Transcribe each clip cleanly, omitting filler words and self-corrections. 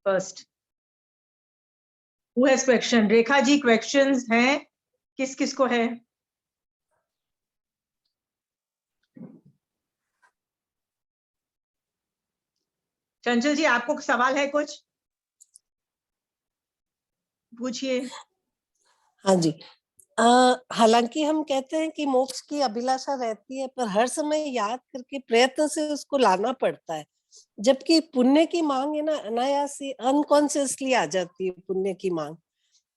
First who has question? Rekha ji questions हैं? किस किस को है? चंचल जी आपको सवाल है कुछ? पूछिए। हाँ जी। हालांकि हम कहते हैं कि मोक्ष की अभिलाषा रहती है, पर हर समय याद करके प्रयत्न से उसको लाना पड़ता है, जबकि पुण्य की मांग है ना, अनायास ही अनकॉन्शियसली आ जाती है। पुण्य की मांग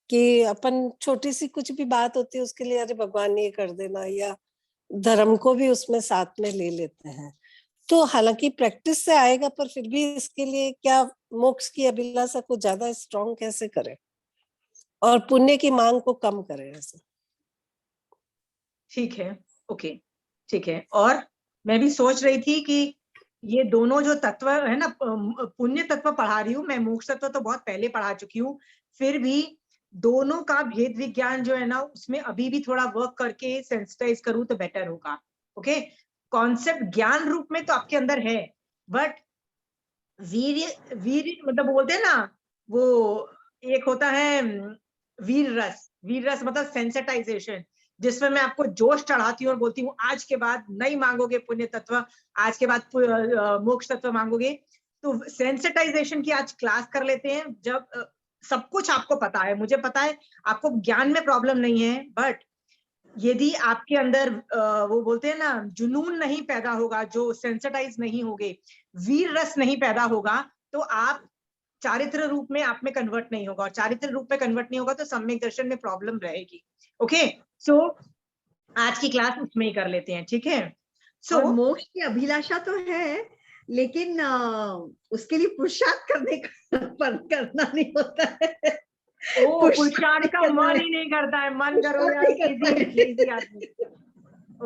कि अपन छोटी सी कुछ भी बात होती है उसके लिए अरे भगवान ये कर देना, या धर्म को भी उसमें साथ में ले लेते हैं। तो हालांकि प्रैक्टिस से आएगा, पर फिर भी इसके लिए क्या मोक्ष की अभिलाषा को ज्यादा स्ट्रॉन्ग कैसे करें और पुण्य की मांग को कम करें ऐसे? ठीक है, ओके, ठीक है। और मैं भी सोच रही थी कि ये दोनों जो तत्व है ना, पुण्य तत्व पढ़ा रही हूँ मैं, मोक्ष तत्व तो बहुत पहले पढ़ा चुकी हूँ, फिर भी दोनों का भेद विज्ञान जो है ना, उसमें अभी भी थोड़ा वर्क करके सेंसिटाइज करूँ तो बेटर होगा। ओके, कॉन्सेप्ट ज्ञान रूप में तो आपके अंदर है, बट वीर्य वीर्य मतलब बोलते हैं ना, वो एक होता है वीर रस। वीर रस मतलब सेंसिटाइजेशन, जिसमें मैं आपको जोश चढ़ाती हूँ और बोलती हूँ आज के बाद नहीं मांगोगे पुण्य तत्व, आज के बाद मोक्ष तत्व मांगोगे। तो सेंसिटाइजेशन की आज क्लास कर लेते हैं, जब सब कुछ आपको पता है, मुझे पता है आपको ज्ञान में प्रॉब्लम नहीं है, बट यदि आपके अंदर वो बोलते हैं ना, जुनून नहीं पैदा होगा, जो सेंसिटाइज नहीं होगे, वीर रस नहीं पैदा होगा, तो आप चारित्र रूप में आप में कन्वर्ट नहीं होगा, और चारित्र रूप में कन्वर्ट नहीं होगा तो सम्यक दर्शन में प्रॉब्लम रहेगी। ओके, सो आज की क्लास उसमें ही कर लेते हैं, ठीक है? और मोक्ष की अभिलाषा तो है, लेकिन उसके लिए पुरुषार्थ करना नहीं होता है। पुरुषार्थ का मन ही नहीं करता है, मन करोगे आदमी।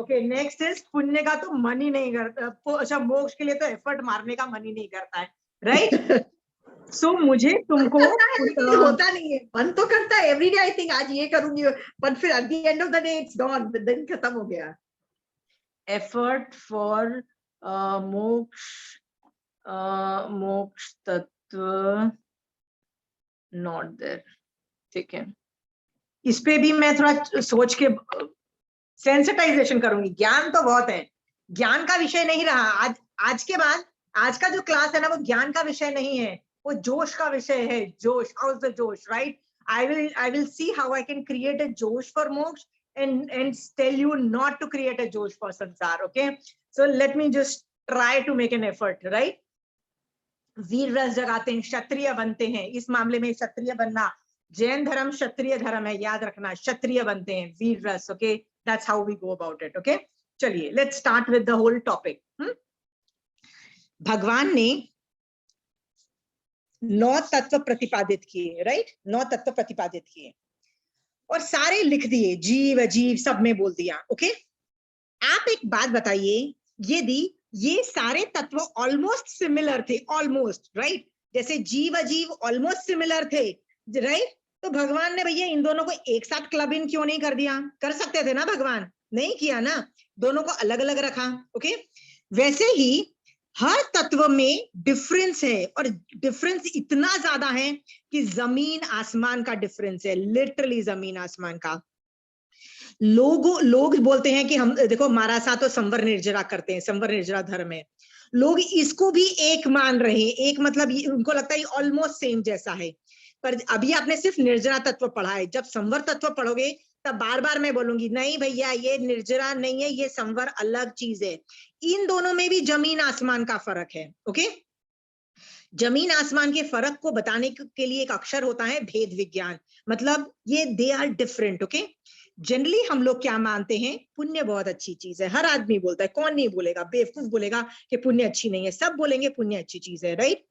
ओके, नेक्स्ट इज पुण्य का तो मन ही नहीं करता। अच्छा, मोक्ष के लिए तो एफर्ट मारने का मन ही नहीं करता है, राइट? सो मुझे तुमको होता नहीं है, मन तो करता है एवरीडे, आई थिंक आज ये करूंगी, पर फिर at the end of the day it's gone, दिन खत्म हो गया। एफर्ट फॉर मोक्ष तत्व नॉट देयर, ठीक है? इस पे भी मैं थोड़ा सोच के सेंसिटाइजेशन करूंगी। ज्ञान तो बहुत है, ज्ञान का विषय नहीं रहा आज के बाद। आज का जो क्लास है ना, वो ज्ञान का विषय नहीं है, वो जोश का विषय है। जोश, हाउ इज द जोश, right? I will see how I can create a josh for moksha, and tell you not to create a josh for sansar. Okay, so let me just try to make an effort, right? वीर रस जगाते हैं, क्षत्रिय बनते हैं। इस मामले में क्षत्रिय बनना, जैन धर्म क्षत्रिय धर्म है, याद रखना, क्षत्रिय बनते हैं, वीर रस। Okay, that's how we go about it. Okay, चलिए let's start with the whole topic. भगवान ने 9 तत्व प्रतिपादित किए, राइट? 9 तत्व प्रतिपादित किए और सारे लिख दिए, जीव अजीव सब में बोल दिया। ओके, आप एक बात बताइए, यदि ये सारे तत्व ऑलमोस्ट सिमिलर थे, ऑलमोस्ट, राइट? जैसे जीव अजीव ऑलमोस्ट सिमिलर थे, राइट? तो भगवान ने भैया इन दोनों को एक साथ क्लब इन क्यों नहीं कर दिया? कर सकते थे ना, भगवान नहीं किया ना, दोनों को अलग अलग रखा। ओके, वैसे ही हर तत्व में डिफरेंस है, और डिफरेंस इतना ज्यादा है कि जमीन आसमान का डिफरेंस है, लिटरली जमीन आसमान का। लोग बोलते हैं कि हम देखो मारासा तो संवर निर्जरा करते हैं, संवर निर्जरा धर्म है, लोग इसको भी एक मान रहे हैं। एक मतलब उनको लगता है ऑलमोस्ट सेम जैसा है, पर अभी आपने सिर्फ निर्जरा तत्व पढ़ा है। जब संवर तत्व पढ़ोगे तब बार बार मैं बोलूंगी नहीं भैया ये निर्जरा नहीं है, ये संवर अलग चीज है। इन दोनों में भी जमीन आसमान का फर्क है। ओके, जमीन आसमान के फर्क को बताने के लिए एक अक्षर होता है भेद विज्ञान, मतलब ये they are different. Okay, generally हम लोग क्या मानते हैं, पुण्य बहुत अच्छी चीज है, हर आदमी बोलता है, कौन नहीं बोलेगा, बेवकूफ बोलेगा कि पुण्य अच्छी नहीं है, सब बोलेंगे पुण्य अच्छी चीज है, राइट?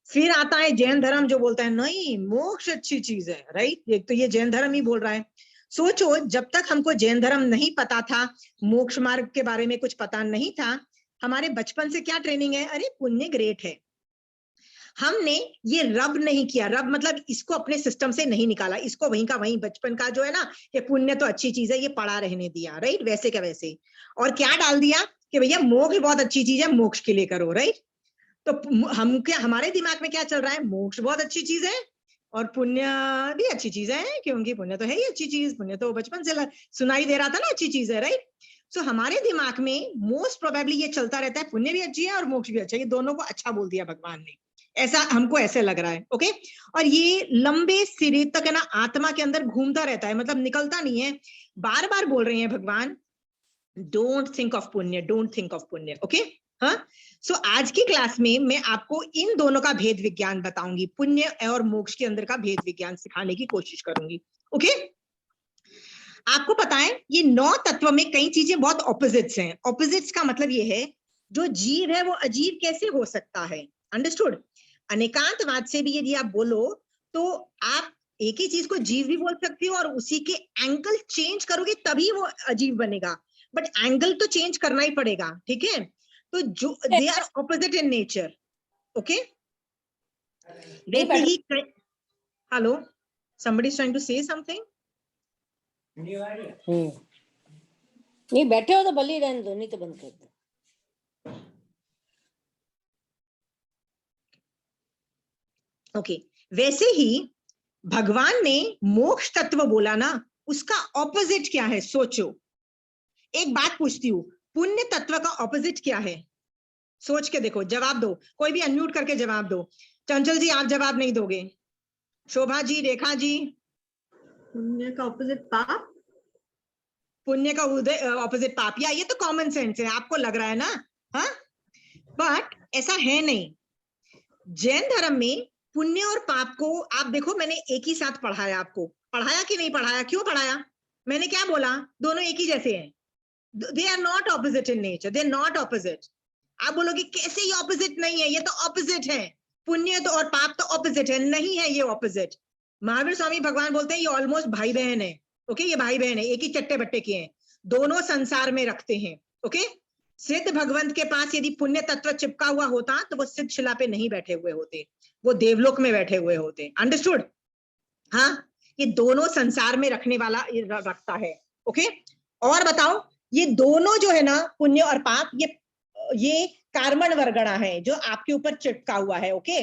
फिर आता है जैन धर्म जो बोलता है नहीं मोक्ष अच्छी चीज है, राइट? तो ये जैन धर्म ही बोल रहा है। सोचो, जब तक हमको जैन धर्म नहीं पता था, मोक्ष मार्ग के बारे में कुछ पता नहीं था, हमारे बचपन से क्या ट्रेनिंग है, अरे पुण्य ग्रेट है। हमने ये रब नहीं किया, रब मतलब इसको अपने सिस्टम से नहीं निकाला, इसको वहीं का वहीं बचपन का जो है ना कि पुण्य तो अच्छी चीज है, ये पड़ा रहने दिया, राइट? वैसे का वैसे। और क्या डाल दिया कि भैया मोक्ष बहुत अच्छी चीज है, मोक्ष के लिए करो, राइट? तो हम क्या, हमारे दिमाग में क्या चल रहा है, मोक्ष बहुत अच्छी चीज है और पुण्य भी अच्छी चीज है, क्योंकि पुण्य तो है ही अच्छी चीज, पुण्य तो बचपन से सुनाई दे रहा था ना अच्छी चीज है, राइट। सो हमारे दिमाग में मोस्ट प्रोबेबली ये चलता रहता है, पुण्य भी अच्छी है और मोक्ष भी अच्छा है, ये दोनों को अच्छा बोल दिया भगवान ने, ऐसा हमको ऐसे लग रहा है, ओके। और ये लंबे सिरे तक है ना आत्मा के अंदर घूमता रहता है, मतलब निकलता नहीं है। बार बार बोल रहे हैं भगवान, डोंट थिंक ऑफ पुण्य, डोंट थिंक ऑफ पुण्य, ओके। हाँ, सो आज की क्लास में मैं आपको इन दोनों का भेद विज्ञान बताऊंगी, पुण्य और मोक्ष के अंदर का भेद विज्ञान सिखाने की कोशिश करूंगी, ओके। आपको पता है ये 9 तत्व में कई चीजें बहुत ऑपोजिट्स हैं। ऑपोजिट्स का मतलब ये है जो जीव है वो अजीब कैसे हो सकता है, अंडरस्टूड। अनेकांतवाद से भी यदि आप बोलो तो आप एक ही चीज को जीव भी बोल सकते हो और उसी के एंगल चेंज करोगे तभी वो अजीब बनेगा, बट एंगल तो चेंज करना ही पड़ेगा, ठीक है। तो जो they are opposite in nature, okay. वैसे ही, hello, somebody is trying to say something. नहीं बैठे हो तो भले ही रहने दो, नहीं तो बंद कर दो। ओके, वैसे ही भगवान ने मोक्ष तत्व बोला ना, उसका ऑपोजिट क्या है सोचो। एक बात पूछती हूँ, पुण्य तत्व का ऑपोजिट क्या है, सोच के देखो, जवाब दो, कोई भी अनम्यूट करके जवाब दो। चंचल जी आप जवाब नहीं दोगे, शोभा जी, रेखा जी। पुण्य का ऑपोजिट पाप, पुण्य का ऑपोजिट पाप, या ये तो कॉमन सेंस है, आपको लग रहा है ना, हाँ, बट ऐसा है नहीं। जैन धर्म में पुण्य और पाप को आप देखो, मैंने एक ही साथ पढ़ाया, आपको पढ़ाया कि नहीं पढ़ाया, क्यों पढ़ाया, मैंने क्या बोला, दोनों एक ही जैसे हैं, they are not opposite in nature, they are not opposite. आप बोलोगे कैसे ये ऑपोजिट नहीं है, ये तो ऑपोजिट है, पुण्य तो और पाप तो ऑपोजिट है, नहीं है ये ऑपोजिट। महावीर स्वामी भगवान बोलते हैं ये ऑलमोस्ट भाई बहन है, ओके, ये भाई बहन है, एक ही चट्टे बट्टे के हैं, दोनों संसार में रखते हैं, ओके। सिद्ध भगवंत के पास यदि पुण्य तत्व चिपका हुआ होता तो वो सिद्ध शिला पे नहीं बैठे हुए होते, वो देवलोक में बैठे हुए होते, अंडरस्टूड। हाँ, ये दोनों संसार में रखने वाला रखता है, ओके। और बताओ, ये दोनों जो है ना, पुण्य और पाप, ये कार्मण वर्गणा है जो आपके ऊपर चिपका हुआ है, ओके।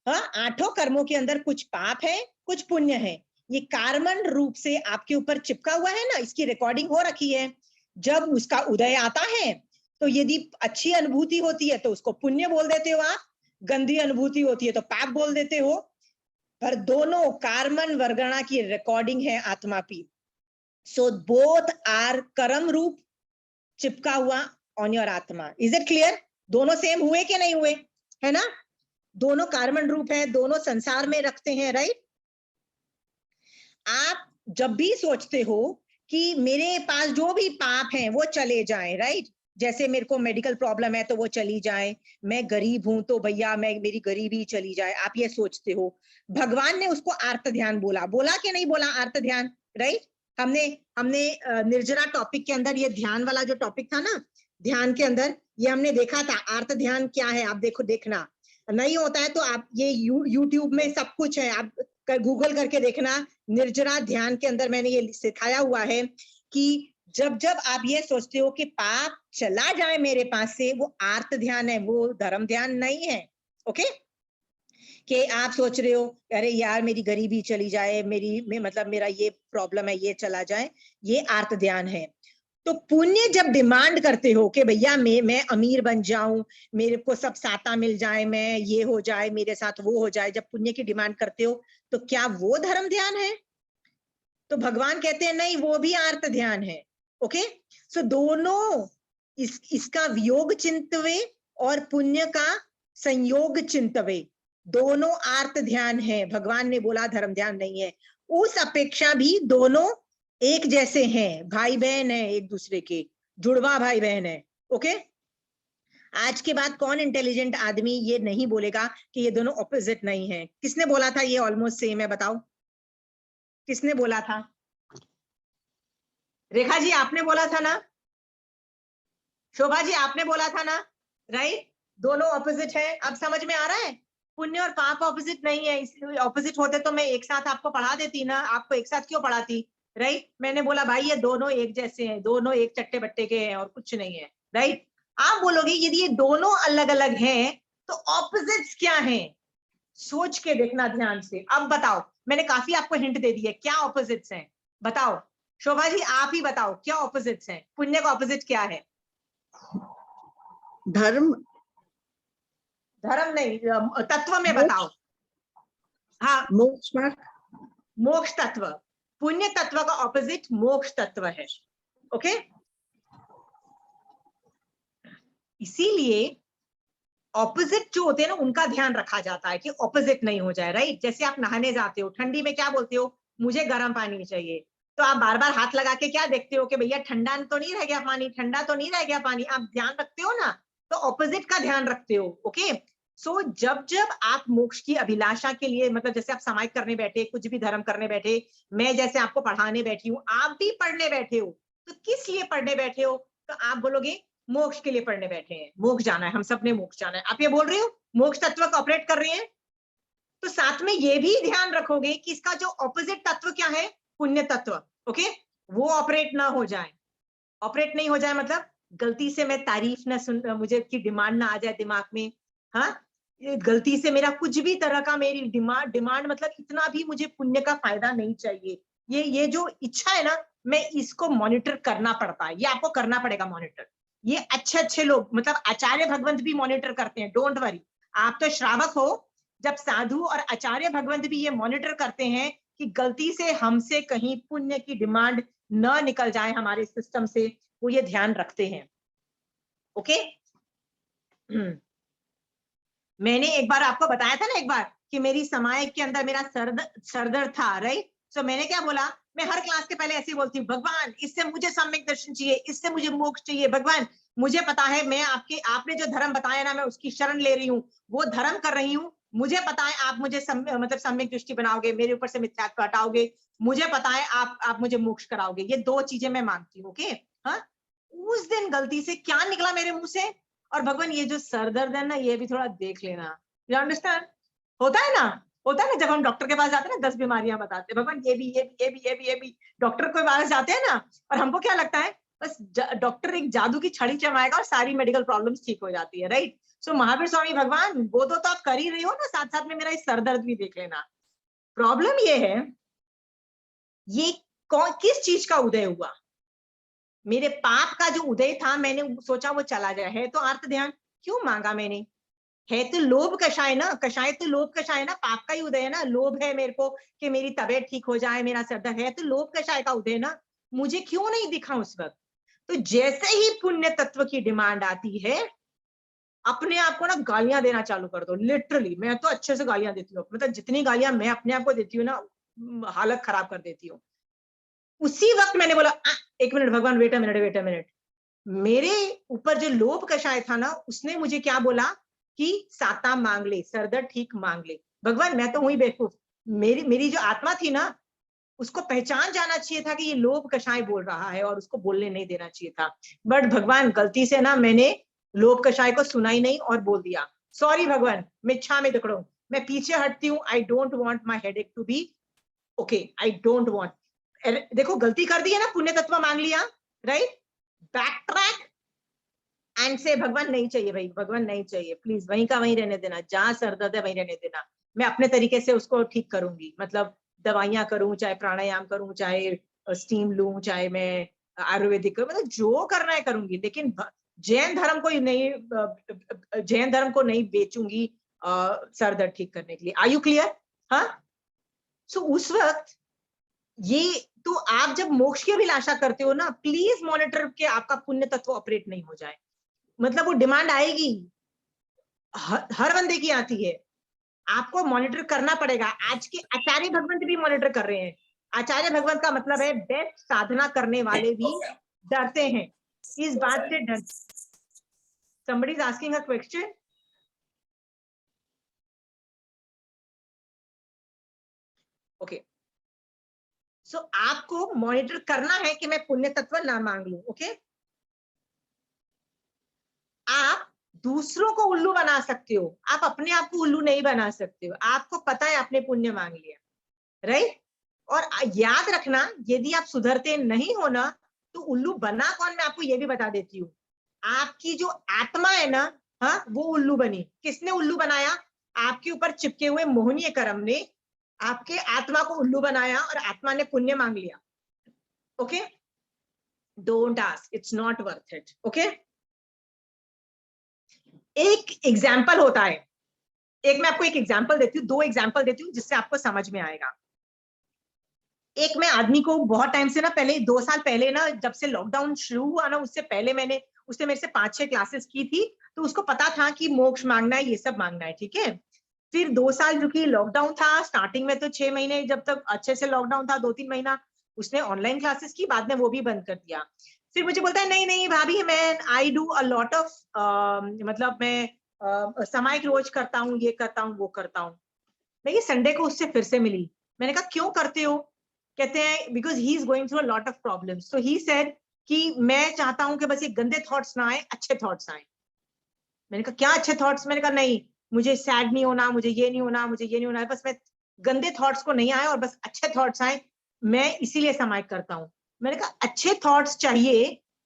हाँ, 8 कर्मों के अंदर कुछ पाप है कुछ पुण्य है, ये कार्मण रूप से आपके ऊपर चिपका हुआ है ना, इसकी रिकॉर्डिंग हो रखी है। जब उसका उदय आता है तो यदि अच्छी अनुभूति होती है तो उसको पुण्य बोल देते हो आप, गंदी अनुभूति होती है तो पाप बोल देते हो, पर दोनों कार्मण वर्गणा की रिकॉर्डिंग है आत्मा की। सो बोथ आर कर्म रूप चिपका हुआ ऑन योर आत्मा, इज इट क्लियर। दोनों सेम हुए कि नहीं हुए, है ना, दोनों कार्बन रूप है, दोनों संसार में रखते हैं, राइट। आप जब भी सोचते हो कि मेरे पास जो भी पाप हैं वो चले जाएं, राइट, जैसे मेरे को मेडिकल प्रॉब्लम है तो वो चली जाए, मैं गरीब हूं तो भैया मेरी गरीबी चली जाए, आप ये सोचते हो। भगवान ने उसको आर्त ध्यान बोला, बोला कि नहीं बोला आर्त ध्यान, राइट। हमने निर्जरा टॉपिक के अंदर ये ध्यान वाला जो टॉपिक था ना, ध्यान के अंदर ये हमने देखा था, आर्त ध्यान क्या है, आप देखो, देखना नहीं होता है तो आप ये यूट्यूब में सब कुछ है, आप गूगल करके देखना, निर्जरा ध्यान के अंदर मैंने ये सिखाया हुआ है कि जब जब आप ये सोचते हो कि पाप चला जाए मेरे पास से, वो आर्त ध्यान है, वो धर्म ध्यान नहीं है, ओके। कि आप सोच रहे हो अरे यार मेरी गरीबी चली जाए, मतलब मेरा ये प्रॉब्लम है ये चला जाए, ये आर्त ध्यान है। तो पुण्य जब डिमांड करते हो कि भैया मैं अमीर बन जाऊं, मेरे को सब साता मिल जाए, मैं ये हो जाए, मेरे साथ वो हो जाए, जब पुण्य की डिमांड करते हो तो क्या वो धर्म ध्यान है? तो भगवान कहते हैं नहीं, वो भी आर्त ध्यान है, ओके। सो दोनों इसका वियोग चिंतवे और पुण्य का संयोग चिंतवे, दोनों आर्त ध्यान है। भगवान ने बोला धर्म ध्यान नहीं है, उस अपेक्षा भी दोनों एक जैसे हैं, भाई बहन है, एक दूसरे के जुड़वा भाई बहन है, ओके। आज के बाद कौन इंटेलिजेंट आदमी ये नहीं बोलेगा कि ये दोनों ऑपोजिट नहीं है। किसने बोला था ये ऑलमोस्ट सेम है, बताओ किसने बोला था? रेखा जी आपने बोला था ना, शोभा जी आपने बोला था ना, राइट, दोनों ऑपोजिट है। अब समझ में आ रहा है, पुण्य और पाप ऑपोजिट नहीं है, इसलिए ऑपोजिट होते तो मैं एक साथ आपको पढ़ा देती ना, आपको एक साथ क्यों पढ़ाती, राइट। मैंने बोला भाई ये दोनों एक जैसे हैं, दोनों एक चट्टे बट्टे के हैं और कुछ नहीं है, राइट। आप बोलोगे यदि ये दोनों अलग अलग हैं तो ऑपोजिट्स क्या हैं, सोच के देखना ध्यान से। अब बताओ, मैंने काफी आपको हिंट दे दी है, क्या ऑपोजिट्स हैं बताओ। शोभा जी आप ही बताओ क्या ऑपोजिट्स हैं, पुण्य का ऑपोजिट क्या है? धर्म, धर्म नहीं, तत्व में बताओ। हाँ, मोक्ष मार्ग, मोक्ष तत्व। पुण्य तत्व का ऑपोजिट मोक्ष तत्व है। ओके, इसीलिए ऑपोजिट जो होते हैं ना उनका ध्यान रखा जाता है कि ऑपोजिट नहीं हो जाए, राइट। जैसे आप नहाने जाते हो, ठंडी में क्या बोलते हो, मुझे गर्म पानी चाहिए, तो आप बार बार हाथ लगा के क्या देखते हो कि भैया ठंडा तो नहीं रह गया पानी, ठंडा तो नहीं रह गया पानी, आप ध्यान रखते हो ना, तो ऑपोजिट का ध्यान रखते हो। ओके, सो जब जब आप मोक्ष की अभिलाषा के लिए, मतलब जैसे आप सामायिक करने बैठे, कुछ भी धर्म करने बैठे, मैं जैसे आपको पढ़ाने बैठी हूँ, आप भी पढ़ने बैठे हो, तो किस लिए पढ़ने बैठे हो, तो आप बोलोगे मोक्ष के लिए पढ़ने बैठे हैं, मोक्ष जाना है, हम सब ने मोक्ष जाना है, आप ये बोल रहे हो, मोक्ष तत्व को ऑपरेट कर रहे हैं। तो साथ में ये भी ध्यान रखोगे कि इसका जो ऑपोजिट तत्व क्या है, पुण्य तत्व, ओके, वो ऑपरेट ना हो जाए। ऑपरेट नहीं हो जाए मतलब गलती से मैं तारीफ ना सुन, मुझे की डिमांड ना आ जाए दिमाग में, हाँ, गलती से मेरा कुछ भी तरह का, मेरी डिमांड मतलब इतना भी मुझे पुण्य का फायदा नहीं चाहिए, ये जो इच्छा है ना, मैं इसको मॉनिटर करना पड़ता है, ये आपको करना पड़ेगा मॉनिटर। ये अच्छे अच्छे लोग, मतलब आचार्य भगवंत भी मॉनिटर करते हैं, डोंट वरी, आप तो श्रावक हो, जब साधु और आचार्य भगवंत भी ये मॉनिटर करते हैं कि गलती से हमसे कहीं पुण्य की डिमांड न निकल जाए हमारे सिस्टम से, वो ये ध्यान रखते हैं। ओके, मैंने एक बार आपको बताया था ना, एक बार कि मेरी समाज के अंदर मेरा सरदर्द था, राइट। सो मैंने क्या बोला, मैं हर क्लास के पहले ऐसे ही बोलती हूँ, भगवान इससे मुझे सम्यक दर्शन चाहिए, इससे मुझे मोक्ष चाहिए, भगवान मुझे पता है मैं आपने जो धर्म बताया ना, मैं उसकी शरण ले रही हूँ, वो धर्म कर रही हूँ, मुझे पता है आप मुझे मतलब सम्यक दृष्टि बनाओगे, मेरे ऊपर से मिथ्यात्व हटाओगे, मुझे पता है आप मुझे मोक्ष कराओगे, ये दो चीजें मैं मांगती हूँ। ओके, हाँ, उस दिन गलती से क्या निकला मेरे मुंह से, और भगवान ये जो सर दर्द है ना, ये भी थोड़ा देख लेना, यू अंडरस्टैंड, होता है ना जब हम डॉक्टर के पास जाते हैं ना, 10 बीमारियां बताते हैं, भगवान ये भी डॉक्टर के पास जाते हैं ना, और हमको क्या लगता है बस डॉक्टर एक जादू की छड़ी चमाएगा और सारी मेडिकल प्रॉब्लम्स ठीक हो जाती है, राइट। सो महावीर स्वामी भगवान वो तो आप कर ही रही हो ना, साथ साथ में मेरा इस सर दर्द भी देख लेना। प्रॉब्लम ये है, ये किस चीज का उदय हुआ, मेरे पाप का जो उदय था, मैंने सोचा वो चला जाए, है तो अर्थ ध्यान, क्यों मांगा मैंने, है तो लोभ कषाय ना, कषाय तो लोभ कषाय ना, पाप का ही उदय है ना, लोभ है मेरे को कि मेरी तबीयत ठीक हो जाए, मेरा सर दर्द है, तो लोभ कषाय का उदय ना, मुझे क्यों नहीं दिखा उस वक्त। तो जैसे ही पुण्य तत्व की डिमांड आती है, अपने आप को ना गालियां देना चालू कर दो, लिटरली मैं तो अच्छे से गालियां देती हूँ, मतलब जितनी गालियां मैं अपने आप को देती हूँ ना, हालत खराब कर देती हूँ। उसी वक्त मैंने बोला एक मिनट भगवान, वेट अ मिनट, मेरे ऊपर जो लोभ कषाय था ना, उसने मुझे क्या बोला कि साता मांग ले, सरदर्द ठीक मांग ले। भगवान मैं तो हुई बेवकूफ, मेरी जो आत्मा थी ना, उसको पहचान जाना चाहिए था कि ये लोभ कषाय बोल रहा है, और उसको बोलने नहीं देना चाहिए था। बट भगवान गलती से ना मैंने लोभ कषाय को सुना ही नहीं और बोल दिया, सॉरी भगवान, मैं इच्छा में दकड़ू, मैं पीछे हटती हूँ, I don't want my headache to be okay, I don't want. देखो गलती कर दी है ना, पुण्य तत्व मांग लिया, राइट, बैक ट्रैक एंड से भगवान नहीं चाहिए भाई, भगवान नहीं चाहिए, प्लीज वहीं का वहीं रहने देना, जहां सर दर्द है वहीं रहने देना, मैं अपने तरीके से उसको ठीक करूंगी, मतलब दवाइयां करूं, चाहे प्राणायाम करूं, चाहे स्टीम लूं, चाहे मैं आयुर्वेदिक करूं, मतलब जो करना है करूंगी, लेकिन जैन धर्म को नहीं, जैन धर्म को नहीं बेचूंगी सर दर्द ठीक करने के लिए। Are you clear? हाँ, सो उस वक्त ये, तो आप जब मोक्ष की अभिलाषा करते हो ना, प्लीज मॉनिटर के आपका पुण्य तत्व ऑपरेट नहीं हो जाए, मतलब वो डिमांड आएगी, हर बंदे की आती है, आपको मॉनिटर करना पड़ेगा। आज के आचार्य भगवंत भी मॉनिटर कर रहे हैं, आचार्य भगवंत का मतलब है बेस्ट साधना करने वाले भी डरते हैं, इस बात से डर। somebody is asking a question. Okay, so आपको मॉनिटर करना है कि मैं पुण्य तत्व ना मांग लूं। ओके, आप दूसरों को उल्लू बना सकते हो, आप अपने आप को उल्लू नहीं बना सकते हो, आपको पता है आपने पुण्य मांग लिया, राइट। और याद रखना, यदि आप सुधरते नहीं हो ना, तो उल्लू बना कौन, मैं आपको ये भी बता देती हूँ, आपकी जो आत्मा है ना, हाँ, वो उल्लू बनी। किसने उल्लू बनाया? आपके ऊपर चिपके हुए मोहनीय कर्म ने आपके आत्मा को उल्लू बनाया और आत्मा ने पुण्य मांग लिया। Okay, don't ask, it's not worth it. Okay, एक एग्जाम्पल होता है, मैं आपको एक एग्जाम्पल देती हूँ, 2 एग्जाम्पल देती हूँ जिससे आपको समझ में आएगा। एक मैं आदमी को बहुत टाइम से ना, पहले 2 साल पहले ना, जब से लॉकडाउन शुरू हुआ ना, उससे पहले उसने मेरे से 5-6 क्लासेस की थी, तो उसको पता था कि मोक्ष मांगना है, ये सब मांगना है, ठीक है। फिर 2 साल क्योंकि लॉकडाउन था, स्टार्टिंग में तो 6 महीने जब तक अच्छे से लॉकडाउन था, 2-3 महीना उसने ऑनलाइन क्लासेस की, बाद में वो भी बंद कर दिया। फिर मुझे बोलता है, नहीं नहीं भाभी, मैं I do a lot of, मतलब मैं सामायिक रोज करता हूँ, ये करता हूँ, वो करता हूँ। मैं ये संडे को उससे फिर से मिली, मैंने कहा क्यों करते हो? कहते हैं because he is going through a lot of problems, so he said कि मैं चाहता हूं कि बस ये गंदे थॉट्स ना आए, अच्छे थॉट्स आए। मैंने कहा क्या अच्छे थॉट्स? मैंने कहा नहीं, मुझे सैड नहीं होना, मुझे ये नहीं होना, मुझे ये नहीं होना, बस मैं गंदे थॉट्स को नहीं आए और बस अच्छे थॉट्स आए, मैं इसीलिए सामायिक करता हूँ। मैंने कहा अच्छे थॉट्स चाहिए,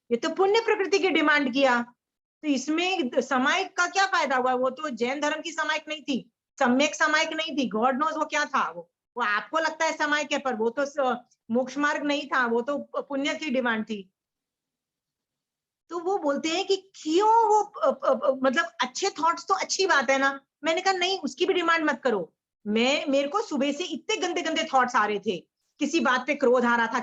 ये तो पुण्य प्रकृति की डिमांड किया, तो इसमें सामायिक का क्या फायदा हुआ? वो तो जैन धर्म की सामायिक नहीं थी, सम्यक सामायिक नहीं थी, गॉड नोज वो क्या था। वो आपको लगता है सामायिक है, पर वो तो मोक्ष मार्ग नहीं था, वो तो पुण्य की डिमांड थी। तो वो बोलते हैं कि क्यों वो मतलब अच्छे थॉट्स तो अच्छी बात है ना। मैंने कहा नहीं, उसकी भी डिमांड मत करो। मेरे को सुबह से इतने गंदे गंदे थॉट्स आ रहे थे, किसी बात पे क्रोध आ रहा था,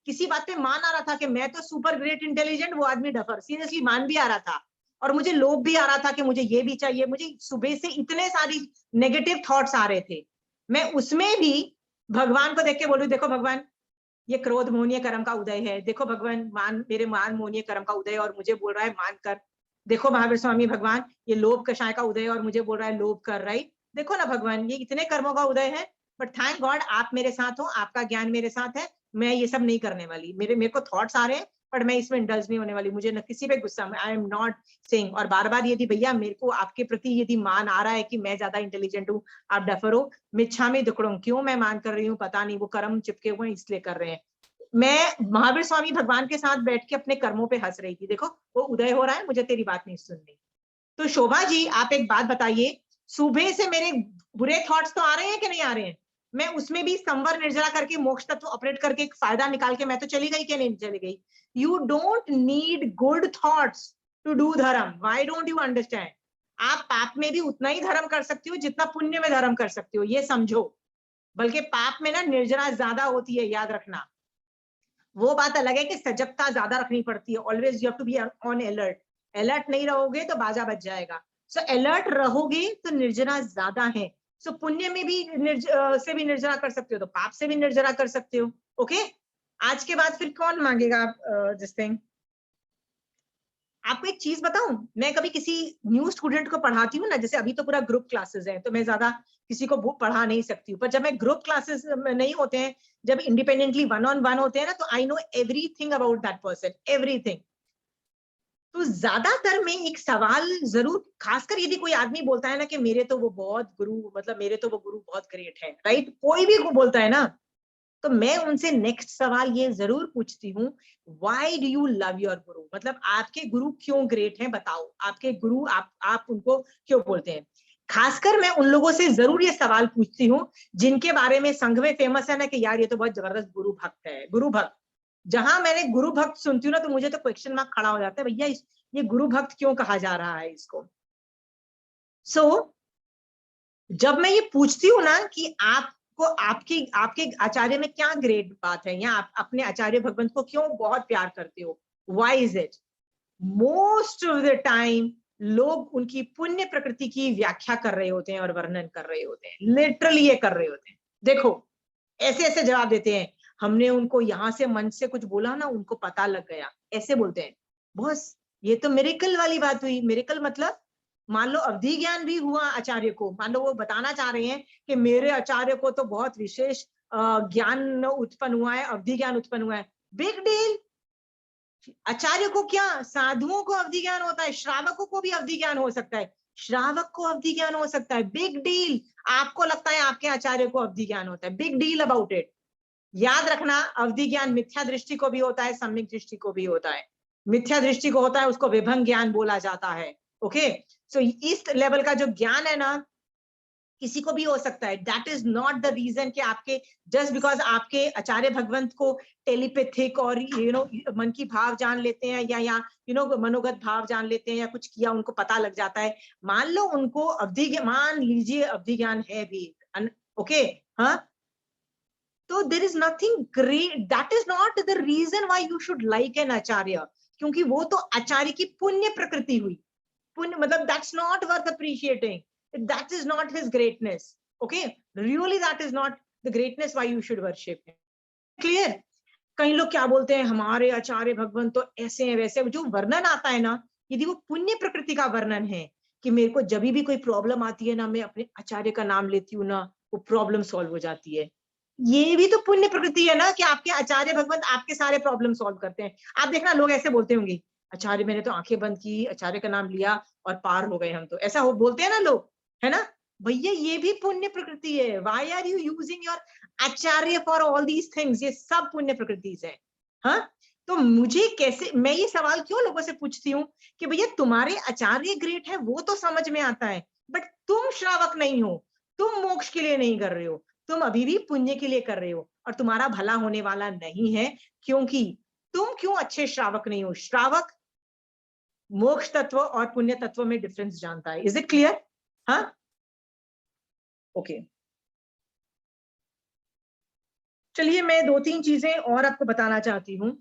किसी बात पे मान आ रहा था कि मैं तो सुपर ग्रेट इंटेलिजेंट, वो आदमी डफर, सीरियसली मान भी आ रहा था, और मुझे लोभ भी आ रहा था कि मुझे ये भी चाहिए। मुझे सुबह से इतने सारी नेगेटिव थॉट्स आ रहे थे, मैं उसमें भी भगवान को देख के बोलूं, देखो भगवान, ये क्रोध मोहनीय कर्म का उदय है, देखो भगवान, मेरे मान मोहनीय कर्म का उदय, और मुझे बोल रहा है मान कर। देखो महावीर स्वामी भगवान, ये लोभ कषाय का उदय, और मुझे बोल रहा है लोभ कर, राइट? देखो ना भगवान, ये इतने कर्मों का उदय है, बट थैंक गॉड आप मेरे साथ हो, आपका ज्ञान मेरे साथ है, मैं ये सब नहीं करने वाली। मेरे को थॉट्स आ रहे हैं, पर मैं इसमें इंडल्ज नहीं होने वाली, मुझे न किसी पे गुस्सा, आई एम नॉट सेइंग। और बार बार यदि भैया मेरे को आपके प्रति यदि मान आ रहा है कि मैं ज्यादा इंटेलिजेंट हूँ, आप डफर हो, मिच्छामि दुक्कडम, क्यों मैं मान कर रही हूँ पता नहीं, वो कर्म चिपके हुए इसलिए कर रहे हैं। मैं महावीर स्वामी भगवान के साथ बैठ के अपने कर्मों पे हंस रही थी, देखो वो उदय हो रहा है, मुझे तेरी बात नहीं सुननी। तो शोभा जी आप एक बात बताइए, सुबह से मेरे बुरे थॉट्स तो आ रहे हैं कि नहीं आ रहे हैं? मैं उसमें भी संवर निर्जला करके मोक्ष तत्व ऑपरेट करके एक फायदा निकाल के मैं तो चली गई कि नहीं चली गई? You don't need good thoughts to do dharma, why don't you understand? आप पाप में भी उतना ही धर्म कर सकती हो जितना पुण्य में धर्म कर सकती हो, ये समझो। बल्कि पाप में ना निर्जरा ज्यादा होती है, याद रखना। वो बात अलग है कि सजगता ज्यादा रखनी पड़ती है, always you have to be on alert. Alert नहीं रहोगे तो बाजा बच जाएगा। सो अलर्ट रहोगे तो निर्जरा ज्यादा है। सो पुण्य में भी से भी निर्जरा कर सकते हो, तो पाप से भी निर्जरा कर सकते हो। ओके, आज के बाद फिर कौन मांगेगा दिस थिंग? आपको एक चीज बताऊं, मैं कभी किसी न्यू स्टूडेंट को पढ़ाती हूँ ना, जैसे अभी तो पूरा ग्रुप क्लासेस है, तो मैं ज्यादा किसी को पढ़ा नहीं सकती हूँ, पर जब मैं ग्रुप क्लासेस में नहीं होते हैं, जब इंडिपेंडेंटली 1-on-1 होते हैं ना, तो I know everything about that person, everything. तो ज्यादातर में एक सवाल जरूर, खासकर यदि कोई आदमी बोलता है ना कि मेरे तो वो बहुत गुरु, मतलब मेरे तो वो गुरु बहुत ग्रेट है, राइट? कोई भी को बोलता है ना, तो मैं उनसे नेक्स्ट सवाल ये जरूर पूछती हूँ, why do you love your गुरु? मतलब आपके गुरु क्यों ग्रेट हैं, बताओ। आपके गुरु, आप उनको क्यों बोलते हैं? खासकर मैं उन लोगों से जरूर ये सवाल पूछती हूँ जिनके बारे में संघ में फेमस है ना कि यार ये तो बहुत जबरदस्त गुरु भक्त है, गुरु भक्त। जहां मैंने गुरु भक्त सुनती हूँ ना, तो मुझे तो क्वेश्चन मार्क खड़ा हो जाता है, भैया ये गुरु भक्त क्यों कहा जा रहा है इसको? सो जब मैं ये पूछती हूँ ना कि आपको आपकी आपके आचार्य में क्या ग्रेट बात है, या आप अपने आचार्य भगवंत को क्यों बहुत प्यार करते हो, why is it? Most of the time लोग उनकी पुण्य प्रकृति की व्याख्या कर रहे होते हैं और वर्णन कर रहे होते हैं, लिटरली ये कर रहे होते हैं। देखो ऐसे ऐसे जवाब देते हैं, हमने उनको यहाँ से मन से कुछ बोला ना, उनको पता लग गया, ऐसे बोलते हैं। बॉस ये तो मिरेकल वाली बात हुई। मिरेकल मतलब मान लो अवधि ज्ञान भी हुआ आचार्य को, मान लो वो बताना चाह रहे हैं कि मेरे आचार्य को तो बहुत विशेष ज्ञान उत्पन्न हुआ है, अवधि ज्ञान उत्पन्न हुआ है, बिग डील। आचार्य को क्या, साधुओं को अवधि ज्ञान होता है, श्रावकों को भी अवधि ज्ञान हो सकता है, श्रावक को अवधि ज्ञान हो सकता है, बिग डील। आपको लगता है आपके आचार्य को अवधि ज्ञान होता है, बिग डील अबाउट इट। याद रखना, अवधि ज्ञान मिथ्या दृष्टि को भी होता है, सम्यक दृष्टि को भी होता है। मिथ्या दृष्टि को होता है उसको विभंग ज्ञान बोला जाता है, ओके, सो इस लेवल का जो ज्ञान है ना किसी को भी हो सकता है। That is not the reason कि आपके जस्ट बिकॉज आपके आचार्य भगवंत को टेलीपैथिक और मन की भाव जान लेते हैं या मनोगत भाव जान लेते हैं या कुछ किया उनको पता लग जाता है। मान लो उनको मान लीजिए अवधि ज्ञान है भी, ओके, हाँ, तो there is nothing great, that is not the reason why you should like an acharya, क्योंकि वो तो आचार्य की पुण्य प्रकृति हुई। पुण्य मतलब that's not worth appreciating, that is not his greatness, okay, really that is not the greatness why you should worship him, clear? कई लोग क्या बोलते हैं, हमारे आचार्य भगवान तो ऐसे हैं वैसे, जो वर्णन आता है ना, यदि वो पुण्य प्रकृति का वर्णन है कि मेरे को जब भी कोई प्रॉब्लम आती है ना, मैं अपने आचार्य का नाम लेती हूँ ना, वो प्रॉब्लम सॉल्व हो जाती है, ये भी तो पुण्य प्रकृति है ना कि आपके आचार्य भगवान आपके सारे प्रॉब्लम सॉल्व करते हैं। आप देखना लोग ऐसे बोलते होंगे, आचार्य मैंने तो आंखें बंद की, आचार्य का नाम लिया और पार हो गए हम, तो ऐसा हो बोलते हैं ना लोग, है ना? भैया ये भी पुण्य प्रकृति है। Why are you using your acharya for all these things? ये सब पुण्य प्रकृति है। हाँ, तो मुझे कैसे, मैं ये सवाल क्यों लोगों से पूछती हूँ कि भैया तुम्हारे आचार्य ग्रेट है वो तो समझ में आता है, बट तुम श्रावक नहीं हो, तुम मोक्ष के लिए नहीं कर रहे हो, तुम अभी भी पुण्य के लिए कर रहे हो और तुम्हारा भला होने वाला नहीं है, क्योंकि तुम क्यों अच्छे श्रावक नहीं हो? श्रावक मोक्ष तत्व और पुण्य तत्व में डिफरेंस जानता है। Is it clear? हाँ, ओके। चलिए मैं 2-3 चीजें और आपको बताना चाहती हूँ।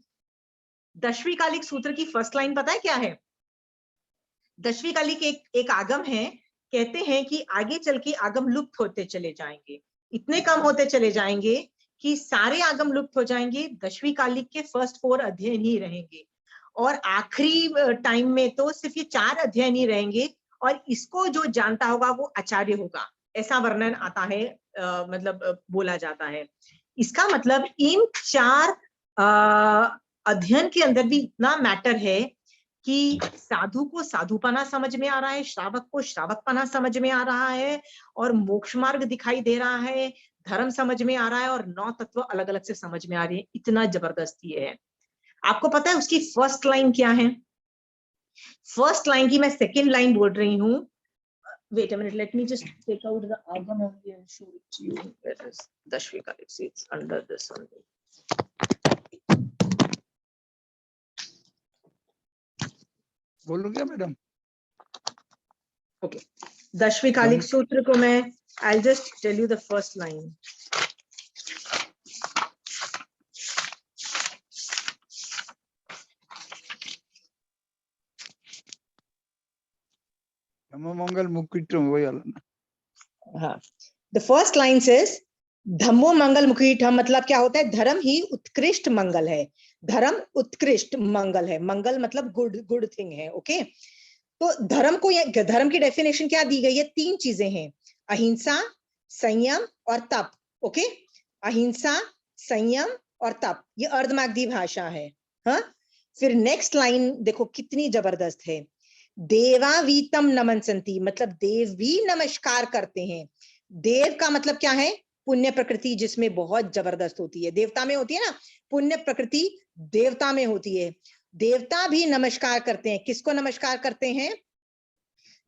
दशवी कालिक सूत्र की फर्स्ट लाइन पता है क्या है? दशवी कालिक एक आगम है, कहते हैं कि आगे चल के आगम लुप्त होते चले जाएंगे, इतने कम होते चले जाएंगे कि सारे आगम लुप्त हो जाएंगे, दशवी कालिक के फर्स्ट 4 अध्ययन ही रहेंगे और आखिरी टाइम में तो सिर्फ ये 4 अध्ययन ही रहेंगे और इसको जो जानता होगा वो आचार्य होगा, ऐसा वर्णन आता है, मतलब बोला जाता है। इसका मतलब इन 4 अध्ययन के अंदर भी इतना मैटर है कि साधु को साधुपना समझ में आ रहा है, श्रावक को श्रावकपना समझ में आ रहा है और मोक्ष मार्ग दिखाई दे रहा है, धर्म समझ में आ रहा है और 9 तत्व अलग अलग से समझ में आ रही है। इतना जबरदस्त ये है। आपको पता है उसकी फर्स्ट लाइन क्या है? फर्स्ट लाइन की मैं सेकेंड लाइन बोल रही हूँ। Wait a minute, let me just take out the agam only and show it to you. Where is Dashvi Kalik? See, it's under this only. बोलो क्या madam? Okay, दशवी कालिक सूत्र को मैं I'll just tell you the first line. धम्म मंगल मुकुटम वही वाला ना। हाँ, the first line says धम्मो मंगल मुकुटम, मतलब क्या होता है? धर्म ही उत्कृष्ट मंगल है, धर्म उत्कृष्ट मंगल है, मंगल मतलब गुड थिंग है। ओके, तो धर्म को, धर्म की डेफिनेशन क्या दी गई है? 3 चीजें हैं, अहिंसा, संयम और तप। ओके, अहिंसा, संयम और तप, ये अर्धमागधी भाषा है। हाँ, फिर नेक्स्ट लाइन देखो कितनी जबरदस्त है, देवावीतम नमनसंति, मतलब देव भी नमस्कार करते हैं। देव का मतलब क्या है? पुण्य प्रकृति, जिसमें बहुत जबरदस्त होती है, देवता में होती है ना, पुण्य प्रकृति देवता में होती है। देवता भी नमस्कार करते हैं। किसको नमस्कार करते हैं?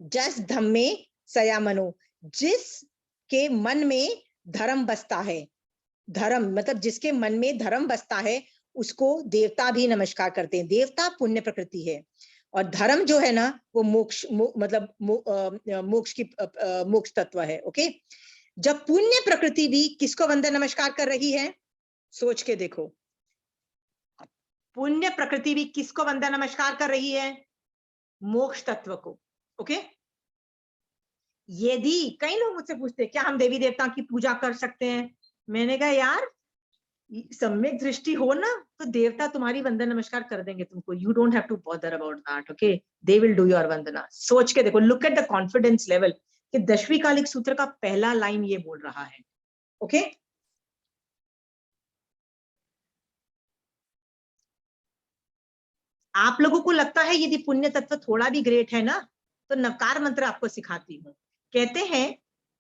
जस धम्मे सया मनो, जिसके मन में धर्म बसता है, धर्म मतलब जिसके मन में धर्म बसता है उसको देवता भी नमस्कार करते हैं। देवता पुण्य प्रकृति है और धर्म जो है ना वो मोक्ष, मतलब मोक्ष तत्व है। ओके, जब पुण्य प्रकृति भी किसको वंदन नमस्कार कर रही है? सोच के देखो, पुण्य प्रकृति भी किसको वंदन नमस्कार कर रही है? मोक्ष तत्व को। ओके, यदि कई लोग मुझसे पूछते हैं क्या हम देवी देवता की पूजा कर सकते हैं? मैंने कहा यार सम्यक दृष्टि हो ना तो देवता तुम्हारी वंदन नमस्कार कर देंगे तुमको, you don't have to bother about that. Okay, they will do your vandana. सोच के देखो, look at the confidence level कि दशवी कालिक सूत्र का पहला लाइन ये बोल रहा है। ओके, आप लोगों को लगता है यदि पुण्य तत्व थोड़ा भी ग्रेट है ना तो नवकार मंत्र आपको सिखाती हूँ। कहते हैं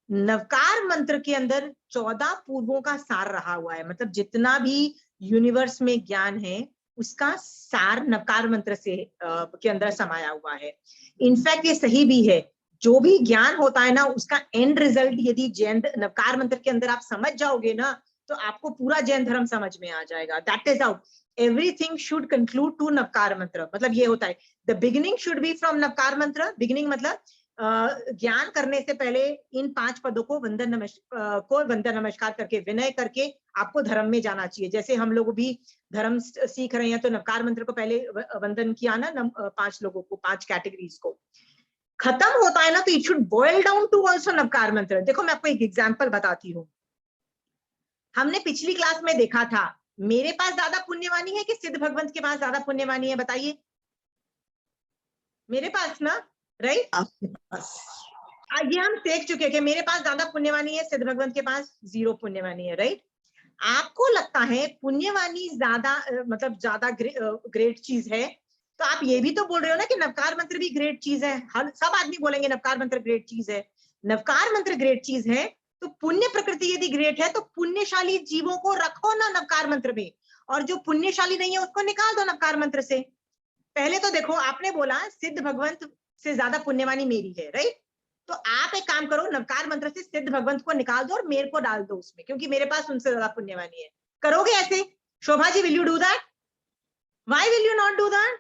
नवकार मंत्र के अंदर 14 पूर्वों का सार रहा हुआ है, मतलब जितना भी यूनिवर्स में ज्ञान है उसका सार नवकार मंत्र से के अंदर समाया हुआ है। इनफैक्ट ये सही भी है, जो भी ज्ञान होता है ना उसका एंड रिजल्ट यदि जैन नवकार मंत्र के अंदर आप समझ जाओगे ना तो आपको पूरा जैन धर्म समझ में आ जाएगा। That is out, everything should conclude to Navkar mantra. मतलब ये होता है the beginning should be from Navkar mantra. Beginning मतलब ज्ञान करने से पहले इन 5 पदों को वंदन नमस्कार करके, विनय करके आपको धर्म में जाना चाहिए। जैसे हम लोग भी धर्म सीख रहे हैं तो नवकार मंत्र को पहले वंदन किया ना 5 लोगों को, 5 कैटेगरीज को। खत्म होता है ना तो it should boil down to also Navkar mantra. देखो मैं आपको एक एग्जांपल बताती हूँ। हमने पिछली क्लास में देखा था, मेरे पास ज्यादा पुण्यवानी है कि सिद्ध भगवंत के पास ज्यादा पुण्यवानी है, बताइए। मेरे पास ना, राइट? ये हम देख चुके हैं कि मेरे पास ज्यादा पुण्यवानी है, सिद्ध भगवंत के पास 0 पुण्यवानी है, राइट? आपको लगता है पुण्यवानी ज्यादा मतलब ज्यादा ग्रेट चीज है, तो आप ये भी तो बोल रहे हो ना कि नवकार मंत्र भी ग्रेट चीज है। हर सब आदमी बोलेंगे नवकार मंत्र ग्रेट चीज है। नवकार मंत्र ग्रेट चीज है तो पुण्य प्रकृति यदि ग्रेट है तो पुण्यशाली जीवों को रखो ना नवकार मंत्र में, और जो पुण्यशाली नहीं है उसको निकाल दो नवकार मंत्र से। पहले तो देखो, आपने बोला सिद्ध भगवंत से ज्यादा पुण्यवानी मेरी है, राइट? तो आप एक काम करो, नवकार मंत्र से सिद्ध भगवंत को निकाल दो और मेरे को डाल दो उसमें, क्योंकि मेरे पास उनसे ज्यादा पुण्यवानी है। करोगे ऐसे? Shobha ji, will you do that? Why will you not do that?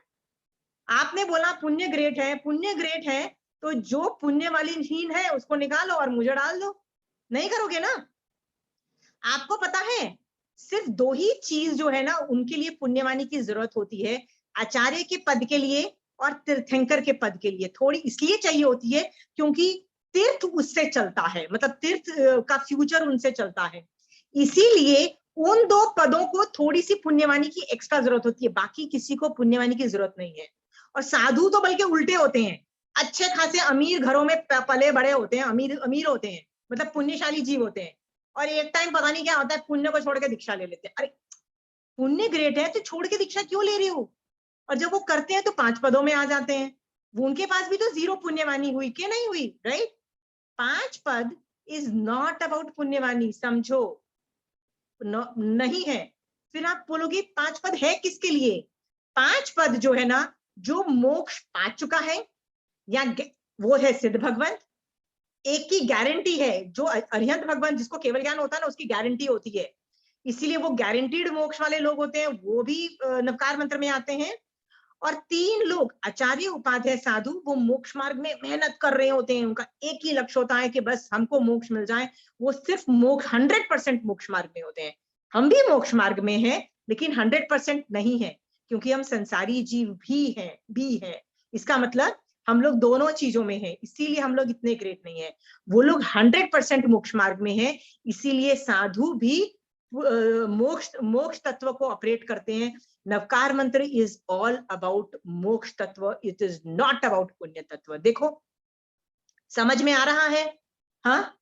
आपने बोला पुण्य ग्रेट है, पुण्य ग्रेट है तो जो पुण्य वाली हीन है उसको निकालो और मुझे डाल दो। नहीं करोगे ना? आपको पता है सिर्फ 2 ही चीज जो है ना उनके लिए पुण्यवानी की जरूरत होती है, आचार्य के पद के लिए और तीर्थंकर के पद के लिए। थोड़ी इसलिए चाहिए होती है क्योंकि तीर्थ उससे चलता है, मतलब तीर्थ का फ्यूचर उनसे चलता है, इसीलिए उन 2 पदों को थोड़ी सी पुण्यवानी की एक्स्ट्रा जरूरत होती है, बाकी किसी को पुण्यवानी की जरूरत नहीं है। और साधु तो बल्कि उल्टे होते हैं, अच्छे खासे अमीर घरों में पले बड़े होते हैं, अमीर होते हैं, मतलब पुण्यशाली जीव होते हैं, और एक टाइम पता नहीं क्या होता है पुण्य को छोड़ के दीक्षा ले लेते हैं। अरे पुण्य ग्रेट है तो छोड़ के दीक्षा क्यों ले रही हो? और जब वो करते हैं तो 5 पदों में आ जाते हैं। वो उनके पास भी तो 0 पुण्यवानी हुई कि नहीं हुई, राइट? 5 पद इज नॉट अबाउट पुण्यवानी, समझो, नहीं है। फिर आप बोलोगे 5 पद है किसके लिए? 5 पद जो है ना, जो मोक्ष पा चुका है या वो है सिद्ध भगवंत, एक की गारंटी है, जो अरिहंत भगवान जिसको केवल ज्ञान होता है ना उसकी गारंटी होती है, इसीलिए वो गारंटीड मोक्ष वाले लोग होते हैं, वो भी नवकार मंत्र में आते हैं। और 3 लोग आचार्य, उपाध्याय, साधु, वो मोक्ष मार्ग में मेहनत कर रहे होते हैं, उनका एक ही लक्ष्य होता है कि बस हमको मोक्ष मिल जाए। वो सिर्फ मोक्ष 100% मोक्ष मार्ग में होते हैं। हम भी मोक्ष मार्ग में हैं लेकिन 100% नहीं है, क्योंकि हम संसारी जीव भी हैं। इसका मतलब हम लोग दोनों चीजों में हैं, इसीलिए हम लोग इतने ग्रेट नहीं है। वो लोग 100% मोक्ष मार्ग में हैं, इसीलिए साधु भी मोक्ष तत्व को ऑपरेट करते हैं। नवकार मंत्र इज ऑल अबाउट मोक्ष तत्व, इट इज नॉट अबाउट पुण्य तत्व। देखो समझ में आ रहा है? हाँ,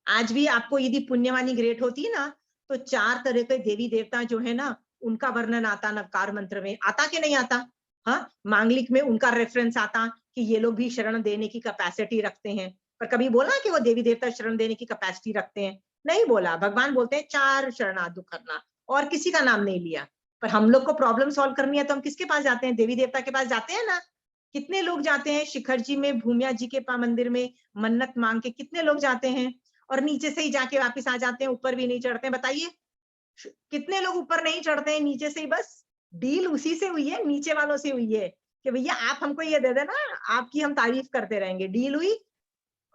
आज भी आपको यदि पुण्यवानी ग्रेट होती है ना तो 4 तरह के देवी देवता जो है ना उनका वर्णन आता नवकार मंत्र में, आता कि नहीं आता? हाँ, मांगलिक में उनका रेफरेंस आता कि ये लोग भी शरण देने की कैपेसिटी रखते हैं, पर कभी बोला कि वो देवी देवता शरण देने की कैपेसिटी रखते हैं? नहीं बोला। भगवान बोलते हैं 4 शरणागत करना, और किसी का नाम नहीं लिया। पर हम लोग को प्रॉब्लम सॉल्व करनी है तो हम किसके पास जाते हैं? देवी देवता के पास जाते हैं ना। कितने लोग जाते हैं शिखर जी में, भूमिया जी के मंदिर में मन्नत मांग के, कितने लोग जाते हैं और नीचे से ही जाके वापिस आ जाते हैं, ऊपर भी नहीं चढ़ते हैं? बताइए कितने लोग ऊपर नहीं चढ़ते हैं, नीचे से ही बस डील उसी से हुई है, नीचे वालों से हुई है कि भैया आप हमको ये दे देना, आपकी हम तारीफ करते रहेंगे। डील हुई,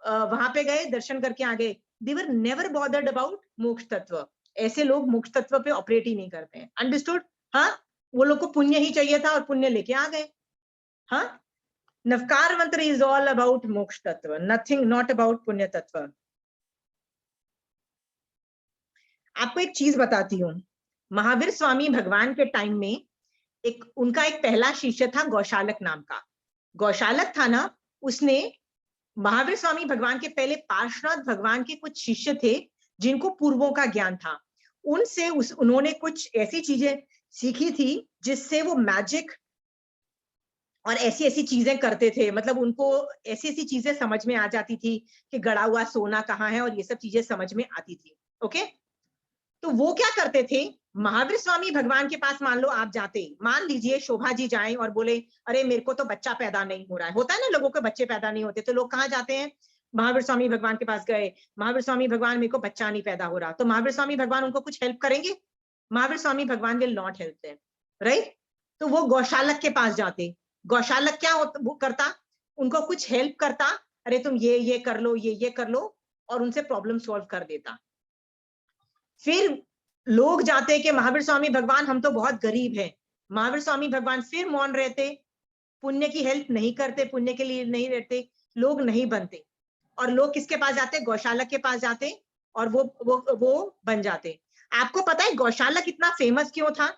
वहां पे गए, दर्शन करके आ गए। दे वर नेवर बॉदर्ड अबाउट मोक्ष तत्व। ऐसे लोग मोक्ष तत्व पे ऑपरेट ही नहीं करते हैं। अंडरस्टूड? हाँ, वो लोग को पुण्य ही चाहिए था और पुण्य लेके आ गए। हाँ, नवकार मंत्र इज ऑल अबाउट मोक्ष तत्व, नथिंग, नॉट अबाउट पुण्य तत्व। आपको एक चीज बताती हूँ, महावीर स्वामी भगवान के टाइम में उनका एक पहला शिष्य था गौशालक नाम का। गौशालक था ना, उसने महावीर स्वामी भगवान के पहले पार्श्वनाथ भगवान के कुछ शिष्य थे जिनको पूर्वों का ज्ञान था, उनसे उन्होंने कुछ ऐसी चीजें सीखी थी जिससे वो मैजिक और ऐसी ऐसी चीजें करते थे। मतलब उनको ऐसी ऐसी चीजें समझ में आ जाती थी कि गड़ा हुआ सोना कहाँ है, और ये सब चीजें समझ में आती थी। ओके, तो वो क्या करते थे, महावीर स्वामी भगवान के पास मान लो आप जाते, मान लीजिए शोभा जी जाएं और बोले अरे मेरे को तो बच्चा पैदा नहीं हो रहा है, होता है ना लोगों के बच्चे पैदा नहीं होते, तो लोग कहाँ जाते हैं, महावीर स्वामी भगवान के पास गए, महावीर स्वामी भगवान मेरे को बच्चा नहीं पैदा हो रहा, तो महावीर स्वामी भगवान उनको कुछ हेल्प करेंगे? महावीर स्वामी भगवान will not help them, right? तो वो गौशालक के पास जाते, गौशालक क्या वो करता, उनको कुछ हेल्प करता, अरे तुम ये कर लो, ये कर लो, और उनसे प्रॉब्लम सॉल्व कर देता। फिर लोग जाते कि महावीर स्वामी भगवान हम तो बहुत गरीब हैं, महावीर स्वामी भगवान फिर मौन रहते, पुण्य की हेल्प नहीं करते, पुण्य के लिए नहीं रहते, लोग नहीं बनते, और लोग किसके पास जाते, गौशालक के पास जाते, और वो बन जाते। आपको पता है गौशालक इतना फेमस क्यों था?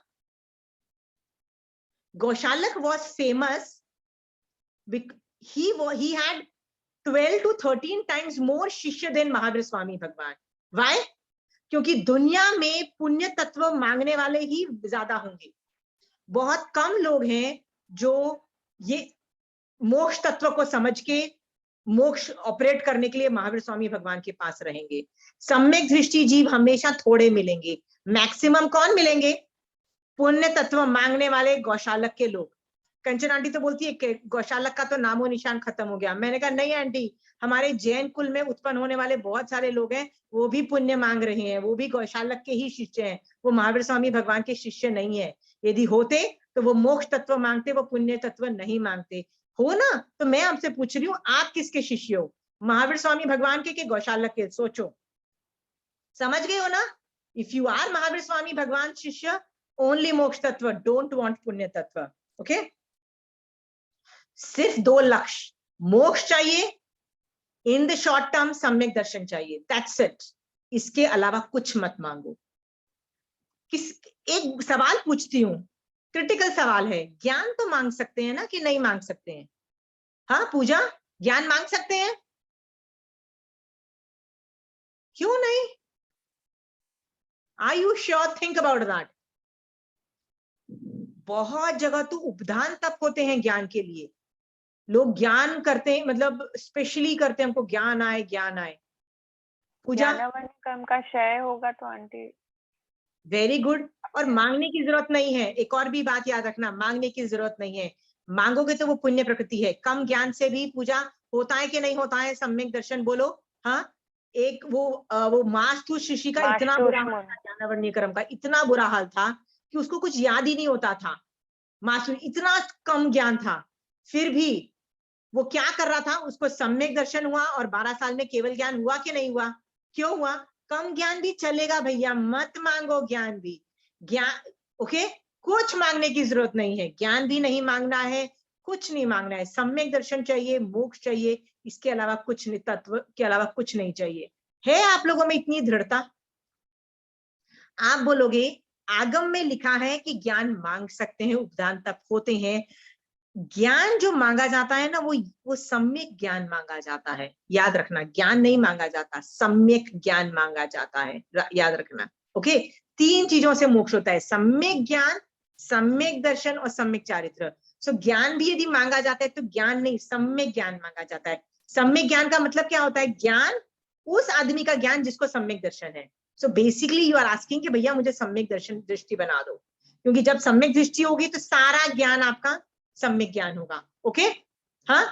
गौशालक was famous he had 12 to 13 times more शिष्य than महावीर स्वामी भगवान। Why? क्योंकि दुनिया में पुण्य तत्व मांगने वाले ही ज्यादा होंगे, बहुत कम लोग हैं जो ये मोक्ष तत्व को समझ के मोक्ष ऑपरेट करने के लिए महावीर स्वामी भगवान के पास रहेंगे। सम्यक दृष्टि जीव हमेशा थोड़े मिलेंगे, मैक्सिमम कौन मिलेंगे? पुण्य तत्व मांगने वाले गौशालक के लोग। कंचन आंटी तो बोलती है कि गौशालक का तो नामो निशान खत्म हो गया। मैंने कहा नहीं आंटी, हमारे जैन कुल में उत्पन्न होने वाले बहुत सारे लोग हैं, वो भी पुण्य मांग रहे हैं, वो भी गौशालक के ही शिष्य हैं, वो महावीर स्वामी भगवान के शिष्य नहीं है। यदि होते तो वो मोक्ष तत्व मांगते, वो पुण्य तत्व नहीं मांगते। हो ना? तो मैं आपसे पूछ रही हूँ, आप किसके शिष्य हो, महावीर स्वामी भगवान के गौशालक के? सोचो, समझ गए हो ना? If you are Mahavir Swami भगवान शिष्य, ओनली मोक्ष तत्व, डोंट वांट पुण्य तत्व। ओके, सिर्फ 2 लक्ष्य, मोक्ष चाहिए, इन द शॉर्ट टर्म सम्यक दर्शन चाहिए, दैट्स इट। इसके अलावा कुछ मत मांगो। एक सवाल पूछती हूँ, क्रिटिकल सवाल है, ज्ञान तो मांग सकते हैं ना कि नहीं मांग सकते हैं? हाँ पूजा, ज्ञान मांग सकते हैं? क्यों नहीं? Are you sure? Think about that. बहुत जगह तो उपदान तप होते हैं ज्ञान के लिए, लोग ज्ञान करते हैं, मतलब स्पेशली करते हैं, हमको ज्ञान आए, ज्ञान आए। पूजा, कर्म का क्षय होगा तो आंटी। Very good. और मांगने की जरूरत नहीं है, एक और भी बात याद रखना, मांगने की जरूरत नहीं है। मांगोगे तो वो पुण्य प्रकृति है। कम ज्ञान से भी पूजा होता है कि नहीं होता है सम्यक दर्शन? बोलो हाँ। एक वो मास्तु शिशि का इतना बुरा हाल था, ज्ञानावरणीय क्रम का इतना बुरा हाल था कि उसको कुछ याद ही नहीं होता था। मास्तु इतना कम ज्ञान था, फिर भी वो क्या कर रहा था, उसको सम्यक दर्शन हुआ और 12 साल में केवल ज्ञान हुआ कि नहीं हुआ? क्यों हुआ? कम ज्ञान भी चलेगा भैया, मत मांगो ज्ञान भी। ज्ञान ओके, कुछ मांगने की जरूरत नहीं है, ज्ञान भी नहीं मांगना है, कुछ नहीं मांगना है, सम्यक दर्शन चाहिए, मोक्ष चाहिए, इसके अलावा कुछ नहीं, तत्व के अलावा कुछ नहीं चाहिए। है आप लोगों में इतनी दृढ़ता? आप बोलोगे आगम में लिखा है कि ज्ञान मांग सकते हैं, उपदान तप होते हैं। ज्ञान जो मांगा जाता है ना, वो सम्यक ज्ञान मांगा जाता है। याद रखना, ज्ञान नहीं मांगा जाता, सम्यक ज्ञान मांगा जाता है, याद रखना। ओके, 3 चीजों से मोक्ष होता है, सम्यक ज्ञान, सम्यक दर्शन और सम्यक चारित्र। सो ज्ञान भी यदि मांगा जाता है तो ज्ञान नहीं, सम्यक ज्ञान मांगा जाता है। सम्यक ज्ञान का मतलब क्या होता है? ज्ञान, उस आदमी का ज्ञान जिसको सम्यक दर्शन है। So basically you are asking कि भैया मुझे सम्यक दर्शन दृष्टि बना दो, क्योंकि जब सम्यक दृष्टि होगी तो सारा ज्ञान आपका सम्यक ज्ञान होगा। ओके, हाँ,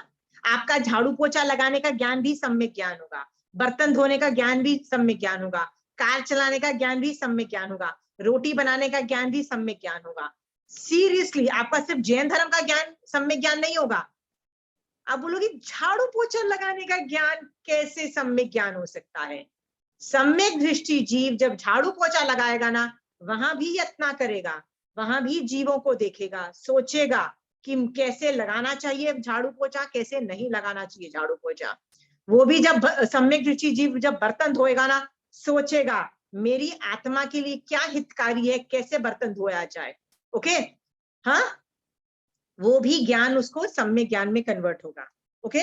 आपका झाड़ू पोछा लगाने का ज्ञान भी सम्यक ज्ञान होगा, बर्तन धोने का ज्ञान भी सम्यक ज्ञान होगा, कार चलाने का ज्ञान भी सम्यक ज्ञान होगा, रोटी बनाने का ज्ञान भी सम्यक ज्ञान होगा। सीरियसली, आपका सिर्फ जैन धर्म का ज्ञान सम्यक ज्ञान नहीं होगा। आप बोलोगे झाड़ू पोछा लगाने का ज्ञान कैसे सम्यक ज्ञान हो सकता है? सम्यक दृष्टि जीव जब झाड़ू पोछा लगाएगा ना, वहां भी यत्न करेगा, वहां भी जीवों को देखेगा, सोचेगा कि कैसे लगाना चाहिए झाड़ू पोछा, कैसे नहीं लगाना चाहिए झाड़ू पोछा। वो भी जब सम्यक दृष्टि जीव जब बर्तन धोएगा ना, सोचेगा मेरी आत्मा के लिए क्या हितकारी है, कैसे बर्तन धोया जाए। ओके, हाँ, वो भी ज्ञान उसको सम्यक ज्ञान में कन्वर्ट होगा। ओके,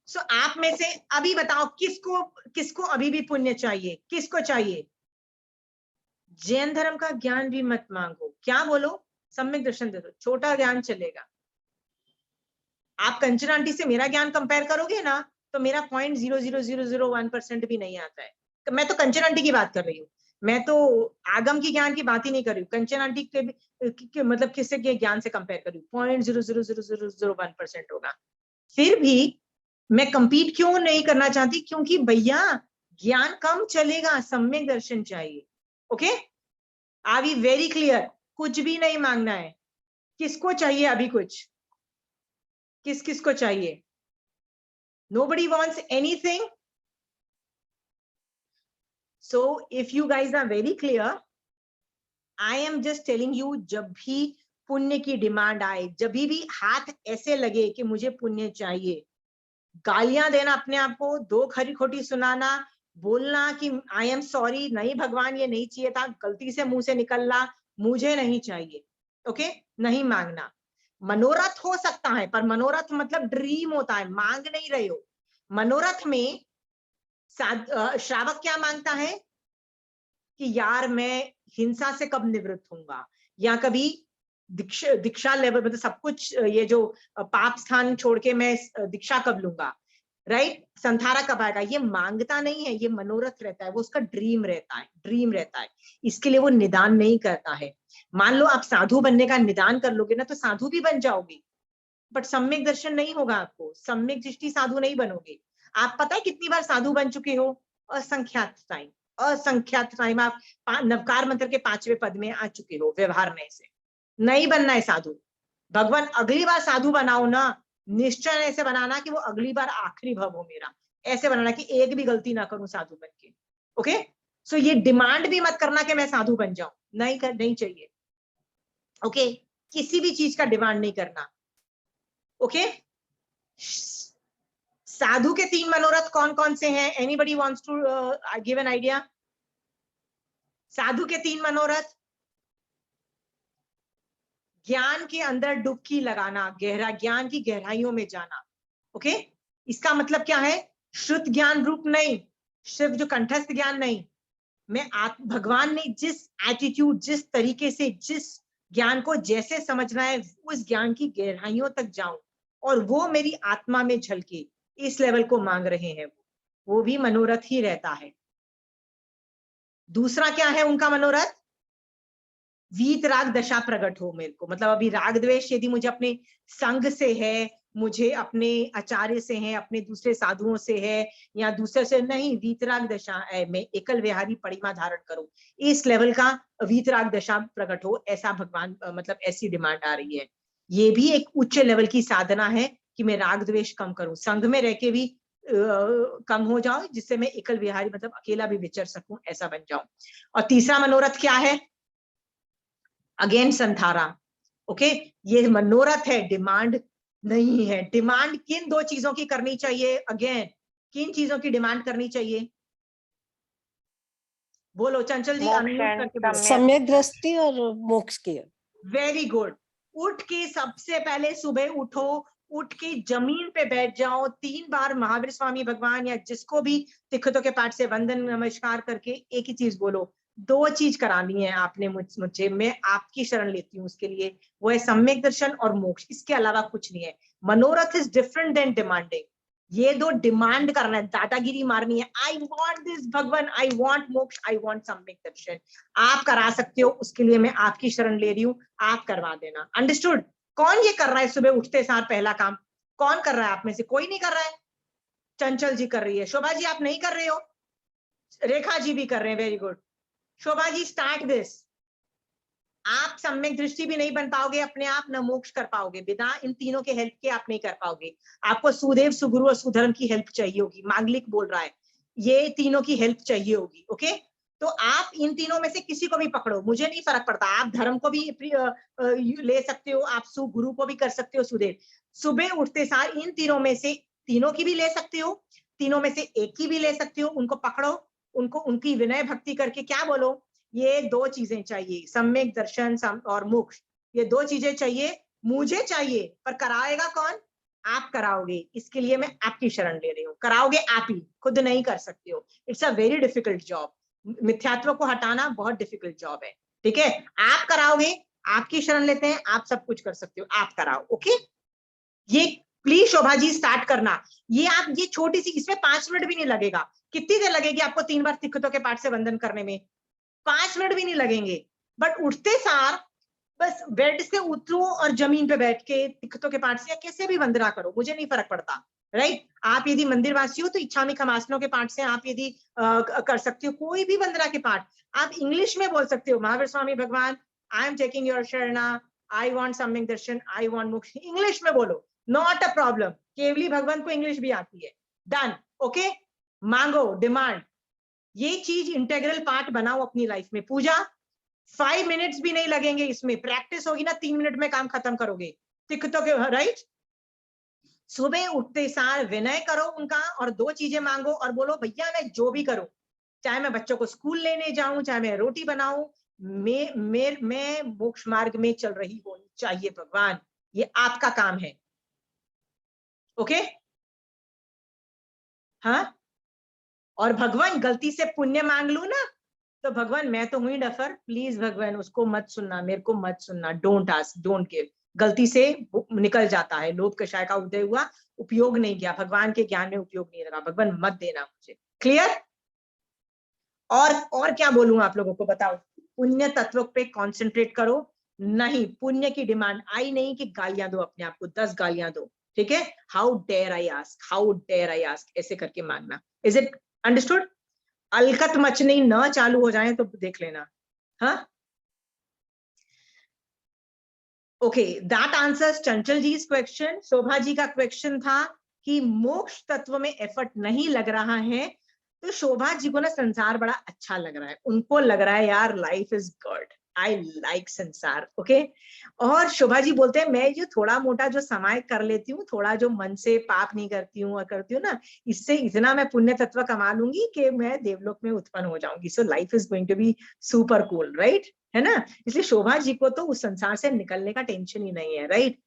सो आप में से अभी बताओ किसको अभी भी पुण्य चाहिए? किसको चाहिए? जैन धर्म का ज्ञान भी मत मांगो, क्या बोलो? सम्यक दर्शन दे दो, छोटा ज्ञान चलेगा। आप कंचन आंटी से मेरा ज्ञान कंपेयर करोगे ना, तो मेरा 0.00001% भी नहीं आता है। मैं तो कंचन आंटी की बात कर रही हूँ, मैं तो आगम की ज्ञान की बात ही नहीं कर रही हूँ, कंचन आंटी के मतलब किससे के ज्ञान से कंपेयर कर रही हूँ, 0.00001% होगा। फिर भी मैं कंपीट क्यों नहीं करना चाहती, क्योंकि भैया ज्ञान कम चलेगा, सम्यक दर्शन चाहिए। Okay, are we very clear? कुछ भी नहीं मांगना है। किसको चाहिए अभी कुछ? किसको चाहिए? Nobody wants anything. So if you guys are very clear, I am just telling you, जब भी पुण्य की डिमांड आए, जब भी हाथ ऐसे लगे कि मुझे पुण्य चाहिए, गालियां देना अपने आप को, दो खरी खोटी सुनाना, बोलना कि आई एम सॉरी, नहीं भगवान ये नहीं चाहिए था, गलती से मुंह से निकलना, मुझे नहीं चाहिए। ओके, नहीं मांगना। मनोरथ हो सकता है, पर मनोरथ मतलब ड्रीम होता है, मांग नहीं रहे हो। मनोरथ में श्रावक क्या मांगता है कि यार मैं हिंसा से कब निवृत्त होऊंगा, या कभी दीक्षा लेवल, मतलब सब कुछ ये जो पाप स्थान छोड़ के मैं दीक्षा कब लूंगा, राइट, संथारा कब आएगा, ये मांगता नहीं है, ये मनोरथ रहता है, वो उसका ड्रीम रहता है, ड्रीम रहता है। इसके लिए वो निदान नहीं करता है। मान लो आप साधु बनने का निदान कर लोगे ना, तो साधु भी बन जाओगे, बट सम्यक दर्शन नहीं होगा आपको, सम्यक दृष्टि साधु नहीं बनोगे। आप पता है कितनी बार साधु बन चुके हो? असंख्यात टाइम, असंख्यात टाइम आप नवकार मंत्र के 5वें पद में आ चुके हो व्यवहार में से। नहीं बनना है साधु। भगवान अगली बार साधु बनाओ ना, निश्चय ऐसे बनाना कि वो अगली बार आखिरी भव हो मेरा, ऐसे बनाना कि एक भी गलती ना करूं साधु बन के। ओके, सो ये डिमांड भी मत करना कि मैं साधु बन जाऊं, नहीं चाहिए। ओके, किसी भी चीज का डिमांड नहीं करना। ओके, साधु के 3 मनोरथ कौन कौन से हैं? Anybody wants to give an idea? साधु के 3 मनोरथ: ज्ञान के अंदर डुबकी लगाना, गहरा ज्ञान की गहराइयों में जाना। ओके, इसका मतलब क्या है? शुद्ध ज्ञान रूप नहीं, सिर्फ जो कंठस्थ ज्ञान नहीं, मैं भगवान ने जिस एटीट्यूड, जिस तरीके से, जिस ज्ञान को जैसे समझना है, उस ज्ञान की गहराइयों तक जाऊं और वो मेरी आत्मा में झलके, इस लेवल को मांग रहे हैं। वो भी मनोरथ ही रहता है। दूसरा क्या है उनका मनोरथ? वीत राग दशा प्रकट हो मेरे को, मतलब अभी राग द्वेष यदि मुझे अपने संग से है, मुझे अपने आचार्य से है, अपने दूसरे साधुओं से है, या दूसरे से नहीं, वीतराग दशा है, मैं एकल विहारी परिमा धारण करूं, इस लेवल का वीतराग दशा प्रकट हो, ऐसा भगवान मतलब ऐसी डिमांड आ रही है। ये भी एक उच्च लेवल की साधना है कि मैं राग द्वेष कम करूं, संघ में रह के भी कम हो जाओ, जिससे मैं एकल विहारी मतलब अकेला भी विचर सकूं, ऐसा बन जाऊं। और तीसरा मनोरथ क्या है? अगेन संथारा। ओके, ये मनोरथ है, डिमांड नहीं है। डिमांड किन 2 चीजों की करनी चाहिए? अगेन, किन चीजों की डिमांड करनी चाहिए? बोलो चंचल जी, अनम्यूट करके बोलो। सम्यक दृष्टि और मोक्ष की। Very good. उठ के सबसे पहले सुबह उठो, उठ के जमीन पे बैठ जाओ, 3 बार महावीर स्वामी भगवान या जिसको भी तिखतों के पाठ से वंदन नमस्कार करके एक ही चीज बोलो। 2 चीज करानी है आपने मुझे, मैं आपकी शरण लेती हूँ उसके लिए, वो है सम्यक दर्शन और मोक्ष, इसके अलावा कुछ नहीं है। मनोरथ इज डिफरेंट देन डिमांडिंग। ये 2 डिमांड करना है, दादागिरी मारनी है, आई वॉन्ट दिस भगवान, आई वॉन्ट मोक्ष, आई वॉन्ट सम्यक दर्शन। आप करा सकते हो, उसके लिए मैं आपकी शरण ले रही हूँ, आप करवा देना। अंडरस्टूड? कौन ये कर रहा है सुबह उठते सार पहला काम? कौन कर रहा है आप में से? कोई नहीं कर रहा है? चंचल जी कर रही है, शोभा जी आप नहीं कर रहे हो, रेखा जी भी कर रहे हैं, very good. Shobha ji start this. आप सम्यक दृष्टि भी नहीं बन पाओगे अपने आप, न मोक्ष कर पाओगे, बिना इन तीनों के हेल्प के आप नहीं कर पाओगे। आपको सुदेव, सुगुरु और सुधर्म की हेल्प चाहिए होगी। मांगलिक बोल रहा है, ये तीनों की हेल्प चाहिए होगी। ओके, तो आप इन तीनों में से किसी को भी पकड़ो, मुझे नहीं फर्क पड़ता। आप धर्म को भी ले सकते हो, आप सुगुरु को भी कर सकते हो, सुदेव। सुबह उठते सार इन तीनों में से तीनों की भी ले सकते हो, तीनों में से एक की भी ले सकते हो, उनको पकड़ो, उनको उनकी विनय भक्ति करके क्या बोलो, ये 2 चीजें चाहिए, सम्यक दर्शन और मोक्ष, ये 2 चीजें चाहिए, मुझे चाहिए, पर कराएगा कौन? आप कराओगे। इसके लिए मैं आपकी शरण ले रही हूँ, कराओगे आप ही, खुद नहीं कर सकते हो। It's a very difficult job, मिथ्यात्व को हटाना बहुत डिफिकल्ट जॉब है। ठीक है, आप कराओगे, आपकी शरण लेते हैं, आप सब कुछ कर सकते हो, आप कराओ। ओके, ये प्लीज शोभा जी स्टार्ट करना। ये आप ये छोटी सी, इसमें 5 मिनट भी नहीं लगेगा। कितनी देर लगेगी आपको 3 बार तिखतों के पाठ से वंदन करने में? 5 मिनट भी नहीं लगेंगे, बट उठते सार बस बेड से उतरो और जमीन पे बैठ के तिक्तों के पाठ से या कैसे भी वंदना करो, मुझे नहीं फर्क पड़ता, राइट। आप यदि मंदिरवासी हो तो इच्छा में खमासनों के पाठ से आप यदि कर सकते हो, कोई भी वंदना के पाठ आप इंग्लिश में बोल सकते हो। Mahavir Swami Bhagwan, I am taking your sharana, I want samyak darshan, I want मोक्ष, इंग्लिश में बोलो, नॉट अ प्रॉब्लम। केवली भगवान को इंग्लिश भी आती है, डन, ओके। मांगो, डिमांड, ये चीज इंटेग्रल पार्ट बनाओ अपनी लाइफ में। पूजा 5 मिनट्स भी नहीं लगेंगे, इसमें प्रैक्टिस होगी ना 3 मिनट में काम खत्म करोगे, तिक्तों के, राइट। सुबह उठते सार विनय करो उनका और 2 चीजें मांगो और बोलो भैया मैं जो भी करूं, चाहे मैं बच्चों को स्कूल लेने जाऊं, चाहे मैं रोटी बनाऊं, मैं मोक्ष मार्ग में चल रही होनी चाहिए भगवान, ये आपका काम है, ओके। हाँ, और भगवान गलती से पुण्य मांग लू ना तो भगवान मैं तो हुई डफर, प्लीज भगवान उसको मत सुनना, मेरे को मत सुनना, डोंट आस्क, डोंट गिव। गलती से निकल जाता है, लोभ कषाय का उदय हुआ, उपयोग नहीं किया, भगवान के ज्ञान में उपयोग नहीं लगा, भगवान मत देना मुझे, क्लियर। और क्या बोलूं आप लोगों को, बताओ। पुण्य तत्व पे कॉन्सेंट्रेट करो, नहीं पुण्य की डिमांड आई नहीं कि गालियां दो अपने आप को, 10 गालियां दो, ठीक है। How dare I ask, how dare I ask, ऐसे करके मांगना। Is it understood? अलकत मचनी न चालू हो जाए तो देख लेना, हाँ। Okay, that answers Chanchal ji question. Shobha ji का क्वेश्चन था कि मोक्ष तत्व में एफर्ट नहीं लग रहा है, तो शोभा जी को ना संसार बड़ा अच्छा लग रहा है, उनको लग रहा है यार life is good, I like संसार, ओके। और शोभा जी बोलते हैं मैं जो थोड़ा मोटा जो समाय कर लेती हूँ, थोड़ा जो मन से पाप नहीं करती हूँ और करती हूँ ना, इससे इतना मैं पुण्य तत्व कमा लूंगी कि मैं देवलोक में उत्पन्न हो जाऊंगी। So life is going to be super cool, right, है ना। इसलिए शोभा जी को तो उस संसार से निकलने का टेंशन ही नहीं है, राइट।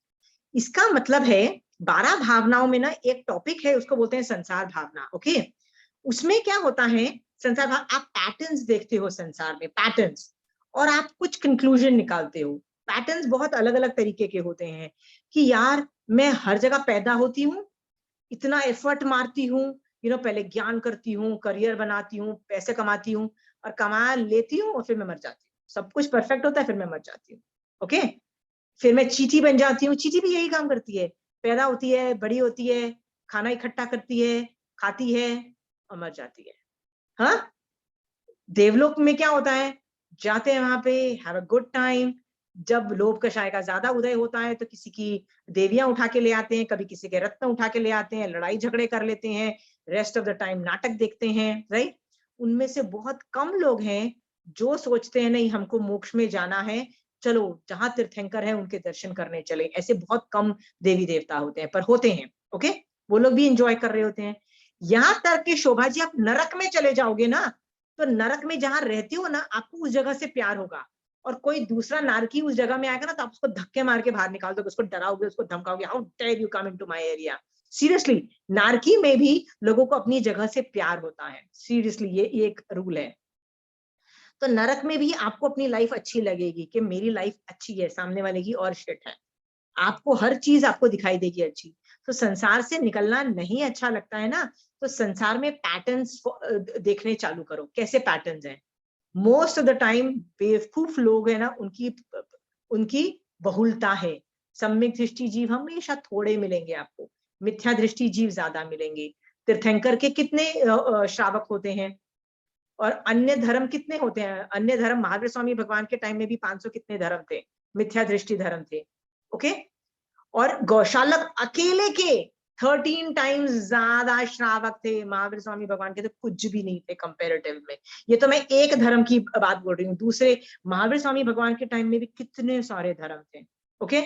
इसका मतलब है 12 भावनाओं में ना एक टॉपिक है, उसको बोलते हैं संसार भावना, ओके। उसमें क्या होता है, संसार भाव, आप पैटर्न्स देखते हो संसार में, पैटर्न्स, और आप कुछ कंक्लूजन निकालते हो। पैटर्न्स बहुत अलग अलग तरीके के होते हैं कि यार मैं हर जगह पैदा होती हूँ, इतना एफर्ट मारती हूँ, पहले ज्ञान करती हूँ, करियर बनाती हूँ, पैसे कमाती हूँ और कमा लेती हूँ और फिर मैं मर जाती हूँ, सब कुछ परफेक्ट होता है, फिर मैं मर जाती हूँ, ओके। फिर मैं चींटी बन जाती हूँ, चींटी भी यही काम करती है, पैदा होती है, बड़ी होती है, खाना इकट्ठा करती है, खाती है और मर जाती है, हाँ। देवलोक में क्या होता है, जाते हैं वहां पे, हैव अ गुड टाइम। जब लोभ कषाय का ज्यादा उदय होता है तो किसी की देवियां उठा के ले आते हैं, कभी किसी के रत्न उठा के ले आते हैं, लड़ाई झगड़े कर लेते हैं, रेस्ट ऑफ द टाइम नाटक देखते हैं, राइट। उनमें से बहुत कम लोग हैं जो सोचते हैं नहीं हमको मोक्ष में जाना है, चलो जहां तीर्थंकर है उनके दर्शन करने चले। ऐसे बहुत कम देवी देवता होते हैं, पर होते हैं, ओके। वो लोग भी इंजॉय कर रहे होते हैं। यहाँ तक कि शोभा जी आप नरक में चले जाओगे ना, तो नरक में जहां रहती हो ना, आपको उस जगह से प्यार होगा, और कोई दूसरा नारकी उस जगह में आएगा ना तो आप उसको धक्के मार के बाहर निकाल दोगे, उसको डराओगे, उसको धमकाओगे, how dare you come into my area. Seriously, नारकी में भी लोगों को अपनी जगह से प्यार होता है, सीरियसली, ये एक रूल है। तो नरक में भी आपको अपनी लाइफ अच्छी लगेगी कि मेरी लाइफ अच्छी है, सामने वाले की और शिट है, आपको हर चीज आपको दिखाई देगी अच्छी। तो संसार से निकलना नहीं अच्छा लगता है ना, तो संसार में पैटर्न्स देखने चालू करो, कैसे पैटर्न्स हैं। मोस्ट ऑफ द टाइम बेवकूफ लोग है ना, उनकी बहुलता है। सम्यक दृष्टि जीव हमेशा थोड़े मिलेंगे आपको, मिथ्या दृष्टि जीव ज्यादा मिलेंगे। तीर्थंकर के कितने श्रावक होते हैं, और अन्य धर्म कितने होते हैं। अन्य धर्म, महावीर स्वामी भगवान के टाइम में भी 500 कितने धर्म थे, मिथ्या दृष्टि धर्म थे, ओके। और गौशालक अकेले के 13 टाइम्स ज्यादा श्रावक थे महावीर स्वामी भगवान के, तो कुछ भी नहीं थे कंपेरेटिव में। ये तो मैं एक धर्म की बात बोल रही हूँ, दूसरे महावीर स्वामी भगवान के टाइम में भी कितने सारे धर्म थे, ओके।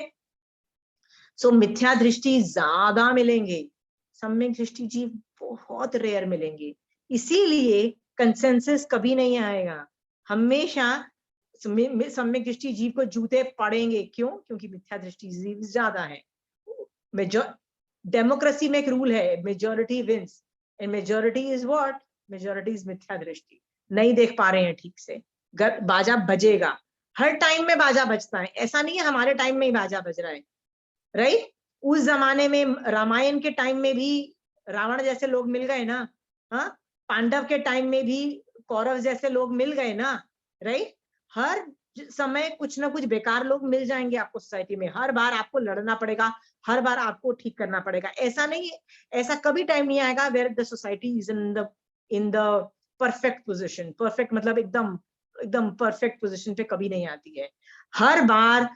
सो मिथ्या दृष्टि ज्यादा मिलेंगे, सम्यक दृष्टि जीव बहुत रेयर मिलेंगे। इसीलिए कंसेंसस कभी नहीं आएगा, हमेशा सम्यक दृष्टि जीव को जूते पड़ेंगे। क्यों? क्योंकि मिथ्या दृष्टि जीव ज्यादा है। डेमोक्रेसी में एक रूल है, majority wins, and majority is what? Majority is mithya drishti. नहीं देख पा रहे हैं ठीक से, बाजा बजेगा, हर टाइम में बाजा बजता है, ऐसा नहीं है हमारे टाइम में ही बाजा बज रहा है, राइट। उस जमाने में रामायण के टाइम में भी रावण जैसे लोग मिल गए ना, हाँ। पांडव के टाइम में भी कौरव जैसे लोग मिल गए ना, राइट। हर समय कुछ ना कुछ बेकार लोग मिल जाएंगे आपको सोसाइटी में, हर बार आपको लड़ना पड़ेगा, हर बार आपको ठीक करना पड़ेगा। ऐसा नहीं, ऐसा कभी टाइम नहीं आएगा where the society is in the perfect position. Perfect मतलब एकदम एकदम परफेक्ट पोजिशन पे कभी नहीं आती है। हर बार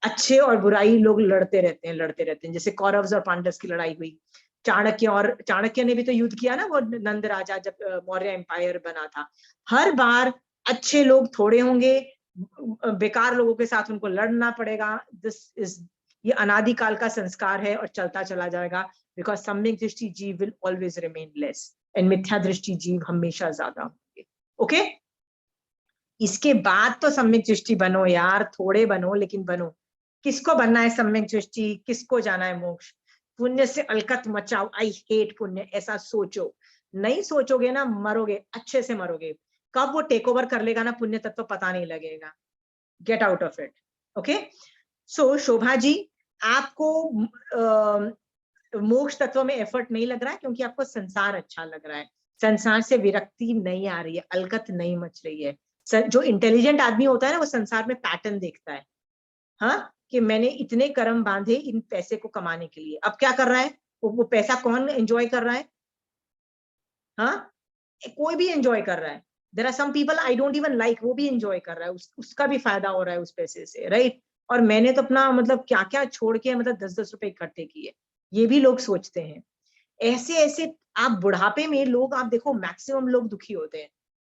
अच्छे और बुराई लोग लड़ते रहते हैं। जैसे कौरव्स और पांडव्स की लड़ाई हुई, चाणक्य ने भी तो युद्ध किया ना, वो नंद राजा जब मौर्य एम्पायर बना था। हर बार अच्छे लोग थोड़े होंगे, बेकार लोगों के साथ उनको लड़ना पड़ेगा। ये अनादिकाल का संस्कार है और चलता चला जाएगा, बिकॉज सम्यक दृष्टि जीव will always remain less and मिथ्या दृष्टि जीव हमेशा ज्यादा होंगे। ओके, इसके बाद तो सम्यक दृष्टि बनो यार, थोड़े बनो लेकिन बनो। किसको बनना है सम्यक दृष्टि, किसको जाना है मोक्ष? पुण्य से अलकत मचाओ, आई हेट पुण्य, ऐसा सोचो। नहीं सोचोगे ना, मरोगे, अच्छे से मरोगे। कब वो टेक ओवर कर लेगा ना पुण्य तत्व, पता नहीं लगेगा। Get out of it. Okay, so Shobha ji, आपको मोक्ष तत्व में एफर्ट नहीं लग रहा है क्योंकि आपको संसार अच्छा लग रहा है, संसार से विरक्ति नहीं आ रही है, अलकत नहीं मच रही है। जो इंटेलिजेंट आदमी होता है ना, वो संसार में पैटर्न देखता है, हाँ, कि मैंने इतने कर्म बांधे इन पैसे को कमाने के लिए। अब क्या कर रहा है वो पैसा कौन एंजॉय कर रहा है? हाँ, कोई भी एंजॉय कर रहा है। There are some people I don't even like, वो भी एंजॉय कर रहा है, उसका भी फायदा हो रहा है उस पैसे से, राइट। और मैंने तो अपना मतलब क्या क्या छोड़ के मतलब 10-10 रुपए इकट्ठे किए, ये भी लोग सोचते हैं। ऐसे ऐसे आप बुढ़ापे में लोग, आप देखो मैक्सिमम लोग दुखी होते हैं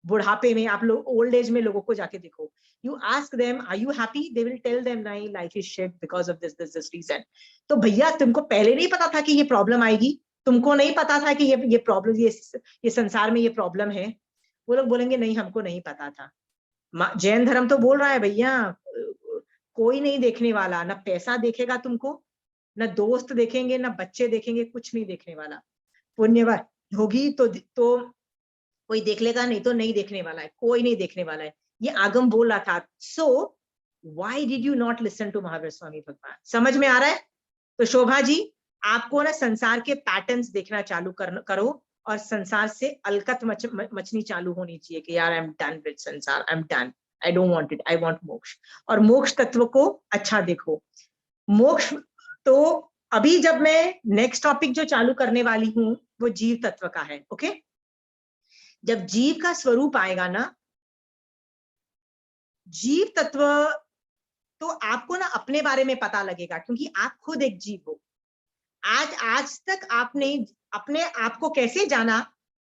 बुढ़ापे में। आप लोग ओल्ड एज में लोगों को जाके देखो, you ask them are you happy, they will tell them नहीं, life is shit because of this reason. तो भैया तुमको पहले नहीं पता था कि ये प्रॉब्लम आएगी? तुमको नहीं पता था कि ये प्रॉब्लम, ये संसार में ये प्रॉब्लम है? वो लोग बोलेंगे नहीं, हमको नहीं पता था। जैन धर्म तो बोल रहा है भैया, कोई नहीं देखने वाला, ना पैसा देखेगा तुमको, ना दोस्त देखेंगे, ना बच्चे देखेंगे, कुछ नहीं देखने वाला। पुण्यवान होगी तो कोई देख लेगा, नहीं तो नहीं देखने वाला है, कोई नहीं देखने वाला है। ये आगम बोल रहा था। So why did you not listen to Mahavir Swami Bhagwan? समझ में आ रहा है? तो शोभा जी, आपको ना संसार के पैटर्न्स देखना चालू करो और संसार से अलकत मचनी चालू होनी चाहिए कि यार आई एम डन विद संसार, I am done, I don't want it, I want मोक्ष। और मोक्ष तत्व को अच्छा देखो। मोक्ष तो अभी जब मैं नेक्स्ट टॉपिक जो चालू करने वाली हूं वो जीव तत्व का है। ओके, जब जीव का स्वरूप आएगा ना, जीव तत्व, तो आपको ना अपने बारे में पता लगेगा, क्योंकि आप खुद एक जीव हो। आज तक आपने अपने आप को कैसे जाना?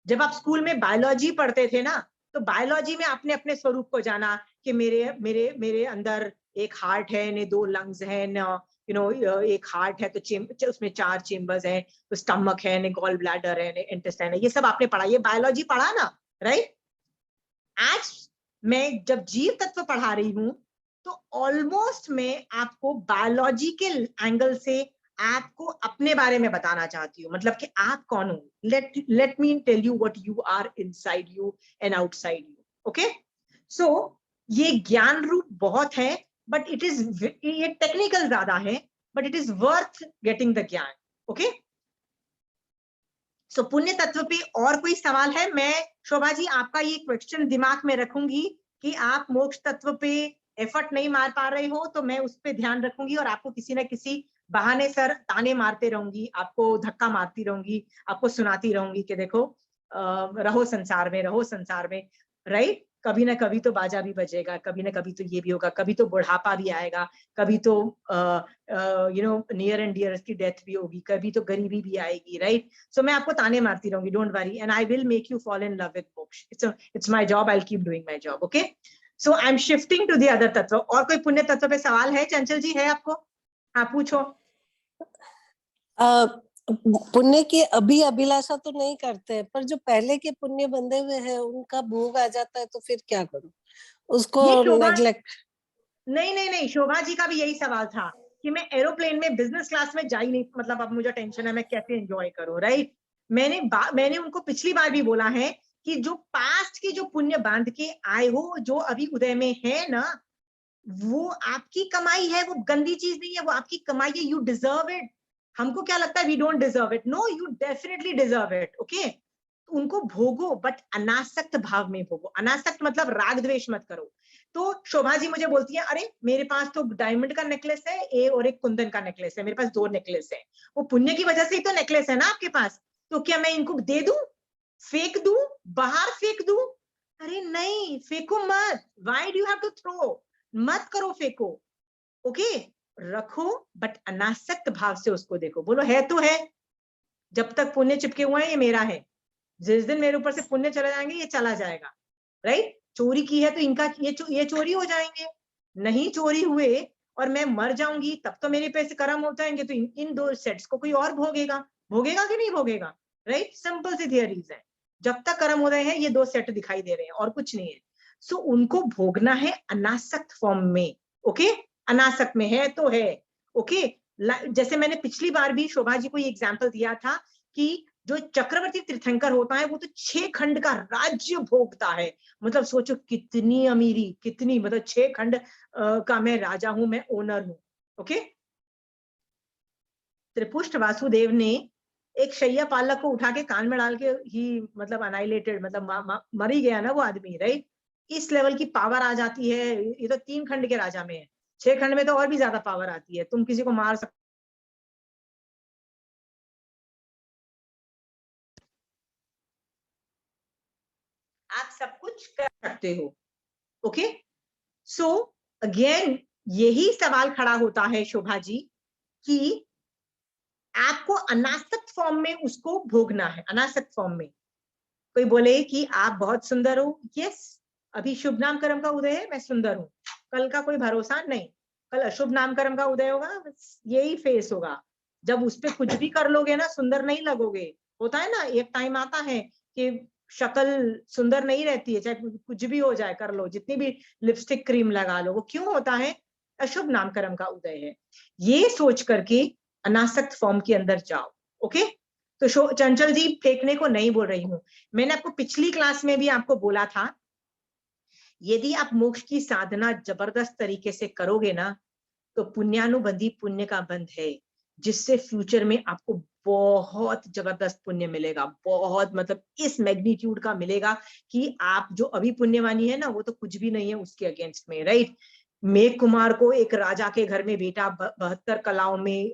जब आप स्कूल में बायोलॉजी पढ़ते थे ना, तो बायोलॉजी में आपने अपने स्वरूप को जाना कि मेरे मेरे मेरे अंदर एक हार्ट है ने 2 लंग्स है न, एक हार्ट है तो उसमें 4 चेम्बर्स हैं, तो स्टमक है ने, गॉल ब्लैडर है ने, इंटेस्टाइन है। ये सब आपने पढ़ा, ये बायोलॉजी पढ़ा ना, राइट। आज मैं जब जीव तत्व पढ़ा रही हूं तो ऑलमोस्ट मैं आपको बायोलॉजिकल एंगल से आपको अपने बारे में बताना चाहती हूँ, मतलब कि आप कौन हो। Let me tell you what you are inside you and outside you. Okay, so ये ज्ञान रूप बहुत है, बट इट इज, ये टेक्निकल ज्यादा है, but it is worth getting the gyan. Okay, so पुण्य तत्व पे और कोई सवाल है? मैं शोभा जी आपका ये क्वेश्चन दिमाग में रखूंगी कि आप मोक्ष तत्व पे एफर्ट नहीं मार पा रहे हो, तो मैं उस पर ध्यान रखूंगी और आपको किसी ना किसी बहाने सर ताने मारते रहूंगी, आपको धक्का मारती रहूंगी, आपको सुनाती रहूंगी कि देखो रहो संसार में, रहो संसार में, राइट। कभी ना कभी तो बाजा भी बजेगा, कभी ना कभी तो ये भी होगा, कभी तो बुढ़ापा भी आएगा, कभी तो नियर एंड डियर की डेथ भी होगी, कभी तो गरीबी भी आएगी, राइट। सो मैं आपको ताने मारती रहूंगी, don't worry, and I will make you fall in love with moksha. It's my job, I will keep doing my job. Okay, so I am shifting to the other tattva. और कोई पुण्य तत्व पे सवाल है? चंचल जी है आपको? हाँ पूछो। पुण्य की अभी अभिलाषा तो नहीं करते, पर जो पहले के पुण्य बंधे हुए हैं उनका भोग आ जाता है, तो फिर क्या करूं? उसको नेग्लेक्ट? नहीं, शोभा जी का भी यही सवाल था कि मैं एरोप्लेन में बिजनेस क्लास में जा ही नहीं, मतलब अब मुझे टेंशन है, मैं कैसे एंजॉय करूं, राइट। मैंने उनको पिछली बार भी बोला है कि जो पास्ट की जो पुण्य बांध के आए हो, जो अभी उदय में है ना, वो आपकी कमाई है, वो गंदी चीज नहीं है, वो आपकी कमाई है। You deserve it. हमको क्या लगता है we don't deserve it? No, you definitely deserve it. Okay, तो उनको भोगो, बट अनासक्त भाव में भोगो। अनासक्त मतलब राग द्वेष मत करो। तो शोभा जी मुझे बोलती है, अरे मेरे पास तो डायमंड का नेकलेस है और एक कुंदन का नेकलेस है, मेरे पास 2 नेकलेस है। वो पुण्य की वजह से ही तो नेकलेस है ना आपके पास, तो क्या मैं इनको दे दूं, फेंक दूं, बाहर फेंक दूं? अरे नहीं, फेंको मत। Why do have to throw? मत करो, फेंको। ओके, रखो, बट अनासक्त भाव से उसको देखो। बोलो है तो है, जब तक पुण्य चिपके हुए हैं ये मेरा है, जिस दिन मेरे ऊपर से पुण्य चले जाएंगे ये चला जाएगा। राइट? चोरी की है तो इनका ये चोरी हो जाएंगे। नहीं चोरी हुए और मैं मर जाऊंगी तब तो मेरे पैसे कर्म हो जाएंगे, तो इन 2 सेट्स को कोई और भोगेगा। भोगेगा कि नहीं भोगेगा? राइट? सिंपल सी थियरीज है। जब तक कर्म हो रहे हैं ये 2 सेट दिखाई दे रहे हैं और कुछ नहीं है। सो उनको भोगना है अनासक्त फॉर्म में। ओके, अनासक्त में है तो है। ओके, जैसे मैंने पिछली बार भी शोभा जी को ये एग्जाम्पल दिया था कि जो चक्रवर्ती तीर्थंकर होता है वो तो 6 खंड का राज्य भोगता है। मतलब सोचो कितनी अमीरी, कितनी, मतलब 6 खंड का मैं राजा हूं, मैं ओनर हूं। ओके, त्रिपुष्ट वासुदेव ने एक शैया पालक को उठा के कान में डाल के ही मतलब अनाइलेटेड, मतलब मर ही गया ना वो आदमी। राइट? इस लेवल की पावर आ जाती है। ये तो 3 खंड के राजा में है, 6 खंड में तो और भी ज्यादा पावर आती है। तुम किसी को मार सकते, आप सब कुछ कर सकते हो। ओके, सो अगेन यही सवाल खड़ा होता है शोभा जी कि आपको अनासक्त फॉर्म में उसको भोगना है। अनासक्त फॉर्म में कोई बोले कि आप बहुत सुंदर हो, यस, अभी शुभ नाम कर्म का उदय है, मैं सुंदर हूं। कल का कोई भरोसा नहीं, कल अशुभ नाम कर्म का उदय होगा, यही फेस होगा। जब उस पर कुछ भी कर लोगे ना, सुंदर नहीं लगोगे। होता है ना, एक टाइम आता है कि शक्ल सुंदर नहीं रहती है, चाहे कुछ भी हो जाए, कर लो जितनी भी लिपस्टिक क्रीम लगा लो। वो क्यों होता है? अशुभ नाम कर्म का उदय है। ये सोच करके अनासक्त फॉर्म के अंदर जाओ। ओके, तो चंचल जी फेंकने को नहीं बोल रही हूं। मैंने आपको पिछली क्लास में भी आपको बोला था, यदि आप मोक्ष की साधना जबरदस्त तरीके से करोगे ना, तो पुण्यानुबंधी पुण्य का बंध है, जिससे फ्यूचर में आपको बहुत जबरदस्त पुण्य मिलेगा। बहुत, मतलब इस मैग्नीट्यूड का मिलेगा कि आप जो अभी पुण्यवानी है ना, वो तो कुछ भी नहीं है उसके अगेंस्ट में। राइट? मेघ कुमार को एक राजा के घर में बेटा 72 कलाओं में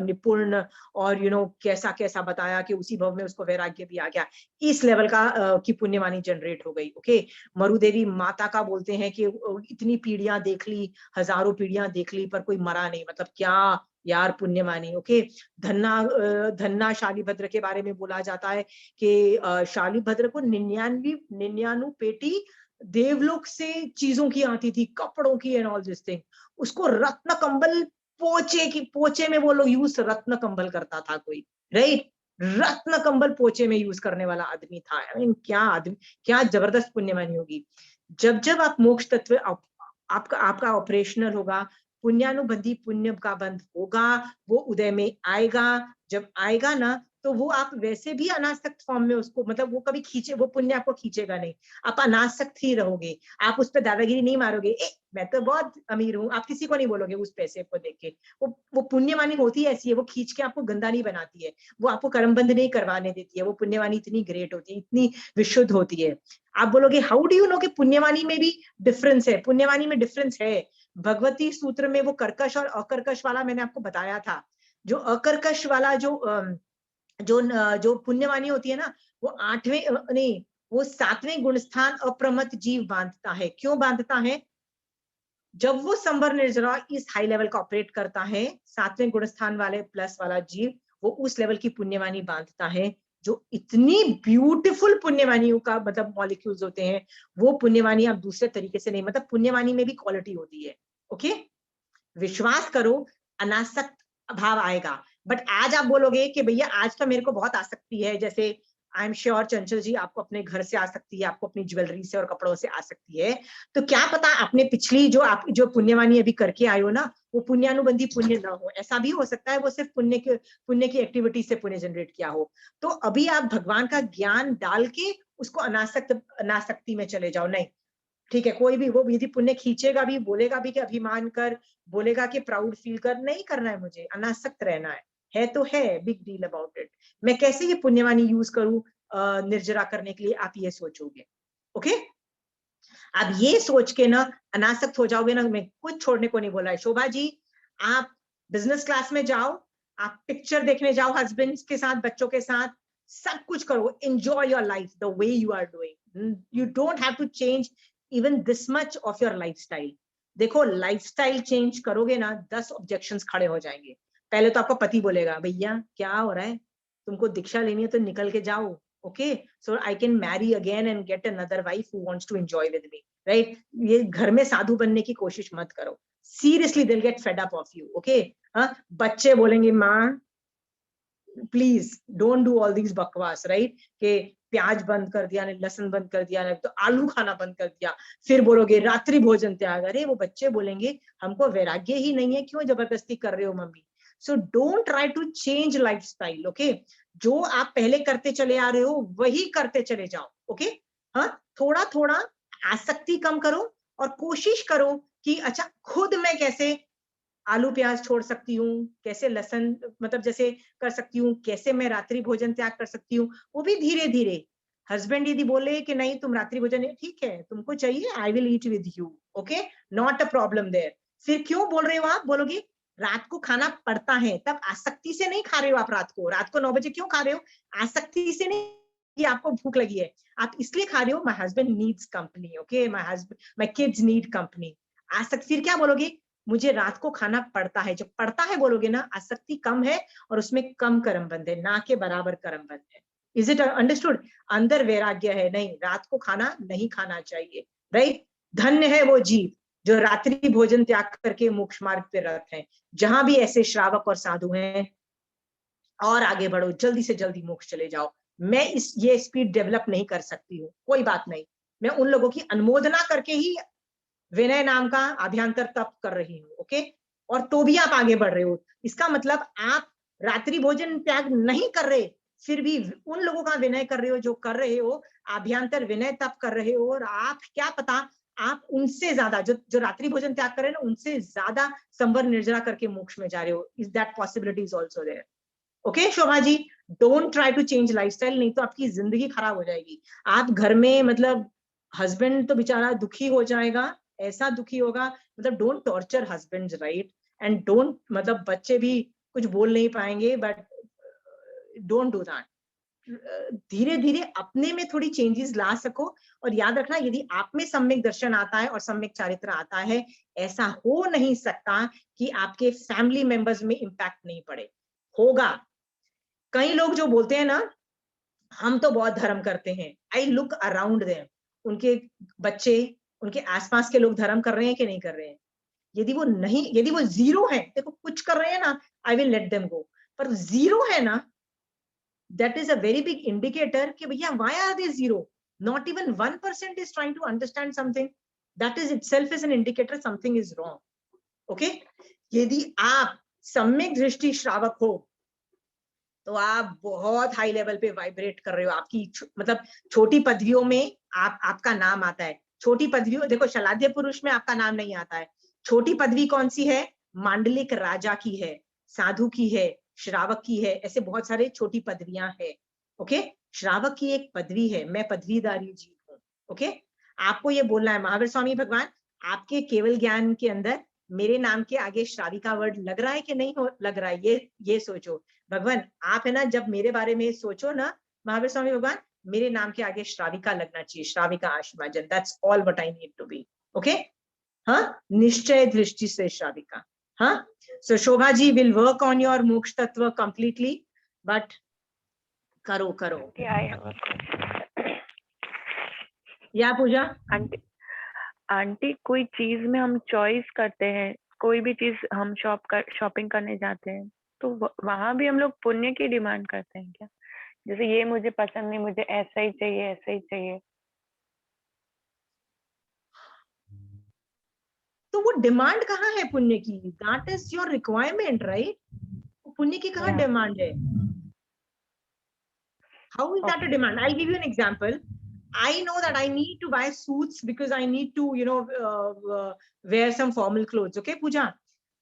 निपुण, और कैसा कैसा बताया कि उसी भव में उसको वैराग्य भी आ गया। इस लेवल का की पुण्यवानी जनरेट हो गई। ओके, मरुदेवी माता का बोलते हैं कि इतनी पीढ़ियां देख ली, हजारों पीढ़ियां देख ली, पर कोई मरा नहीं। मतलब क्या यार पुण्यवानी। ओके, धन्ना शालिभद्र के बारे में बोला जाता है कि शालिभद्र को 99 पेटी देवलोक से चीजों की आती थी, कपड़ों की एंड ऑल दिस थिंग। उसको रत्न कंबल, पोचे में वो लोग यूज रत्न कंबल करता था कोई। राइट? रत्न कंबल पोचे में यूज करने वाला आदमी था। क्या आदमी, क्या जबरदस्त पुण्यवानी होगी। जब जब आप मोक्ष तत्व आपका ऑपरेशनल होगा, पुण्यानुबंधी पुण्य का बंध होगा, वो उदय में आएगा। जब आएगा ना, तो वो आप वैसे भी अनासक्त फॉर्म में उसको, मतलब वो कभी खींचे, वो पुण्य आपको खींचेगा नहीं। आप अनासक्त ही रहोगे। आप उस पर दादागिरी नहीं मारोगे, मैं तो बहुत अमीर हूँ, आप किसी को नहीं बोलोगे उस पैसे को देख के। वो पुण्यवानी होती है ऐसी है, वो खींच के आपको गंदा नहीं बनाती है, वो आपको कर्मबंध नहीं करवाने देती है। वो पुण्यवानी इतनी ग्रेट होती है, इतनी विशुद्ध होती है। आप बोलोगे हाउ डू यू नो कि पुण्यवानी में भी डिफरेंस है? पुण्यवानी में डिफरेंस है। भगवती सूत्र में वो कर्कश और अकर्कश वाला मैंने आपको बताया था। जो अकर्कश वाला जो पुण्यवानी होती है ना, वो 8वें नहीं, वो 7वें गुणस्थान अप्रमत जीव बांधता है। क्यों बांधता है? जब वो संवर निर्जरा इस हाई लेवल का ऑपरेट करता है, 7वें गुणस्थान वाले प्लस वाला जीव, वो उस लेवल की पुण्यवानी बांधता है, जो इतनी ब्यूटीफुल पुण्यवानियों का मतलब मॉलिक्यूल्स होते हैं। वो पुण्यवानी आप दूसरे तरीके से नहीं, मतलब पुण्यवानी में भी क्वालिटी होती है। ओके, विश्वास करो, अनासक्त भाव आएगा। बट आज आप बोलोगे कि भैया आज तो मेरे को बहुत आसक्ति है, जैसे आई एम श्योर चंचल जी आपको अपने घर से आ सकती है, आपको अपनी ज्वेलरी से और कपड़ों से आ सकती है। तो क्या पता आपने पिछली जो पुण्यवानी अभी करके आए हो ना, वो पुण्यानुबंधी पुण्य ना हो। ऐसा भी हो सकता है वो सिर्फ पुण्य की एक्टिविटी से पुण्य जनरेट किया हो। तो अभी आप भगवान का ज्ञान डाल के उसको अनासक्ति में चले जाओ। नहीं, ठीक है, कोई भी वो विधि पुण्य खींचेगा भी, बोलेगा भी कि अभिमान कर, बोलेगा कि प्राउड फील कर, नहीं करना है मुझे, अनासक्त रहना है तो है, बिग डील अबाउट इट। मैं कैसे ये पुण्यवानी यूज करूं निर्जरा करने के लिए आप ये सोचोगे। ओके, अब ये सोच के ना अनासक्त हो जाओगे ना, मैं कुछ छोड़ने को नहीं बोला है। शोभा जी, आप बिजनेस क्लास में जाओ, आप पिक्चर देखने जाओ हस्बैंड के साथ, बच्चों के साथ, सब कुछ करो, enjoy your life the way you are doing. You don't have to change even this much of your lifestyle. देखो, लाइफस्टाइल चेंज करोगे ना, 10 ऑब्जेक्शंस खड़े हो जाएंगे। पहले तो आपका पति बोलेगा, भैया क्या हो रहा है, तुमको दीक्षा लेनी है तो निकल के जाओ, okay, so I can marry again and get another wife who wants to enjoy with me, right. ये घर में साधु बनने की कोशिश मत करो, सीरियसली दिल get fed up of you, okay. हाँ, बच्चे बोलेंगे माँ please don't do all these बकवास, राइट, के प्याज बंद कर दिया, लहसुन बंद कर दिया, तो आलू खाना बंद कर दिया, फिर बोलोगे रात्रि भोजन त्याग। अरे वो बच्चे बोलेंगे हमको वैराग्य ही नहीं है, क्यों जबरदस्ती कर रहे हो मम्मी। So don't try to change lifestyle, okay. जो आप पहले करते चले आ रहे हो वही करते चले जाओ, ओके। हाँ, थोड़ा थोड़ा आसक्ति कम करो और कोशिश करो कि अच्छा खुद मैं कैसे आलू प्याज छोड़ सकती हूँ, कैसे लहसुन मतलब जैसे कर सकती हूँ, कैसे मैं रात्रि भोजन त्याग कर सकती हूँ, वो भी धीरे धीरे। हस्बैंड यदि बोले कि नहीं तुम रात्रि भोजन, ठीक है तुमको चाहिए, I will eat with you, okay, not a problem there. फिर क्यों बोल रहे हो आप, बोलोगे रात को खाना पड़ता है, तब आसक्ति से नहीं खा रहे हो आप। रात को 9 बजे क्यों खा रहे हो, आसक्ति से नहीं कि आपको भूख लगी है, आप इसलिए खा रहे हो my husband needs company, okay, my kids need company. आसक्ति, फिर क्या बोलोगे, मुझे रात को खाना पड़ता है। जब पड़ता है बोलोगे ना, आसक्ति कम है और उसमें कम कर्म बंध है, ना के बराबर कर्म बंध है। Is it understood? अंदर वैराग्य है, नहीं रात को खाना नहीं खाना चाहिए, राइट। धन्य है वो जीव जो रात्रि भोजन त्याग करके मोक्ष मार्ग पे रत है। जहां भी ऐसे श्रावक और साधु हैं, और आगे बढ़ो, जल्दी से जल्दी मोक्ष चले जाओ। मैं ये स्पीड डेवलप नहीं कर सकती हूँ, कोई बात नहीं, मैं उन लोगों की अनुमोदना करके ही विनय नाम का अभ्यंतर तप कर रही हूँ, ओके। और तो भी आप आगे बढ़ रहे हो, इसका मतलब आप रात्रि भोजन त्याग नहीं कर रहे, फिर भी उन लोगों का विनय कर रहे हो जो कर रहे हो, अभ्यंतर विनय तप कर रहे हो। और आप क्या पता, आप उनसे ज्यादा जो रात्रि भोजन त्याग कर रहे हैं ना, उनसे ज्यादा संवर निर्जरा करके मोक्ष में जा रहे हो। Is that possibility is also there, okay. Shobha ji, don't try to change lifestyle, नहीं तो आपकी जिंदगी खराब हो जाएगी। आप घर में मतलब हस्बैंड तो बेचारा दुखी हो जाएगा, ऐसा दुखी होगा, मतलब don't torture husband, right, and don't, मतलब बच्चे भी कुछ बोल नहीं पाएंगे, बट डोंट डू दैट। धीरे धीरे अपने में थोड़ी चेंजेस ला सको। और याद रखना, यदि आप में सम्यक दर्शन आता है और सम्यक चारित्र आता है, ऐसा हो नहीं सकता कि आपके फैमिली मेंबर्स में इंपैक्ट नहीं पड़े, होगा। कई लोग जो बोलते हैं ना हम तो बहुत धर्म करते हैं, आई लुक अराउंड देम, उनके बच्चे, उनके आसपास के लोग धर्म कर रहे हैं कि नहीं कर रहे हैं। यदि वो जीरो है, देखो कुछ कर रहे हैं ना, I will let them go, पर जीरो है ना, that is a very big indicator कि भैया why are they zero, not even 1% is trying to understand something, that is itself is an indicator something is wrong, okay। यदि आप सम्यक दृष्टि श्रावक हो तो आप बहुत हाई लेवल पे वाइब्रेट कर रहे हो। आपकी मतलब छोटी पदवियों में आपका नाम आता है, छोटी पदवियों, देखो शलाद्य पुरुष में आपका नाम नहीं आता है। छोटी पदवी कौन सी है, मांडलिक राजा की है, साधु की है, श्रावक की है, ऐसे बहुत सारे छोटी पदवियां है, ओके। श्रावक की एक पदवी है, मैं पदवीधारी जीव हूँ, ओके। आपको ये बोलना है, महावीर स्वामी भगवान आपके केवल ज्ञान के अंदर मेरे नाम के आगे श्राविका वर्ड लग रहा है कि नहीं लग रहा है, ये सोचो। भगवान आप है ना, जब मेरे बारे में सोचो ना महावीर स्वामी भगवान, मेरे नाम के आगे श्राविका लगना चाहिए, श्राविका आशीर्वाद, that's all what I need to be, okay. हाँ, निश्चय दृष्टि से श्राविका। हाँ, so Shobha ji will work on your moksha tattva completely, but करो। या पूजा आंटी कोई चीज में हम चॉइस करते हैं, कोई भी चीज हम शॉपिंग करने जाते हैं, तो वहां भी हम लोग पुण्य की डिमांड करते हैं क्या? जैसे ये मुझे पसंद नहीं, मुझे ऐसा ही चाहिए, ऐसा ही चाहिए, तो वो डिमांड कहाँ है पुण्य की? That is your requirement, right. पुण्य की कहाँ डिमांड है? How is that a demand? I'll give you an example. I know that I need to buy suits because I need to, wear some formal clothes. Okay, पूजा?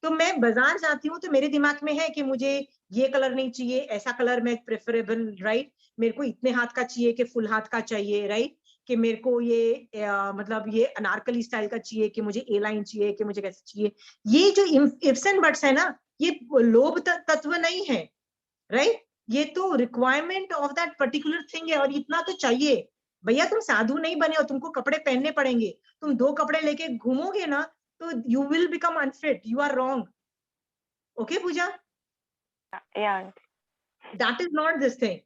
तो मैं बाजार जाती हूँ तो मेरे दिमाग में है कि मुझे ये कलर नहीं चाहिए, ऐसा कलर मैं प्रेफरेबल, राइट। मेरे को इतने हाथ का चाहिए कि फुल हाथ का चाहिए, राइट, कि मेरे को ये मतलब ये अनारकली स्टाइल का चाहिए, कि मुझे ए लाइन चाहिए, कि मुझे कैसे चाहिए। ये जो इफ्स एंड बट्स है ना, ये लोभ तत्व नहीं है, राइट, ये तो requirement of that particular thing है, और इतना तो चाहिए। भैया तुम साधु नहीं बने हो, तुमको कपड़े पहनने पड़ेंगे, तुम 2 कपड़े लेके घूमोगे ना तो you will become unfit, you are wrong. Okay Pooja, Yeah. That is not this thing.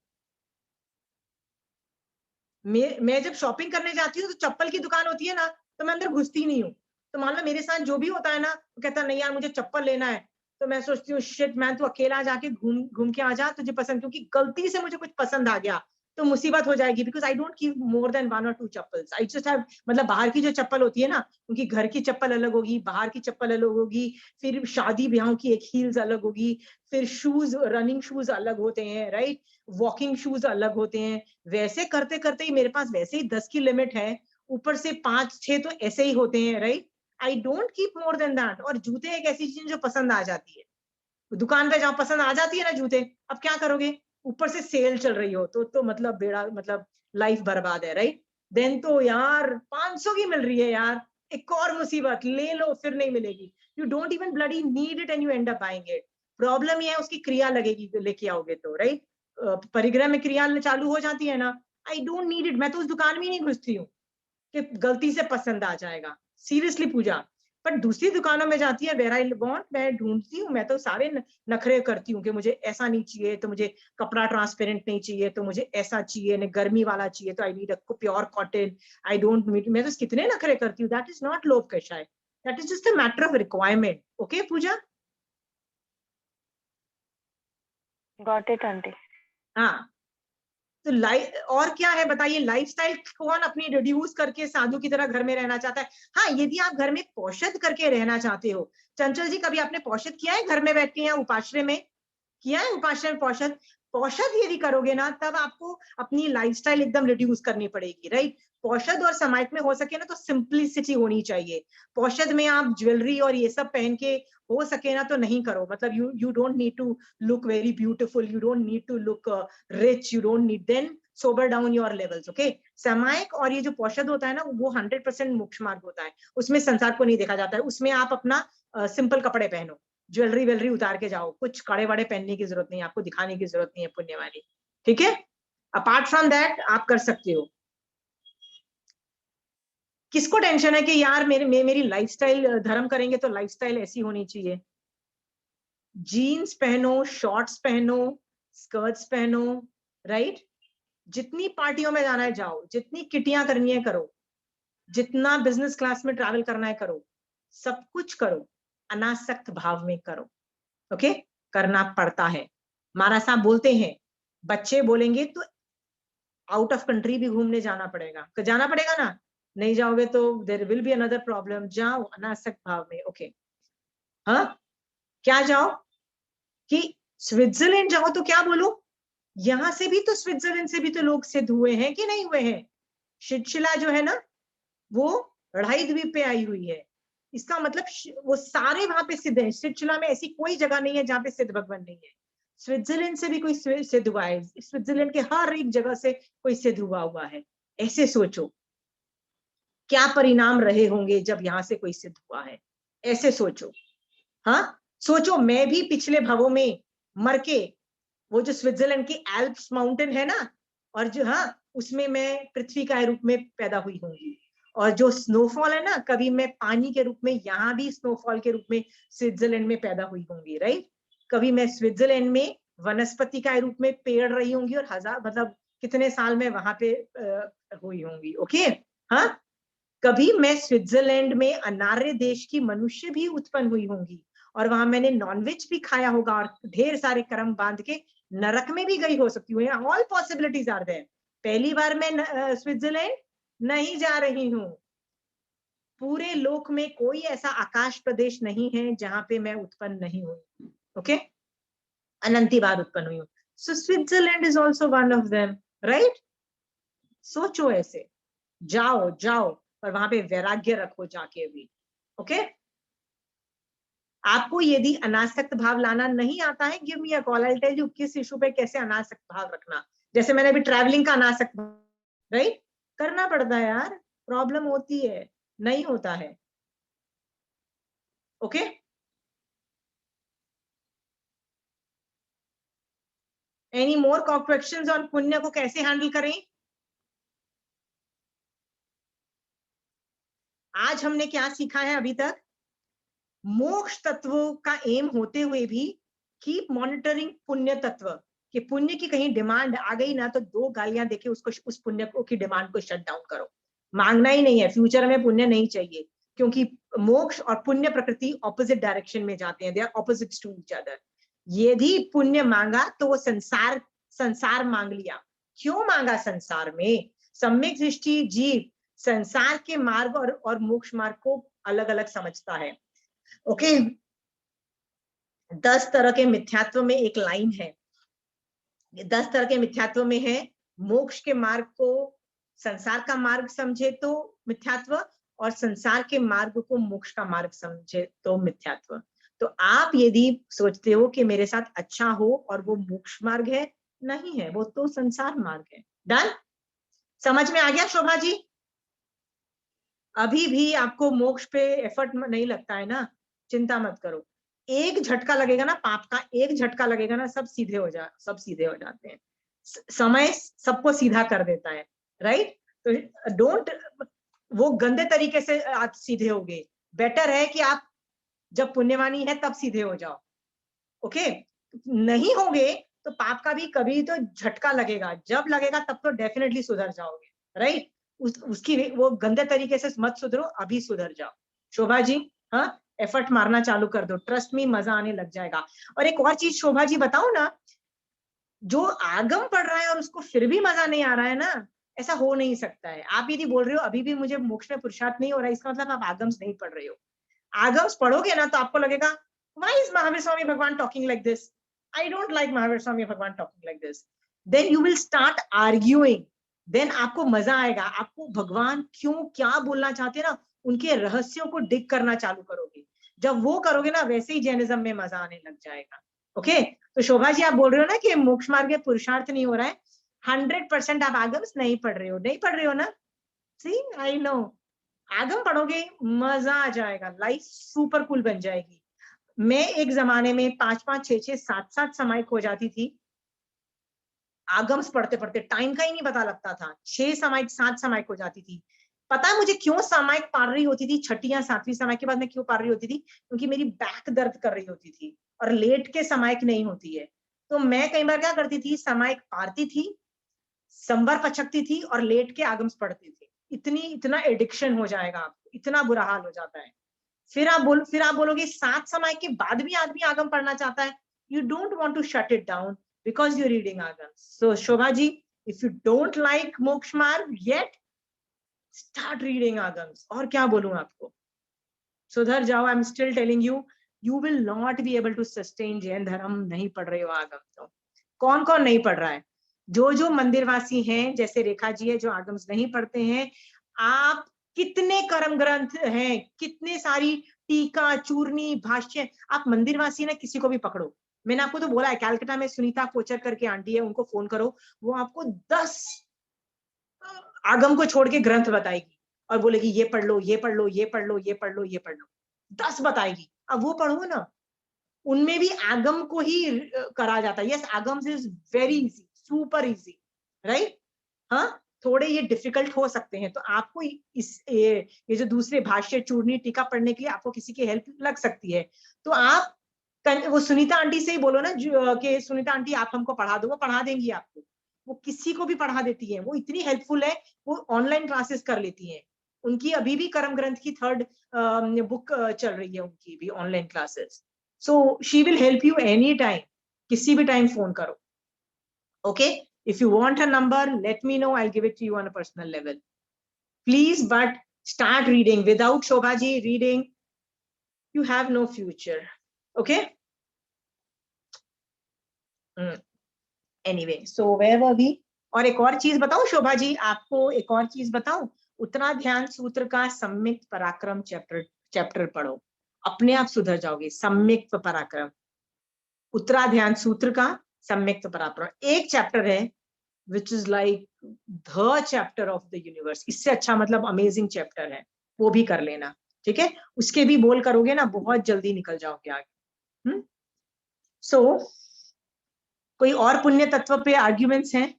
मैं जब शॉपिंग करने जाती हूँ तो चप्पल की दुकान होती है ना, तो मैं अंदर घुसती नहीं हूँ। तो मान लो मेरे साथ जो भी होता है ना, वो कहता नहीं यार मुझे चप्पल लेना है, तो मैं सोचती हूँ शिट मैन, तू अकेला जाके घूम घूम के आ जा, तुझे पसंद, क्योंकि गलती से मुझे कुछ पसंद आ गया तो मुसीबत हो जाएगी, because I don't keep more than 1 or 2 chappals. I just have, मतलब बाहर की जो चप्पल होती है ना, उनकी घर की चप्पल अलग होगी, बाहर की चप्पल अलग होगी, फिर शादी ब्याहों की एक हील्स अलग होगी, फिर शूज, रनिंग शूज अलग होते हैं, राइट, वॉकिंग शूज अलग होते हैं। वैसे करते करते ही मेरे पास वैसे ही 10 की लिमिट है, ऊपर से 5-6 तो ऐसे ही होते हैं, right. I don't keep more than that. और जूते एक ऐसी चीज जो पसंद आ जाती है, दुकान पे जहाँ पसंद आ जाती है ना जूते, अब क्या करोगे, ऊपर से सेल चल रही हो तो मतलब बेड़ा, मतलब लाइफ बर्बाद है, राइट। देन तो यार 500 की मिल रही है यार, एक और मुसीबत, ले लो फिर नहीं मिलेगी। You don't even bloody need it and you and up buying it. Problem ये है उसकी क्रिया लगेगी लेके आओगे तो, राइट। परिग्रह में क्रिया चालू हो जाती है ना, आई डोंट नीड इट, मैं तो उस दुकान में ही नहीं घुसती हूँ कि गलती से पसंद आ जाएगा, सीरियसली पूजा। पर दूसरी दुकानों में जाती है, वेर आई वांट, मैं ढूंढती हूँ, मैं तो सारे नखरे करती हूँ कि मुझे ऐसा नहीं चाहिए, तो मुझे कपड़ा ट्रांसपेरेंट नहीं चाहिए, तो मुझे ऐसा चाहिए, नहीं गर्मी वाला चाहिए, तो I need a pure cotton, I don't need, मैं तो कितने नखरे करती हूँ। दैट इज नॉट लोभ कषाय, that is just a matter of requirement. Okay Pooja, Got it, aunty. हाँ। तो और क्या है बताइए, लाइफस्टाइल कौन अपनी रिड्यूस करके साधु की तरह घर में रहना चाहता है। हाँ, यदि आप घर में पौषद करके रहना चाहते हो, चंचल जी कभी आपने पौषद किया है घर में बैठ के, या उपाश्रय में किया है, उपाश्रय में पौषद? पौषद यदि करोगे ना, तब आपको अपनी लाइफस्टाइल एकदम रिड्यूस करनी पड़ेगी, राइट। पौषद और समाहित में हो सके ना तो सिंप्लिसिटी होनी चाहिए। पौषद में आप ज्वेलरी और ये सब पहन के हो सके ना तो नहीं करो, मतलब you don't need to look very beautiful, you don't need to look rich, you don't need, then sober down your levels. Okay, सामायिक और ये जो पौषद होता है ना, वो 100% मोक्ष मार्ग होता है, उसमें संसार को नहीं देखा जाता है, उसमें आप अपना सिंपल कपड़े पहनो, ज्वेलरी वेलरी उतार के जाओ, कुछ कड़े वड़े पहनने की जरूरत नहीं, आपको दिखाने की जरूरत नहीं है पुण्य वाली, ठीक है। अपार्ट फ्रॉम दैट आप कर सकते हो। किसको टेंशन है कि यार मेरी लाइफस्टाइल, धर्म करेंगे तो लाइफस्टाइल ऐसी होनी चाहिए, जीन्स पहनो, शॉर्ट्स पहनो, स्कर्ट्स पहनो, राइट। जितनी पार्टियों में जाना है जाओ, जितनी किटियां करनी है करो, जितना बिजनेस क्लास में ट्रैवल करना है करो, सब कुछ करो, अनासक्त भाव में करो। ओके, करना पड़ता है। महाराज साहब बोलते हैं, बच्चे बोलेंगे तो आउट ऑफ कंट्री भी घूमने जाना पड़ेगा, तो जाना पड़ेगा ना, नहीं जाओगे तो there will be another problem, जाओ अनासक्त भाव में। ओके, हाँ, क्या जाओ कि स्विट्जरलैंड जाओ तो क्या बोलो, यहां से भी तो, स्विट्जरलैंड से भी तो लोग सिद्ध हुए हैं कि नहीं हुए हैं। शिला जो है ना, वो अढ़ाई द्वीप पे आई हुई है, इसका मतलब वो सारे वहां पे सिद्ध है। शिला में ऐसी कोई जगह नहीं है जहाँ पे सिद्ध भगवान नहीं है। स्विट्जरलैंड से भी कोई सिद्ध हुआ है, स्विट्जरलैंड के हर एक जगह से कोई सिद्ध हुआ है। ऐसे सोचो क्या परिणाम रहे होंगे जब यहाँ से कोई सिद्ध हुआ है, ऐसे सोचो। हाँ, सोचो मैं भी पिछले भवों में मर के, वो जो स्विट्जरलैंड की एल्प्स माउंटेन है ना, और जो, हाँ, उसमें मैं पृथ्वी का रूप में पैदा हुई होंगी, और जो स्नोफॉल है ना, कभी मैं पानी के रूप में यहाँ भी स्नोफॉल के रूप में स्विट्जरलैंड में पैदा हुई होंगी, राइट। कभी मैं स्विट्जरलैंड में वनस्पति का रूप में पेड़ रही होंगी, और हजार, मतलब कितने साल में वहां पे हुई होंगी। ओके, हाँ, कभी मैं स्विट्जरलैंड में अनार्य देश की मनुष्य भी उत्पन्न हुई होंगी, और वहां मैंने नॉनवेज भी खाया होगा, और ढेर सारे कर्म बांध के नरक में भी गई हो सकती हूँ। All possibilities are there. पहली बार मैं स्विट्जरलैंड नहीं जा रही हूँ, पूरे लोक में कोई ऐसा आकाश प्रदेश नहीं है जहां पे मैं उत्पन्न नहीं हुई। ओके, अनंती बार उत्पन्न हुई हूँ। So Switzerland is also one of them, right. सोचो ऐसे, जाओ जाओ, पर वहां पे वैराग्य रखो जाके भी। ओके, आपको यदि अनासक्त भाव लाना नहीं आता है, give me a call, I tell you किस इशू पे कैसे अनासक्त भाव रखना। जैसे मैंने अभी ट्रैवलिंग का अनासक्त, राइट, करना पड़ता है यार, प्रॉब्लम होती है, नहीं होता है। Okay any more questions on पुण्य को कैसे हैंडल करें? आज हमने क्या सीखा है अभी तक? मोक्ष तत्व का एम होते हुए भी कीप मॉनिटरिंग पुण्य तत्व, कि पुण्य की कहीं डिमांड आ गई ना तो 2 गालियां देके उसको, उस पुण्य को की डिमांड को शट डाउन करो। मांगना ही नहीं है, फ्यूचर में पुण्य नहीं चाहिए, क्योंकि मोक्ष और पुण्य प्रकृति ऑपोजिट डायरेक्शन में जाते हैं, they are opposites to each other. यदि पुण्य मांगा तो वो संसार मांग लिया। क्यों मांगा संसार में? सम्यक दृष्टि जीव संसार के मार्ग और मोक्ष मार्ग को अलग अलग समझता है। ओके 10 तरह के मिथ्यात्व में एक लाइन है, 10 तरह के मिथ्यात्व में है, मोक्ष के मार्ग को संसार का मार्ग समझे तो मिथ्यात्व, और संसार के मार्ग को मोक्ष का मार्ग समझे तो मिथ्यात्व। तो आप यदि सोचते हो कि मेरे साथ अच्छा हो और वो मोक्ष मार्ग है, नहीं है, वो तो संसार मार्ग है। डन? समझ में आ गया शोभा जी? अभी भी आपको मोक्ष पे एफर्ट नहीं लगता है ना, चिंता मत करो। एक झटका लगेगा ना पाप का, एक झटका लगेगा ना, सब सीधे हो जाते हैं। समय सबको सीधा कर देता है, राइट? तो डोंट वो गंदे तरीके से आप सीधे होगे, बेटर है कि आप जब पुण्यवानी है तब सीधे हो जाओ। ओके नहीं होगे तो पाप का भी कभी तो झटका लगेगा, जब लगेगा तब तो डेफिनेटली सुधर जाओगे, राइट? उसकी वो गंदे तरीके से मत सुधरो, अभी सुधर जाओ। शोभा जी हाँ एफर्ट मारना चालू कर दो, ट्रस्ट मी मजा आने लग जाएगा। और एक और चीज शोभा जी बताओ ना, जो आगम पढ़ रहा है और उसको फिर भी मजा नहीं आ रहा है ना, ऐसा हो नहीं सकता है। आप यदि बोल रहे हो अभी भी मुझे मोक्ष में पुरुषार्थ नहीं हो रहा है, इसका मतलब आप आगम्स नहीं पढ़ रहे हो। आगम्स पढ़ोगे ना तो आपको लगेगा why is Mahavir Swami Bhagwan talking like this? I don't like Mahavir Swami Bhagwan talking like this. Then you will start arguing. Then आपको मजा आएगा, आपको भगवान क्यों क्या बोलना चाहते हैं ना, उनके रहस्यों को डिग करना चालू करोगे। जब वो करोगे ना वैसे ही जैनिज्म में मजा आने लग जाएगा। ओके तो शोभा जी आप बोल रहे हो ना कि मोक्ष मार्ग में पुरुषार्थ नहीं हो रहा है, 100% आप आगम्स नहीं पढ़ रहे हो ना। सी आई नो, आगम पढ़ोगे मजा आ जाएगा, लाइफ सुपर कूल बन जाएगी। मैं एक जमाने में 5-5, 6-6, 7-7 समायिक हो जाती थी आगम्स पढ़ते पढ़ते, टाइम का ही नहीं पता लगता था। 6 समायिक 7 समायिक हो जाती थी। पता है मुझे क्यों समायिक पार रही होती थी? 6ठी या 7वीं समायिक के बाद मैं क्यों पार रही होती थी? क्योंकि मेरी बैक दर्द कर रही होती थी और लेट के समायिक नहीं होती है। तो मैं कई बार क्या करती थी, समायिक पारती थी, संवर पचकती थी और लेट के आगम्स पढ़ती थी। इतना एडिक्शन हो जाएगा आपको, इतना बुरा हाल हो जाता है। फिर आप बोलोगे 7 समय के बाद भी आदमी आगम पढ़ना चाहता है। You don't want to shut it down because you reading Agam. So Shobha ji if you don't like moksha marg yet, start reading आगम्स। और क्या बोलूं आपको, सुधर जाओ। I am still telling you, you will not be able to sustain Jain dharma. नहीं पढ़ रहे हो आगम तो कौन कौन नहीं पढ़ रहा है? जो मंदिरवासी हैं जैसे रेखा जी है जो आगम्स नहीं पढ़ते हैं, आप कितने कर्म ग्रंथ हैं, कितने सारी टीका चूर्णी भाष्य, आप मंदिरवासी ना किसी को भी पकड़ो। मैंने आपको तो बोला है कैलकाटा में सुनीता कोचर करके आंटी है, उनको फोन करो, वो आपको 10 आगम को छोड़ के ग्रंथ बताएगी और बोलेगी ये पढ़ लो, ये पढ़ लो, ये पढ़ लो, ये पढ़ लो, ये पढ़ लो, 10 बताएगी। अब वो पढ़ो ना, उनमें भी आगम को ही करा जाता है। Yes Agams is very easy, super easy, right? हाँ थोड़े ये डिफिकल्ट हो सकते हैं, तो आपको ये जो दूसरे भाष्य चूर्णी टीका पढ़ने के लिए आपको किसी की हेल्प लग सकती है। तो आप वो सुनीता आंटी से ही बोलो ना कि सुनीता आंटी आप हमको पढ़ा दो, वो पढ़ा देंगी आपको। वो किसी को भी पढ़ा देती है, वो इतनी हेल्पफुल है, वो ऑनलाइन क्लासेस कर लेती है। उनकी अभी भी कर्म ग्रंथ की 3rd बुक चल रही है, उनकी भी online classes. So she will help you any time, किसी भी टाइम फोन करो। Okay if you want her number let me know, I'll give it to you on a personal level please, but start reading. Without Shobha ji reading you have no future. Okay anyway so where were we? और एक और चीज बताओ शोभा जी, आपको एक और चीज बताऊं, उत्तराध्यान सूत्र का सम्यक पराक्रम चैप्टर पढ़ो, अपने आप सुधर जाओगे। सम्यक पराक्रम, उत्तराध्यान सूत्र का सम्यक पराक्रम एक चैप्टर है, which is like the chapter of the universe. इससे अच्छा मतलब अमेजिंग चैप्टर है, वो भी कर लेना, ठीक है? उसके भी बोल करोगे ना, बहुत जल्दी निकल जाओगे आगे। सो कोई और पुण्य तत्व पे आर्ग्यूमेंट्स हैं?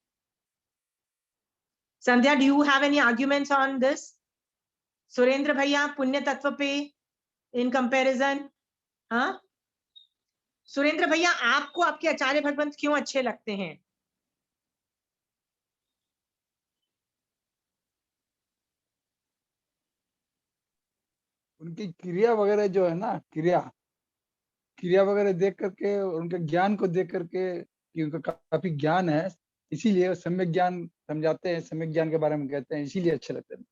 Sandhya, do you have any arguments on this? Surendra भैया, पुण्य तत्व पे इन कंपैरिजन? हाँ सुरेंद्र भैया, आपको आपके आचार्य भगवंत क्यों अच्छे लगते हैं? उनकी क्रिया वगैरह जो है ना, क्रिया वगैरह देख करके, उनके ज्ञान को देख करके कि उनका काफी ज्ञान है, इसीलिए वो सम्यक ज्ञान समझाते हैं, सम्यक ज्ञान के बारे में कहते हैं, इसीलिए अच्छे लगते हैं।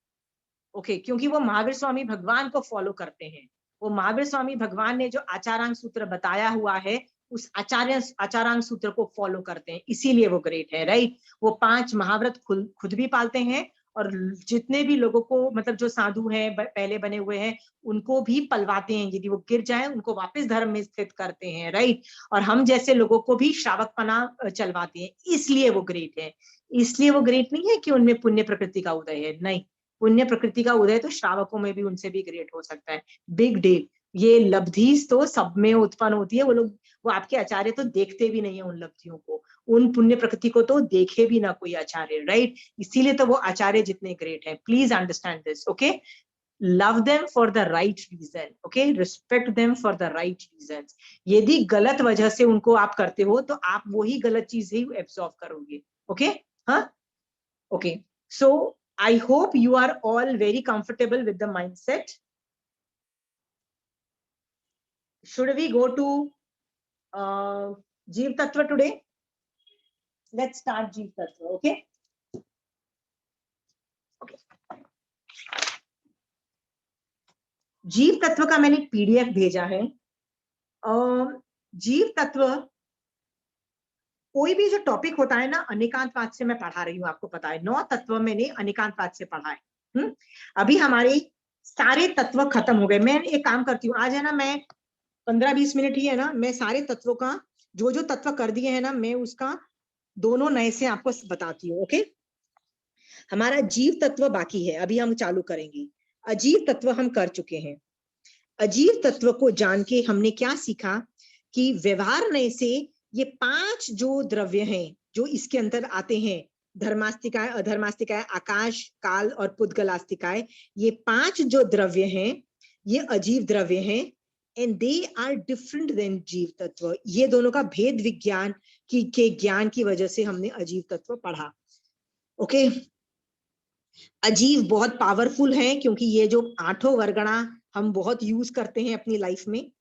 ओके, क्योंकि वो महावीर स्वामी भगवान को फॉलो करते हैं। वो महावीर स्वामी भगवान ने जो आचारांग सूत्र बताया हुआ है, उस आचारांग सूत्र को फॉलो करते हैं, इसीलिए वो ग्रेट है, राइट? वो 5 महाव्रत खुद भी पालते हैं, और जितने भी लोगों को, मतलब जो साधु हैं पहले बने हुए हैं, उनको भी पलवाते हैं, यदि वो गिर जाए उनको वापस धर्म में स्थित करते हैं, राइट? और हम जैसे लोगों को भी श्रावकपना चलवाते हैं, इसलिए वो ग्रेट है। इसलिए वो ग्रेट नहीं है कि उनमें पुण्य प्रकृति का उदय है, नहीं, पुण्य प्रकृति का उदय तो श्रावकों में भी उनसे भी ग्रेट हो सकता है। Big deal. ये लब्धि तो सब में उत्पन्न होती है, वो आपके आचार्य तो देखते भी नहीं है उन लब्धियों को, उन पुण्य प्रकृति को तो देखे भी ना कोई आचार्य, राइट? इसीलिए तो वो आचार्य जितने ग्रेट है। Please understand this, okay? Love them for the right reason, okay? Respect them for the right reason. यदि गलत वजह से उनको आप करते हो तो आप वही गलत चीज ही एब्जॉर्व करोगे, ओके? हाँ, okay. So I hope you are all very comfortable with the mindset. Should we go to Jeev Tattva today? Let's start Jeev Tattva, okay? Okay. जीव तत्व का मैंने एक PDF भेजा है। जीव तत्व कोई भी जो टॉपिक होता है ना, अनेकांतवाद से मैं पढ़ा रही हूँ, आपको पता है 9 तत्व मैंने अनेकांतवाद से पढ़ा है। अभी हमारे सारे तत्व खत्म हो गए। मैं एक काम करती हूँ, आज है ना, मैं 15-20 मिनट ही है ना, मैं सारे तत्वों का जो जो तत्व कर दिए हैं ना, मैं उसका दोनों नए से आपको बताती हूँ, ओके? हमारा जीव तत्व बाकी है, अभी हम चालू करेंगे। अजीव तत्व हम कर चुके हैं। अजीव तत्व को जान के हमने क्या सीखा कि व्यवहार नए से ये 5 जो द्रव्य हैं जो इसके अंदर आते हैं, धर्मास्तिकाय, अधर्मास्तिकाय, आकाश, काल और पुद्गलास्तिकाय, ये 5 जो द्रव्य हैं ये अजीव द्रव्य हैं, and they are different then jeev tattva. ये दोनों का भेद विज्ञान के ज्ञान की वजह से हमने अजीव तत्व पढ़ा, ओके? अजीव बहुत पावरफुल है, क्योंकि ये जो 8 वर्गणा हम बहुत यूज करते हैं अपनी लाइफ में,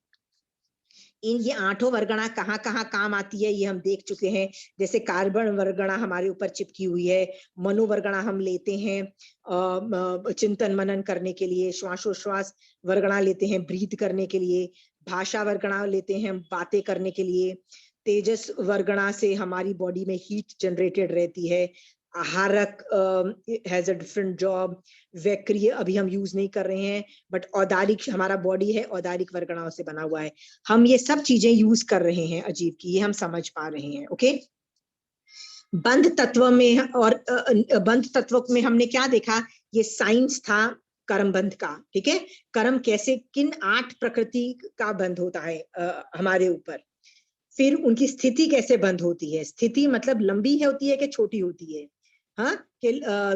ये 8 वर्गणा कहाँ कहाँ काम आती है ये हम देख चुके हैं। जैसे कार्बन वर्गणा हमारे ऊपर चिपकी हुई है, मनोवर्गणा हम लेते हैं चिंतन मनन करने के लिए, श्वासोश्वास वर्गणा लेते हैं ब्रीथ करने के लिए, भाषा वर्गणा लेते हैं बातें करने के लिए, तेजस वर्गणा से हमारी बॉडी में हीट जनरेटेड रहती है, आहारक हैज अ डिफरेंट जॉब, वैक्रिय अभी हम यूज नहीं कर रहे हैं, बट औदारिक हमारा बॉडी है, औदारिक वर्गणाओं से बना हुआ है। हम ये सब चीजें यूज कर रहे हैं अजीव की, ये हम समझ पा रहे हैं, ओके? बंध तत्व में, और बंध तत्व में हमने क्या देखा, ये साइंस था कर्म बंध का, ठीक है? कर्म कैसे, किन 8 प्रकृति का बंध होता है हमारे ऊपर, फिर उनकी स्थिति कैसे बंद होती है। स्थिति मतलब लंबी होती है कि छोटी होती है? हाँ, कि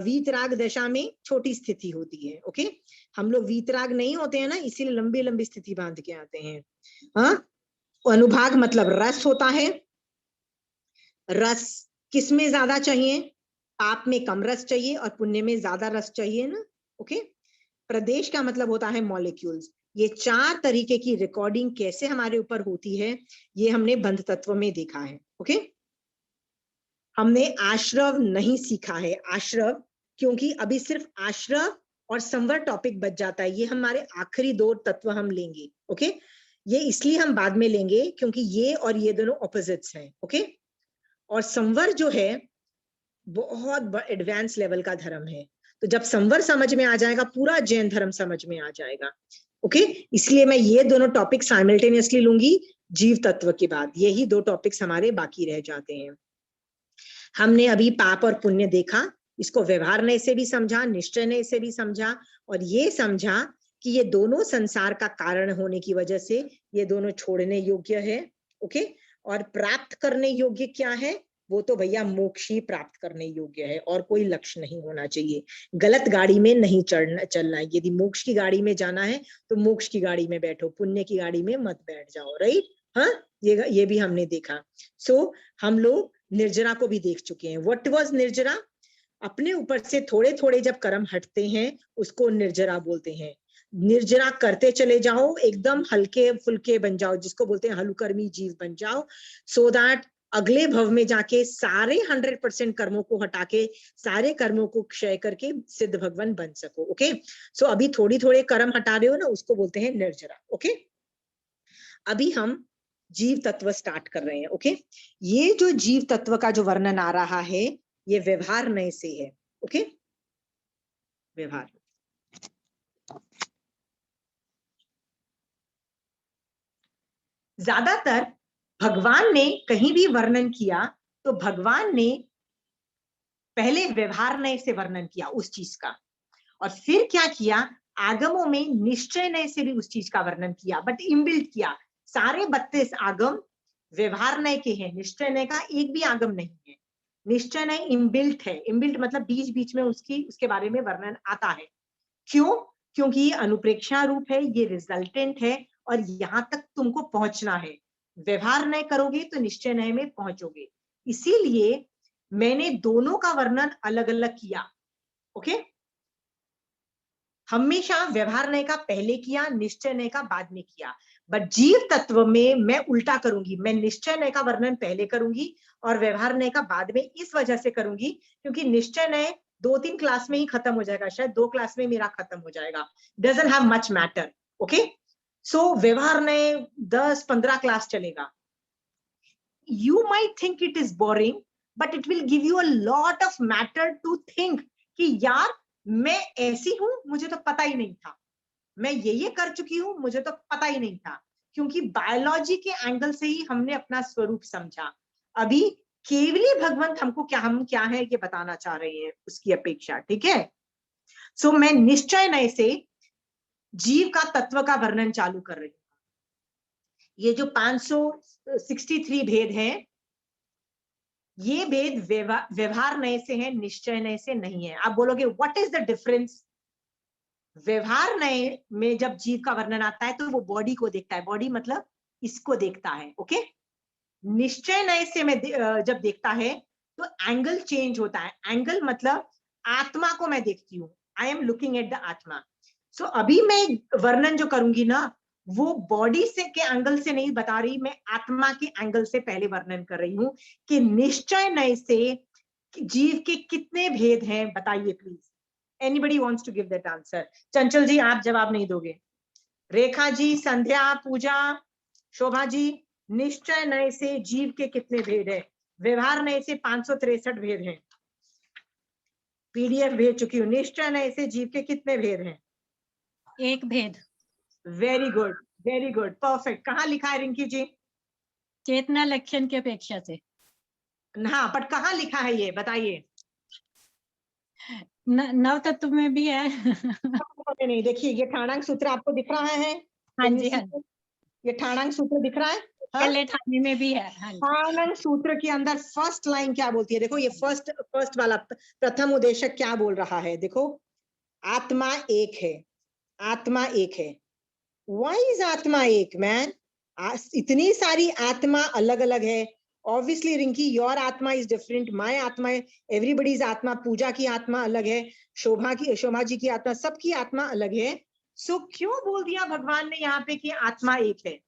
वीतराग दशा में छोटी स्थिति होती है, ओके? हम लोग वीतराग नहीं होते हैं ना, इसीलिए लंबी लंबी स्थिति बांध के आते हैं। हाँ, अनुभाग मतलब रस होता है। रस किस में ज्यादा चाहिए? पाप में कम रस चाहिए और पुण्य में ज्यादा रस चाहिए ना, ओके? प्रदेश का मतलब होता है मॉलिक्यूल्स। ये 4 तरीके की रिकॉर्डिंग कैसे हमारे ऊपर होती है, ये हमने बंध तत्व में देखा है, ओके? हमने आश्रव नहीं सीखा है, आश्रव, क्योंकि अभी सिर्फ आश्रव और संवर टॉपिक बच जाता है। ये हमारे आखिरी 2 तत्व हम लेंगे, ओके? ये इसलिए हम बाद में लेंगे क्योंकि ये और ये दोनों ऑपोजिट्स हैं, ओके? और संवर जो है बहुत एडवांस लेवल का धर्म है, तो जब संवर समझ में आ जाएगा पूरा जैन धर्म समझ में आ जाएगा, ओके? इसलिए मैं ये दोनों टॉपिक साइमल्टेनियसली लूंगी जीव तत्व के बाद, यही 2 टॉपिक्स हमारे बाकी रह जाते हैं। हमने अभी पाप और पुण्य देखा, इसको व्यवहार नय से भी समझा, निश्चय नय से भी समझा, और ये समझा कि ये दोनों संसार का कारण होने की वजह से ये दोनों छोड़ने योग्य है। ओके, और प्राप्त करने योग्य क्या है? वो तो भैया मोक्ष ही प्राप्त करने योग्य है, और कोई लक्ष्य नहीं होना चाहिए। गलत गाड़ी में नहीं चलना है। यदि मोक्ष की गाड़ी में जाना है तो मोक्ष की गाड़ी में बैठो, पुण्य की गाड़ी में मत बैठ जाओ। राइट, हाँ, ये भी हमने देखा। सो हम लोग निर्जरा को भी देख चुके हैं। व्हाट वाज निर्जरा? अपने ऊपर से थोड़े थोड़े जब कर्म हटते हैं उसको निर्जरा बोलते हैं। निर्जरा करते चले जाओ, एकदम हल्के फुल्के बन जाओ, जिसको बोलते हैं हलुकर्मी जीव बन जाओ, सो दैट अगले भव में जाके सारे 100% कर्मों को हटा के, सारे कर्मों को क्षय करके सिद्ध भगवान बन सको। ओके, सो अभी थोड़ी थोड़े कर्म हटा रहे हो ना, उसको बोलते हैं निर्जरा। ओके, अभी हम जीव तत्व स्टार्ट कर रहे हैं। ओके, ये जो जीव तत्व का जो वर्णन आ रहा है ये व्यवहार नय से है। ओके, व्यवहार। ज्यादातर भगवान ने कहीं भी वर्णन किया तो भगवान ने पहले व्यवहार नय से वर्णन किया उस चीज का, और फिर क्या किया, आगमों में निश्चय नय से भी उस चीज का वर्णन किया, बट इनबिल्ट किया। सारे 32 आगम व्यवहार नय के हैं, निश्चय नय का एक भी आगम नहीं है। निश्चय नय इनबिल्ट है। इनबिल्ट मतलब बीच बीच में उसके बारे में वर्णन आता है। क्यों? क्योंकि ये अनुप्रेक्षा रूप है, ये रिजल्टेंट है, और यहां तक तुमको पहुंचना है। व्यवहार नय करोगे तो निश्चय नय में पहुंचोगे। इसीलिए मैंने दोनों का वर्णन अलग अलग किया। ओके, हमेशा व्यवहार नय का पहले किया, निश्चय नय का बाद में किया। बट जीव तत्व में मैं उल्टा करूंगी, मैं निश्चय नय का वर्णन पहले करूंगी और व्यवहार नय का बाद में, इस वजह से करूंगी क्योंकि निश्चय नय 2-3 क्लास में ही खत्म हो जाएगा, शायद 2 क्लास में मेरा खत्म हो जाएगा, doesn't have much matter. Okay, so व्यवहार नय 10-15 क्लास चलेगा। You might think it is boring, but it will give you a lot of matter to think कि यार मैं ऐसी हूं, मुझे तो पता ही नहीं था, मैं ये कर चुकी हूं, मुझे तो पता ही नहीं था, क्योंकि बायोलॉजी के एंगल से ही हमने अपना स्वरूप समझा। अभी केवली भगवंत हमको हम क्या है ये बताना चाह रहे हैं, उसकी अपेक्षा। ठीक है, सो मैं निश्चय नय से जीव का तत्व का वर्णन चालू कर रही हूँ। ये जो 563 भेद हैं, ये भेद व्यवहार नय से है, निश्चय नय से नहीं है। आप बोलोगे व्हाट इज द डिफरेंस? व्यवहार नय में जब जीव का वर्णन आता है तो वो बॉडी को देखता है, बॉडी मतलब इसको देखता है। ओके, निश्चय नय से में जब देखता है तो एंगल चेंज होता है। एंगल मतलब आत्मा को मैं देखती हूँ, I am looking at the आत्मा। सो अभी मैं वर्णन जो करूंगी ना, वो बॉडी से के एंगल से नहीं बता रही, मैं आत्मा के एंगल से पहले वर्णन कर रही हूँ कि निश्चय नय से जीव के कितने भेद हैं, बताइए please. Anybody wants to give that answer? Chanchal ji आप जवाब नहीं दोगे, रेखा जी, संध्या, पूजा, शोभा जी, निश्चय नय से जीव के कितने भेद हैं? व्यवहार नय से 563 भेद हैं, पीडीएफ भेज चुकी हूँ। निश्चय नय से जीव के कितने भेद हैं? एक भेद। Very good, very good, perfect. कहाँ लिखा है रिंकी जी? चेतना लक्षण की अपेक्षा से। हाँ, बट कहाँ लिखा है ये बताइए? नव तत्व में भी है। नहीं, देखिए ये ठाणांग सूत्र आपको दिख रहा है? हाँ जी, हाँ। ये ठाणांग सूत्र दिख रहा है? कल्ले ठाने में भी है। हाँ जी। ठाणांग सूत्र के अंदर फर्स्ट लाइन क्या बोलती है? देखो ये फर्स्ट वाला प्रथम उद्देशक क्या बोल रहा है? देखो, आत्मा एक है, आत्मा एक है। Why is आत्मा एक, मैन? इतनी सारी आत्मा अलग अलग है। Obviously रिंकी, योर आत्मा इज डिफरेंट, माय आत्मा, एवरीबडीज आत्मा, पूजा की आत्मा अलग है, शोभा जी की आत्मा, सबकी आत्मा अलग है। सो क्यों बोल दिया भगवान ने यहाँ पे कि आत्मा एक है?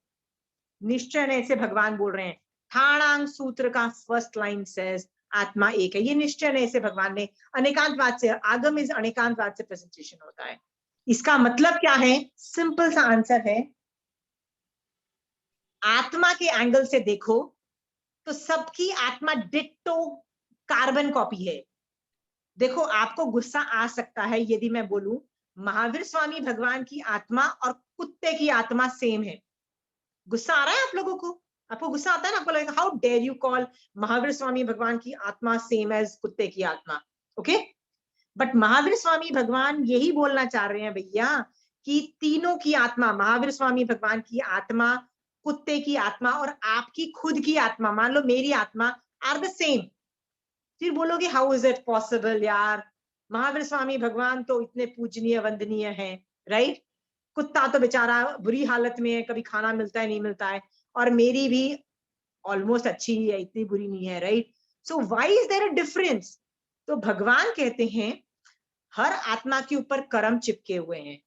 निश्चय नय से भगवान बोल रहे हैं। ठाणांग सूत्र का फर्स्ट लाइन सेज आत्मा एक है। ये निश्चय नय से भगवान ने अनेकांतवाद से, आगम इज अनेकांतवाद से प्रेजेंटेशन होता है। इसका मतलब क्या है? सिंपल सा आंसर है, आत्मा के एंगल से देखो तो सबकी आत्मा डिट्टो कार्बन कॉपी है। देखो आपको गुस्सा आ सकता है यदि मैं बोलूं महावीर स्वामी भगवान की आत्मा और कुत्ते की आत्मा सेम है। गुस्सा आ रहा है आप लोगों को? आपको गुस्सा आता है ना, आपको लगेगा how dare you call Mahavir Swami Bhagwan की आत्मा सेम एज कुत्ते की आत्मा, ओके। बट महावीर स्वामी भगवान यही बोलना चाह रहे हैं भैया कि तीनों की आत्मा, महावीर स्वामी भगवान की आत्मा, कुत्ते की आत्मा और आपकी खुद की आत्मा, मान लो मेरी आत्मा, आर द सेम। फिर बोलोगे हाउ इज इट पॉसिबल यार, महावीर स्वामी भगवान तो इतने पूजनीय वंदनीय हैं, राइट। कुत्ता तो बेचारा बुरी हालत में है, कभी खाना मिलता है नहीं मिलता है, और मेरी भी ऑलमोस्ट अच्छी ही है, इतनी बुरी नहीं है, right. So why is there a difference? तो भगवान कहते हैं हर आत्मा के ऊपर कर्म चिपके हुए हैं,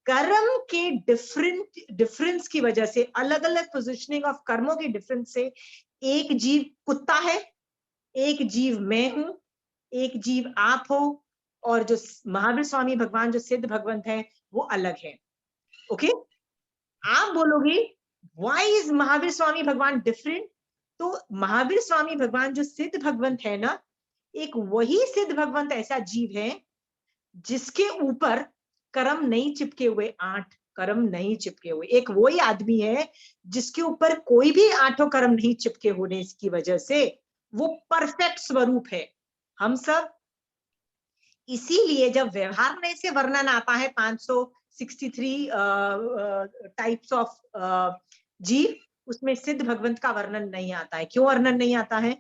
कर्म के डिफरेंस की वजह से, अलग अलग पोजिशनिंग ऑफ कर्मों के डिफरेंस से एक जीव कुत्ता है, एक जीव मैं हूं, एक जीव आप हो, और जो महावीर स्वामी भगवान जो सिद्ध भगवंत है वो अलग है, ओके। आप बोलोगे व्हाई इज महावीर स्वामी भगवान डिफरेंट? तो महावीर स्वामी भगवान जो सिद्ध भगवंत है ना, एक वही सिद्ध भगवंत ऐसा जीव है जिसके ऊपर कर्म नहीं चिपके हुए, 8 कर्म नहीं चिपके हुए। एक वही आदमी है जिसके ऊपर कोई भी 8 कर्म नहीं चिपके होने की वजह से वो परफेक्ट स्वरूप है। हम सब इसीलिए जब व्यवहार से वर्णन आता है 563 टाइप्स ऑफ जीव, उसमें सिद्ध भगवंत का वर्णन नहीं आता है। क्यों वर्णन नहीं आता है?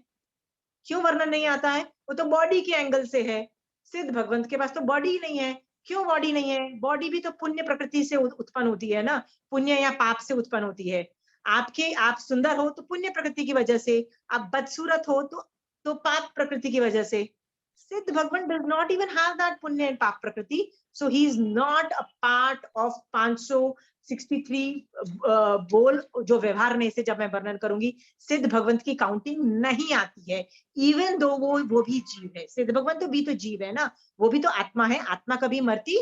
क्यों वर्णन नहीं आता है? वो तो बॉडी के एंगल से है, सिद्ध भगवंत के पास तो बॉडी नहीं है। क्यों बॉडी नहीं है? बॉडी भी तो पुण्य प्रकृति से उत्पन्न होती है ना, पुण्य या पाप से उत्पन्न होती है। आप सुंदर हो तो पुण्य प्रकृति की वजह से, आप बदसूरत हो तो पाप प्रकृति की वजह से। सिद्ध भगवान does not even have that punya and pap prakriti, so he is not a part of 563 बोल जो व्यवहार में से जब मैं वर्णन करूंगी सिद्ध भगवंत की काउंटिंग नहीं आती है, इवन दो वो भी जीव है। सिद्ध भगवंत तो भी तो जीव है ना, वो भी तो आत्मा है, आत्मा कभी मरती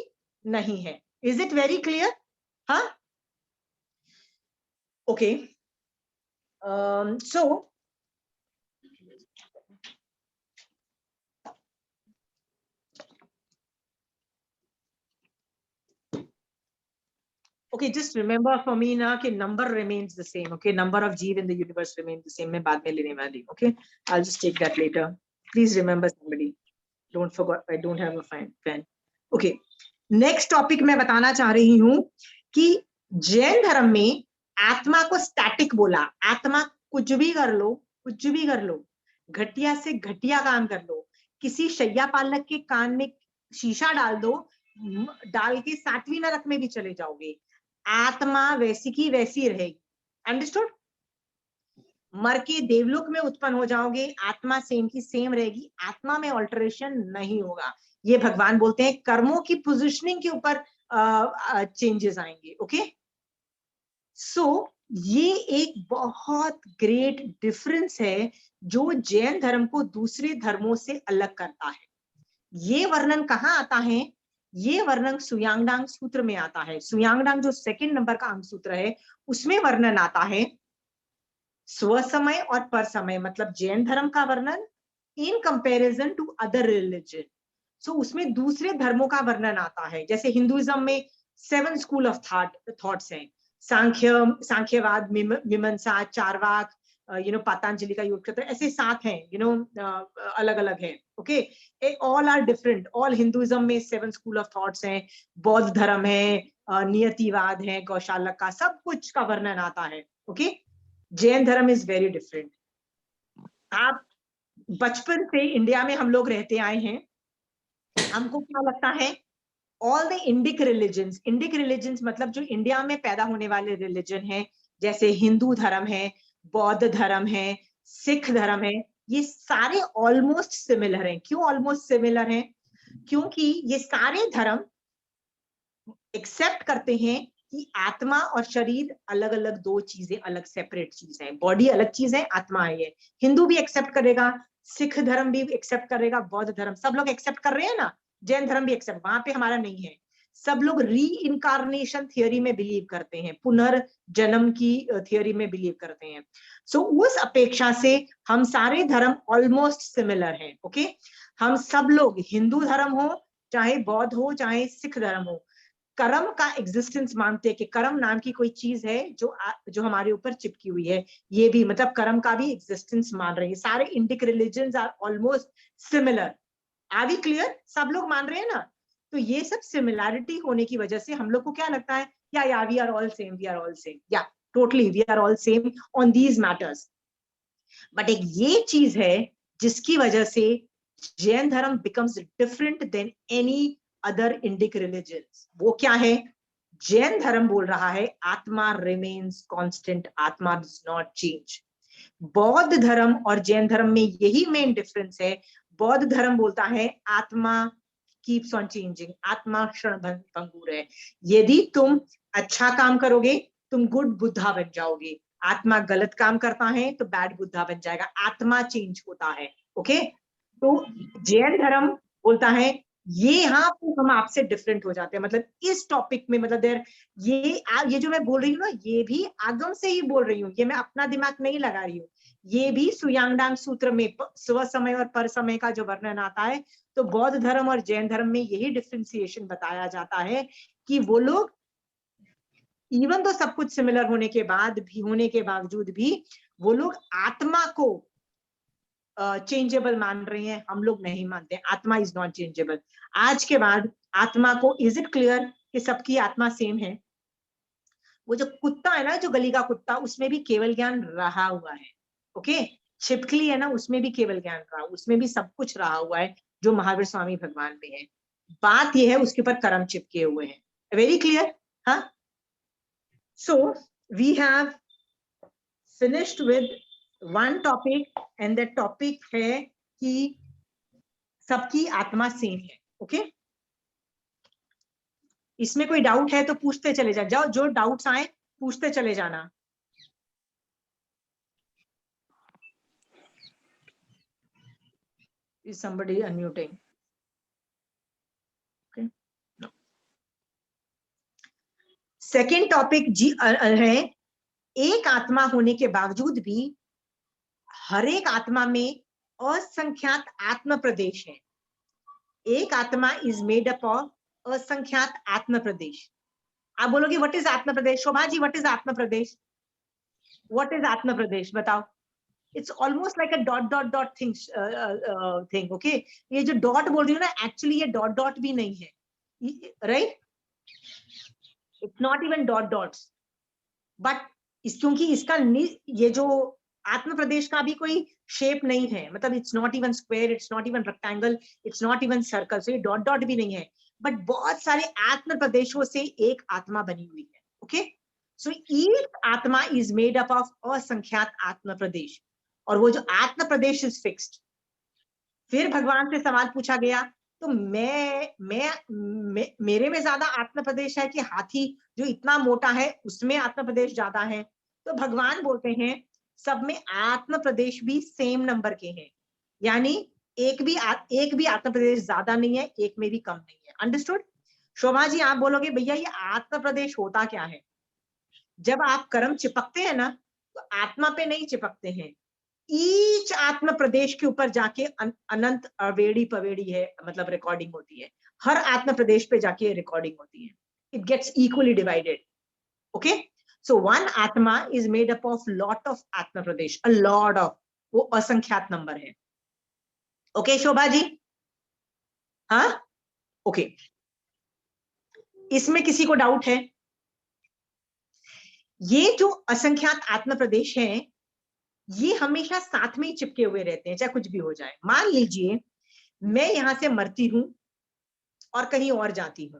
नहीं है। Is it very clear? हाँ, okay. So okay, just remember for me na कि number remains the same, okay, number of jeev in the universe remains the same। मैं बाद में लेने वाली हूँ, okay, I'll just take that later, please remember somebody, don't forget, I don't have a pen, okay। next topic मैं बताना चाह रही हूँ कि जैन धर्म में आत्मा को स्टैटिक बोला। आत्मा कुछ भी कर लो, कुछ भी कर लो, घटिया से घटिया काम कर लो, किसी शैया पालक के कान में शीशा डाल दो, डाल के 7वीं नरक में भी चले जाओगे, आत्मा वैसी की वैसी रहेगी। अंडरस्टूड? मर के देवलोक में उत्पन्न हो जाओगे, आत्मा सेम की सेम रहेगी, आत्मा में ऑल्टरेशन नहीं होगा। ये भगवान बोलते हैं कर्मों की पोजिशनिंग के ऊपर चेंजेस आएंगे, ओके। सो ये एक बहुत ग्रेट डिफरेंस है जो जैन धर्म को दूसरे धर्मों से अलग करता है। ये वर्णन कहाँ आता है? ये वर्णन सुयांगडांग सूत्र में आता है। सुयांगडांग जो 2nd नंबर का अंग सूत्र है उसमें वर्णन आता है स्व समय और पर समय, मतलब जैन धर्म का वर्णन in comparison to other religion. So उसमें दूसरे धर्मों का वर्णन आता है। जैसे हिंदुइज्म में 7 स्कूल ऑफ थॉट्स हैं, सांख्यवाद, मीमांसा, चारवाक, पतंजलि का योग क्षेत्र, ऐसे 7 हैं, अलग अलग है, okay. All are different. All Hinduism में 7 स्कूल ऑफ थॉट्स हैं, बौद्ध धर्म है, नियतिवाद है, गौशालक का, सब कुछ का वर्णन आता है, ओके। जैन धर्म इज वेरी डिफरेंट। आप बचपन से इंडिया में हम लोग रहते आए हैं, हमको क्या लगता है ऑल द इंडिक रिलीजन्स मतलब जो इंडिया में पैदा होने वाले रिलीजन हैं, जैसे हिंदू धर्म है, बौद्ध धर्म है, सिख धर्म है, ये सारे ऑलमोस्ट सिमिलर हैं। क्यों ऑलमोस्ट सिमिलर हैं? क्योंकि ये सारे धर्म एक्सेप्ट करते हैं कि आत्मा और शरीर अलग अलग 2 चीजें, अलग सेपरेट चीज है। बॉडी अलग चीज है, आत्मा है ये। हिंदू भी एक्सेप्ट करेगा, सिख धर्म भी एक्सेप्ट करेगा, बौद्ध धर्म, सब लोग एक्सेप्ट कर रहे हैं ना। जैन धर्म भी एक्सेप्ट, वहां पे हमारा नहीं है। सब लोग री इनकारनेशन थियोरी में बिलीव करते हैं, पुनर्जन्म की थियोरी में बिलीव करते हैं। सो उस अपेक्षा से हम सारे धर्म ऑलमोस्ट सिमिलर हैं, ओके। हम सब लोग, हिंदू धर्म हो चाहे बौद्ध हो चाहे सिख धर्म हो, कर्म का एग्जिस्टेंस मानते हैं कि कर्म नाम की कोई चीज है जो हमारे ऊपर चिपकी हुई है। ये भी मतलब कर्म का भी एग्जिस्टेंस मान रहे हैं। सारे Indic religions are almost similar. Are we clear? सब लोग मान रहे हैं ना? तो ये सब सिमिलैरिटी होने की वजह से हम लोग को क्या लगता है, या we are all same, we are all same, या totally we are all same on these matters. But एक ये चीज है जिसकी वजह से जैन धर्म becomes different than any other Indic religions. वो क्या है? जैन धर्म बोल रहा है आत्मा remains constant, atma does not change. बौद्ध धर्म और जैन धर्म में यही मेन डिफरेंस है। बौद्ध धर्म बोलता है आत्मा कीप्स ऑन चेंजिंग, आत्मा क्षण भंगुर है। यदि तुम अच्छा काम करोगे तुम गुड बुद्धा बन जाओगे, आत्मा गलत काम करता है तो बैड बुद्धा बन जाएगा, आत्मा चेंज होता है। ओके, तो जैन धर्म बोलता है ये यहाँ पे हम आपसे डिफरेंट हो जाते हैं। मतलब इस टॉपिक में, मतलब देर ये जो मैं बोल रही हूँ ना, ये भी आगम से ही बोल रही हूँ, ये मैं अपना दिमाग नहीं लगा रही हूँ। ये भी सुयांगडांग सूत्र में स्व समय और पर समय का जो वर्णन आता है, तो बौद्ध धर्म और जैन धर्म में यही डिफ्रेंसिएशन बताया जाता है कि वो लोग इवन तो सब कुछ सिमिलर होने के बावजूद भी वो लोग आत्मा को चेंजेबल मान रहे हैं, हम लोग नहीं मानते। आत्मा इज नॉट चेंजेबल। आज के बाद आत्मा को, इज इट क्लियर कि सबकी आत्मा सेम है? वो जो कुत्ता है ना, जो गली का कुत्ता, उसमें भी केवल ज्ञान रहा हुआ है। ओके, छिपकली है ना, उसमें भी केवल ज्ञान रहा, उसमें भी सब कुछ रहा हुआ है जो महावीर स्वामी भगवान में है। बात यह है उसके ऊपर कर्म चिपके हुए हैं। Very clear? हाँ, so we have finished with one topic and that topic है कि सबकी आत्मा सेम है। ओके, इसमें कोई डाउट है तो पूछते चले जाओ, जो डाउट्स आए पूछते चले जाना। Is somebody unmuting? Okay. No. Second topic जी है, एक आत्मा होने के बावजूद भी हर एक आत्मा में असंख्यात आत्म प्रदेश है। एक आत्मा इज मेड अप ऑफ असंख्यात आत्म प्रदेश। आप बोलोगे व्हाट इज आत्म प्रदेश? शोभा जी, व्हाट इज आत्म प्रदेश? व्हाट इज आत्म प्रदेश बताओ? It's almost like a dot dot dot thing. Okay, ये जो डॉट बोल रही हूँ ना, एक्चुअली ये डॉट डॉट भी नहीं है, right? It's not even dot dots, but क्योंकि इसका ये जो आत्म प्रदेश का भी कोई शेप नहीं है, मतलब it's not even square, it's not even rectangle, it's not even circle, so ये डॉट डॉट भी नहीं है, बट बहुत सारे आत्म प्रदेशों से एक आत्मा बनी हुई है। ओके, सो ईच आत्मा इज मेड अप ऑफ असंख्यात आत्म प्रदेश, और वो जो आत्म प्रदेश इज फिक्स्ड। फिर भगवान से सवाल पूछा गया, तो मेरे में ज्यादा आत्म प्रदेश है कि हाथी जो इतना मोटा है उसमें आत्म प्रदेश ज्यादा है? तो भगवान बोलते हैं सब में आत्म प्रदेश भी सेम नंबर के हैं, यानी एक भी आत्म प्रदेश ज्यादा नहीं है, एक में भी कम नहीं है। अंडरस्टूड? शोभा जी, आप बोलोगे भैया ये आत्म प्रदेश होता क्या है? जब आप कर्म चिपकते हैं ना, तो आत्मा पे नहीं चिपकते हैं, ईच आत्म प्रदेश के ऊपर जाके अनंत अवेड़ी पवेड़ी है, मतलब रिकॉर्डिंग होती है। हर आत्म प्रदेश पे जाके रिकॉर्डिंग होती है। It gets equally divided. Okay, so one atma is made up of lot of atma pradesh, a lot of, वो असंख्यात नंबर है। ओके शोभा जी? हाँ, ओके, इसमें किसी को डाउट है? ये जो असंख्यात आत्म प्रदेश हैं, ये हमेशा साथ में ही चिपके हुए रहते हैं, चाहे कुछ भी हो जाए। मान लीजिए मैं यहां से मरती हूं और कहीं और जाती हूं,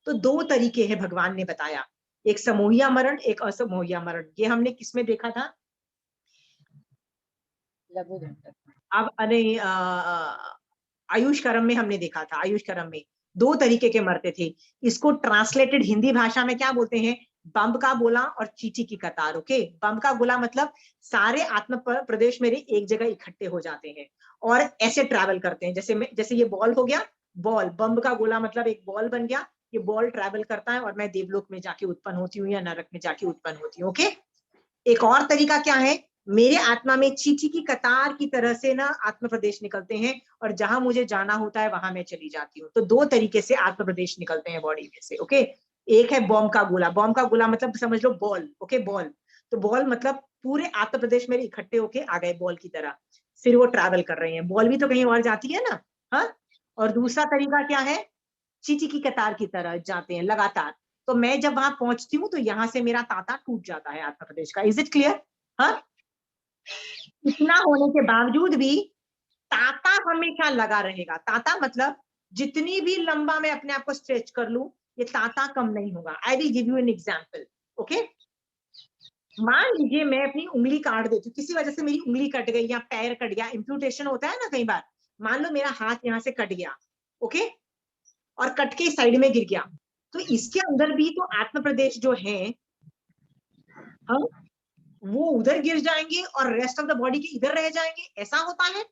तो दो तरीके हैं भगवान ने बताया, एक समूहिया मरण, एक असमूहिया मरण। ये हमने किसमें देखा था? अब अरे आयुष कर्म में हमने देखा था। आयुष कर्म में दो तरीके के मरते थे। इसको ट्रांसलेटेड हिंदी भाषा में क्या बोलते हैं? बम का गोला और चींटी की कतार। ओके, बम का गोला मतलब सारे आत्म प्रदेश मेरे एक जगह इकट्ठे हो जाते हैं और ऐसे ट्रैवल करते हैं, जैसे ये बॉल हो गया, बॉल, बम का गोला मतलब एक बॉल बन गया, ये बॉल ट्रैवल करता है और मैं देवलोक में जाके उत्पन्न होती हूँ या नरक में जाके उत्पन्न होती हूँ। ओके, एक और तरीका क्या है? मेरे आत्मा में चींटी की कतार की तरह से ना आत्म प्रदेश निकलते हैं, और जहां मुझे जाना होता है वहां मैं चली जाती हूँ। तो दो तरीके से आत्म प्रदेश निकलते हैं बॉडी में से। ओके, एक है बॉम्ब का गोला। बॉम्ब का गोला मतलब समझ लो बॉल। Okay, ball. तो बॉल मतलब पूरे आत्म प्रदेश मेरे इकट्ठे होके आ गए बॉल की तरह, फिर वो ट्रैवल कर रहे हैं। बॉल भी तो कहीं और जाती है ना। हाँ, और दूसरा तरीका क्या है, चींटी की कतार की तरह जाते हैं लगातार। तो मैं जब वहां पहुंचती हूँ तो यहाँ से मेरा तांता टूट जाता है आत्म प्रदेश का। Is it clear? हाँ, इतना होने के बावजूद भी तांता हमेशा लगा रहेगा। तांता मतलब जितनी भी लंबा मैं अपने आप को स्ट्रेच कर लूं, ये तांता कम नहीं होगा। I will give you an example. Okay, मान लीजिए मैं अपनी उंगली काट देती हूँ, किसी वजह से मेरी उंगली कट गई या पैर कट गया, इम्प्यूटेशन होता है ना कई बार। मान लो मेरा हाथ यहाँ से कट गया, ओके, और कट के साइड में गिर गया, तो इसके अंदर भी तो आत्म प्रदेश जो है, हम वो उधर गिर जाएंगे और रेस्ट ऑफ द बॉडी के इधर रह जाएंगे, ऐसा होता है।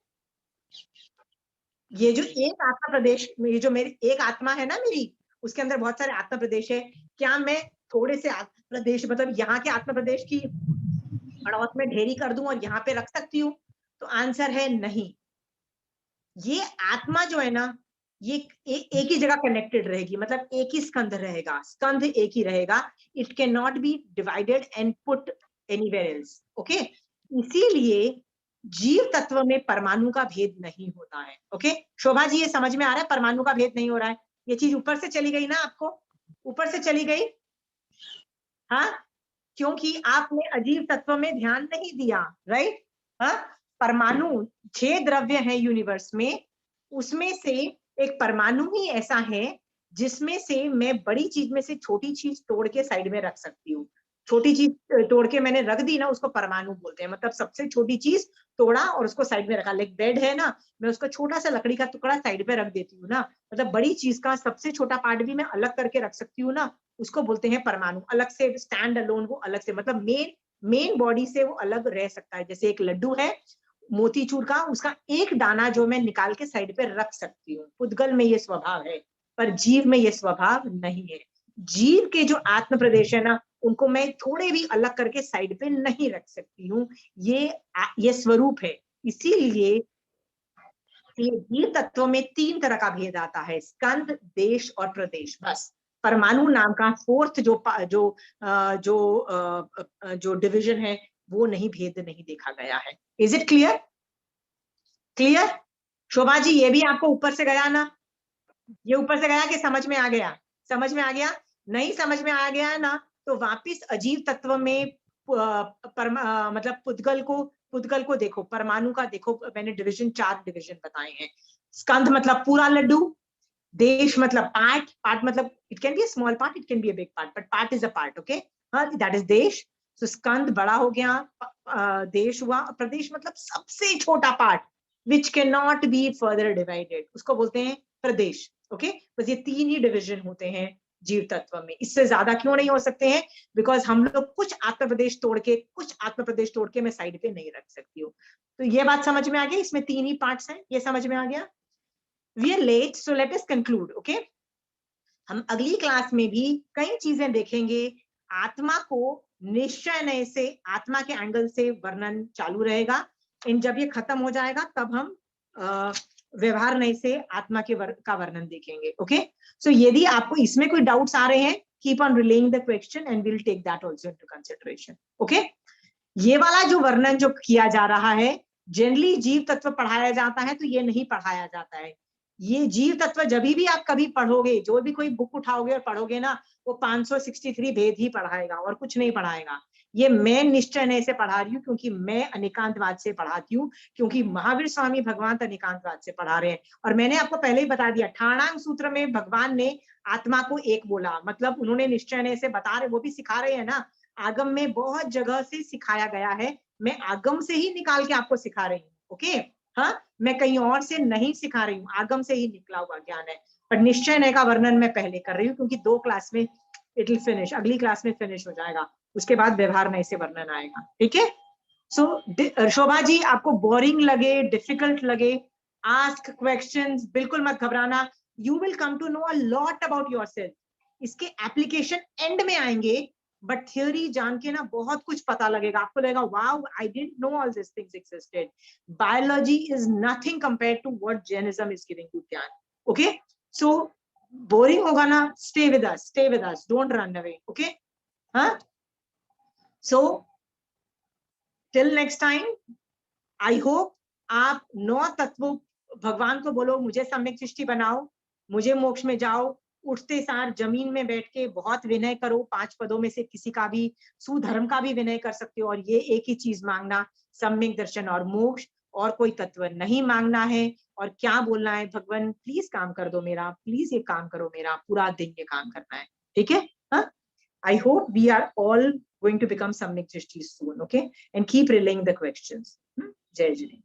ये जो एक आत्मा प्रदेश, ये जो मेरी एक आत्मा है ना मेरी, उसके अंदर बहुत सारे आत्मा प्रदेश है। क्या मैं थोड़े से आत्मा प्रदेश मतलब यहाँ के आत्मा प्रदेश की पड़ोस में ढेरी कर दूं और यहाँ पे रख सकती हूँ? तो आंसर है नहीं। ये आत्मा जो है ना, ये एक ही जगह कनेक्टेड रहेगी, मतलब एक ही स्कंध रहेगा, स्कंध एक ही रहेगा। It can not be divided and put anywhere else. Okay, इसीलिए जीव तत्व में परमाणु का भेद नहीं होता है। ओके, शोभा जी ये समझ में आ रहा है? परमाणु का भेद नहीं हो रहा है। ये चीज ऊपर से चली गई ना, आपको ऊपर से चली गई। हाँ, क्योंकि आपने अजीव तत्व में ध्यान नहीं दिया, राइट? हाँ, परमाणु 6 द्रव्य है यूनिवर्स में, उसमें से एक परमाणु ही ऐसा है जिसमें से मैं बड़ी चीज में से छोटी चीज तोड़ के साइड में रख सकती हूँ। छोटी चीज तोड़ के मैंने रख दी ना, उसको परमाणु बोलते हैं। मतलब सबसे छोटी चीज तोड़ा और उसको साइड में रखा। लाइक बेड है ना, मैं उसको छोटा सा लकड़ी का टुकड़ा साइड में रख देती हूँ ना, मतलब बड़ी चीज का सबसे छोटा पार्ट भी मैं अलग करके रख सकती हूँ ना, उसको बोलते हैं परमाणु। अलग से स्टैंड अलोन, वो अलग से, मतलब मेन बॉडी से वो अलग रह सकता है। जैसे एक लड्डू है मोतीचूर का, उसका एक दाना जो मैं निकाल के साइड पे रख सकती हूँ। पुद्गल में ये स्वभाव है, पर जीव में ये स्वभाव नहीं है। जीव के जो आत्म प्रदेश है ना, उनको मैं थोड़े भी अलग करके साइड पे नहीं रख सकती हूँ। ये स्वरूप है। इसीलिए जीव तत्व में 3 तरह का भेद आता है, स्कंद, देश और प्रदेश। बस परमाणु नाम का फोर्थ जो डिवीजन है, वो नहीं, भेद नहीं देखा गया है। Is it clear? Clear? Shobha ji ये भी आपको ऊपर से गया ना? ये ऊपर से गया कि समझ में आ गया? समझ में आ गया? नहीं समझ में आ गया ना, तो वापिस अजीव तत्व में मतलब पुद्गल को देखो, परमाणु का देखो। मैंने डिवीजन 4 डिवीजन बताए हैं। स्कंध मतलब पूरा लड्डू, देश मतलब पार्ट मतलब it can be a small part, it can be a big part, but part is a part. Okay, हाँ, दैट इज देश। तो स्कंध बड़ा हो गया, देश हुआ। प्रदेश मतलब सबसे छोटा part which can not be further divided, उसको बोलते हैं प्रदेश। ओके, बस ये 3 ही डिवीजन होते हैं जीव तत्व में। इससे ज्यादा क्यों नहीं हो सकते हैं? बिकॉज हम लोग कुछ आत्म प्रदेश तोड़ के मैं साइड पे नहीं रख सकती हूँ। तो ये बात समझ में आ गई? इसमें 3 ही पार्ट्स हैं, ये समझ में आ गया? We are late, so let us conclude. Okay? हम अगली क्लास में भी कई चीजें देखेंगे। आत्मा को निश्चय से, आत्मा के एंगल से वर्णन चालू रहेगा। जब ये खत्म हो जाएगा तब हम व्यवहार नय से आत्मा का वर्णन देखेंगे। ओके, सो यदि आपको इसमें कोई डाउट्स आ रहे हैं, keep on relaying the question and will take that also into consideration. Okay, ये वाला जो वर्णन जो किया जा रहा है, जनरली जीव तत्व पढ़ाया जाता है, तो ये नहीं पढ़ाया जाता है। ये जीव तत्व जब भी आप कभी पढ़ोगे, जो भी कोई बुक उठाओगे और पढ़ोगे ना, वो 563 भेद ही पढ़ाएगा और कुछ नहीं पढ़ाएगा। ये मैं निश्चय नहीं से पढ़ा रही हूँ, क्योंकि मैं अनेकांतवाद से पढ़ाती हूँ, क्योंकि महावीर स्वामी भगवान अनेकांतवाद से पढ़ा रहे हैं। और मैंने आपको पहले ही बता दिया, ठाणांग सूत्र में भगवान ने आत्मा को एक बोला, मतलब उन्होंने निश्चय नहीं से बता रहे, वो भी सिखा रहे हैं ना। आगम में बहुत जगह से सिखाया गया है, मैं आगम से ही निकाल के आपको सिखा रही हूँ। ओके, हाँ, मैं कहीं और से नहीं सिखा रही हूँ, आगम से ही निकला हुआ ज्ञान है। पर निश्चय नय का वर्णन मैं पहले कर रही हूँ, क्योंकि 2 क्लास में इट विल फिनिश, अगली क्लास में फिनिश हो जाएगा, उसके बाद व्यवहार नय से वर्णन आएगा। ठीक है? सो शोभा जी, आपको बोरिंग लगे, डिफिकल्ट लगे, आस्क क्वेश्चंस, बिल्कुल मत घबराना। You will come to know a lot about yourself. इसके एप्लीकेशन एंड में आएंगे, बट थियोरी जान के ना बहुत कुछ पता लगेगा, आपको लगेगा wow I didn't know all this things existed. Biology is nothing compared to what Jainism is giving you gyan. Okay, so boring होगा ना, stay with us, don't run away. Okay, huh? So till next time, I hope आप 9 तत्वों, भगवान को बोलो मुझे सम्यक दृष्टि बनाओ, मुझे मोक्ष में जाओ. उठते सार जमीन में बैठ के बहुत विनय करो, 5 पदों में से किसी का भी, सुधर्म का भी विनय कर सकते हो, और ये एक ही चीज मांगना, सम्यक दर्शन और मोक्ष, और कोई तत्व नहीं मांगना है. और क्या बोलना है, भगवान प्लीज काम कर दो मेरा, प्लीज ये काम करो मेरा, पूरा दिन ये काम करना है. ठीक है? I hope we are all going to become Samyak Drishti soon. Okay, and keep relaying the questions. Jai Jai.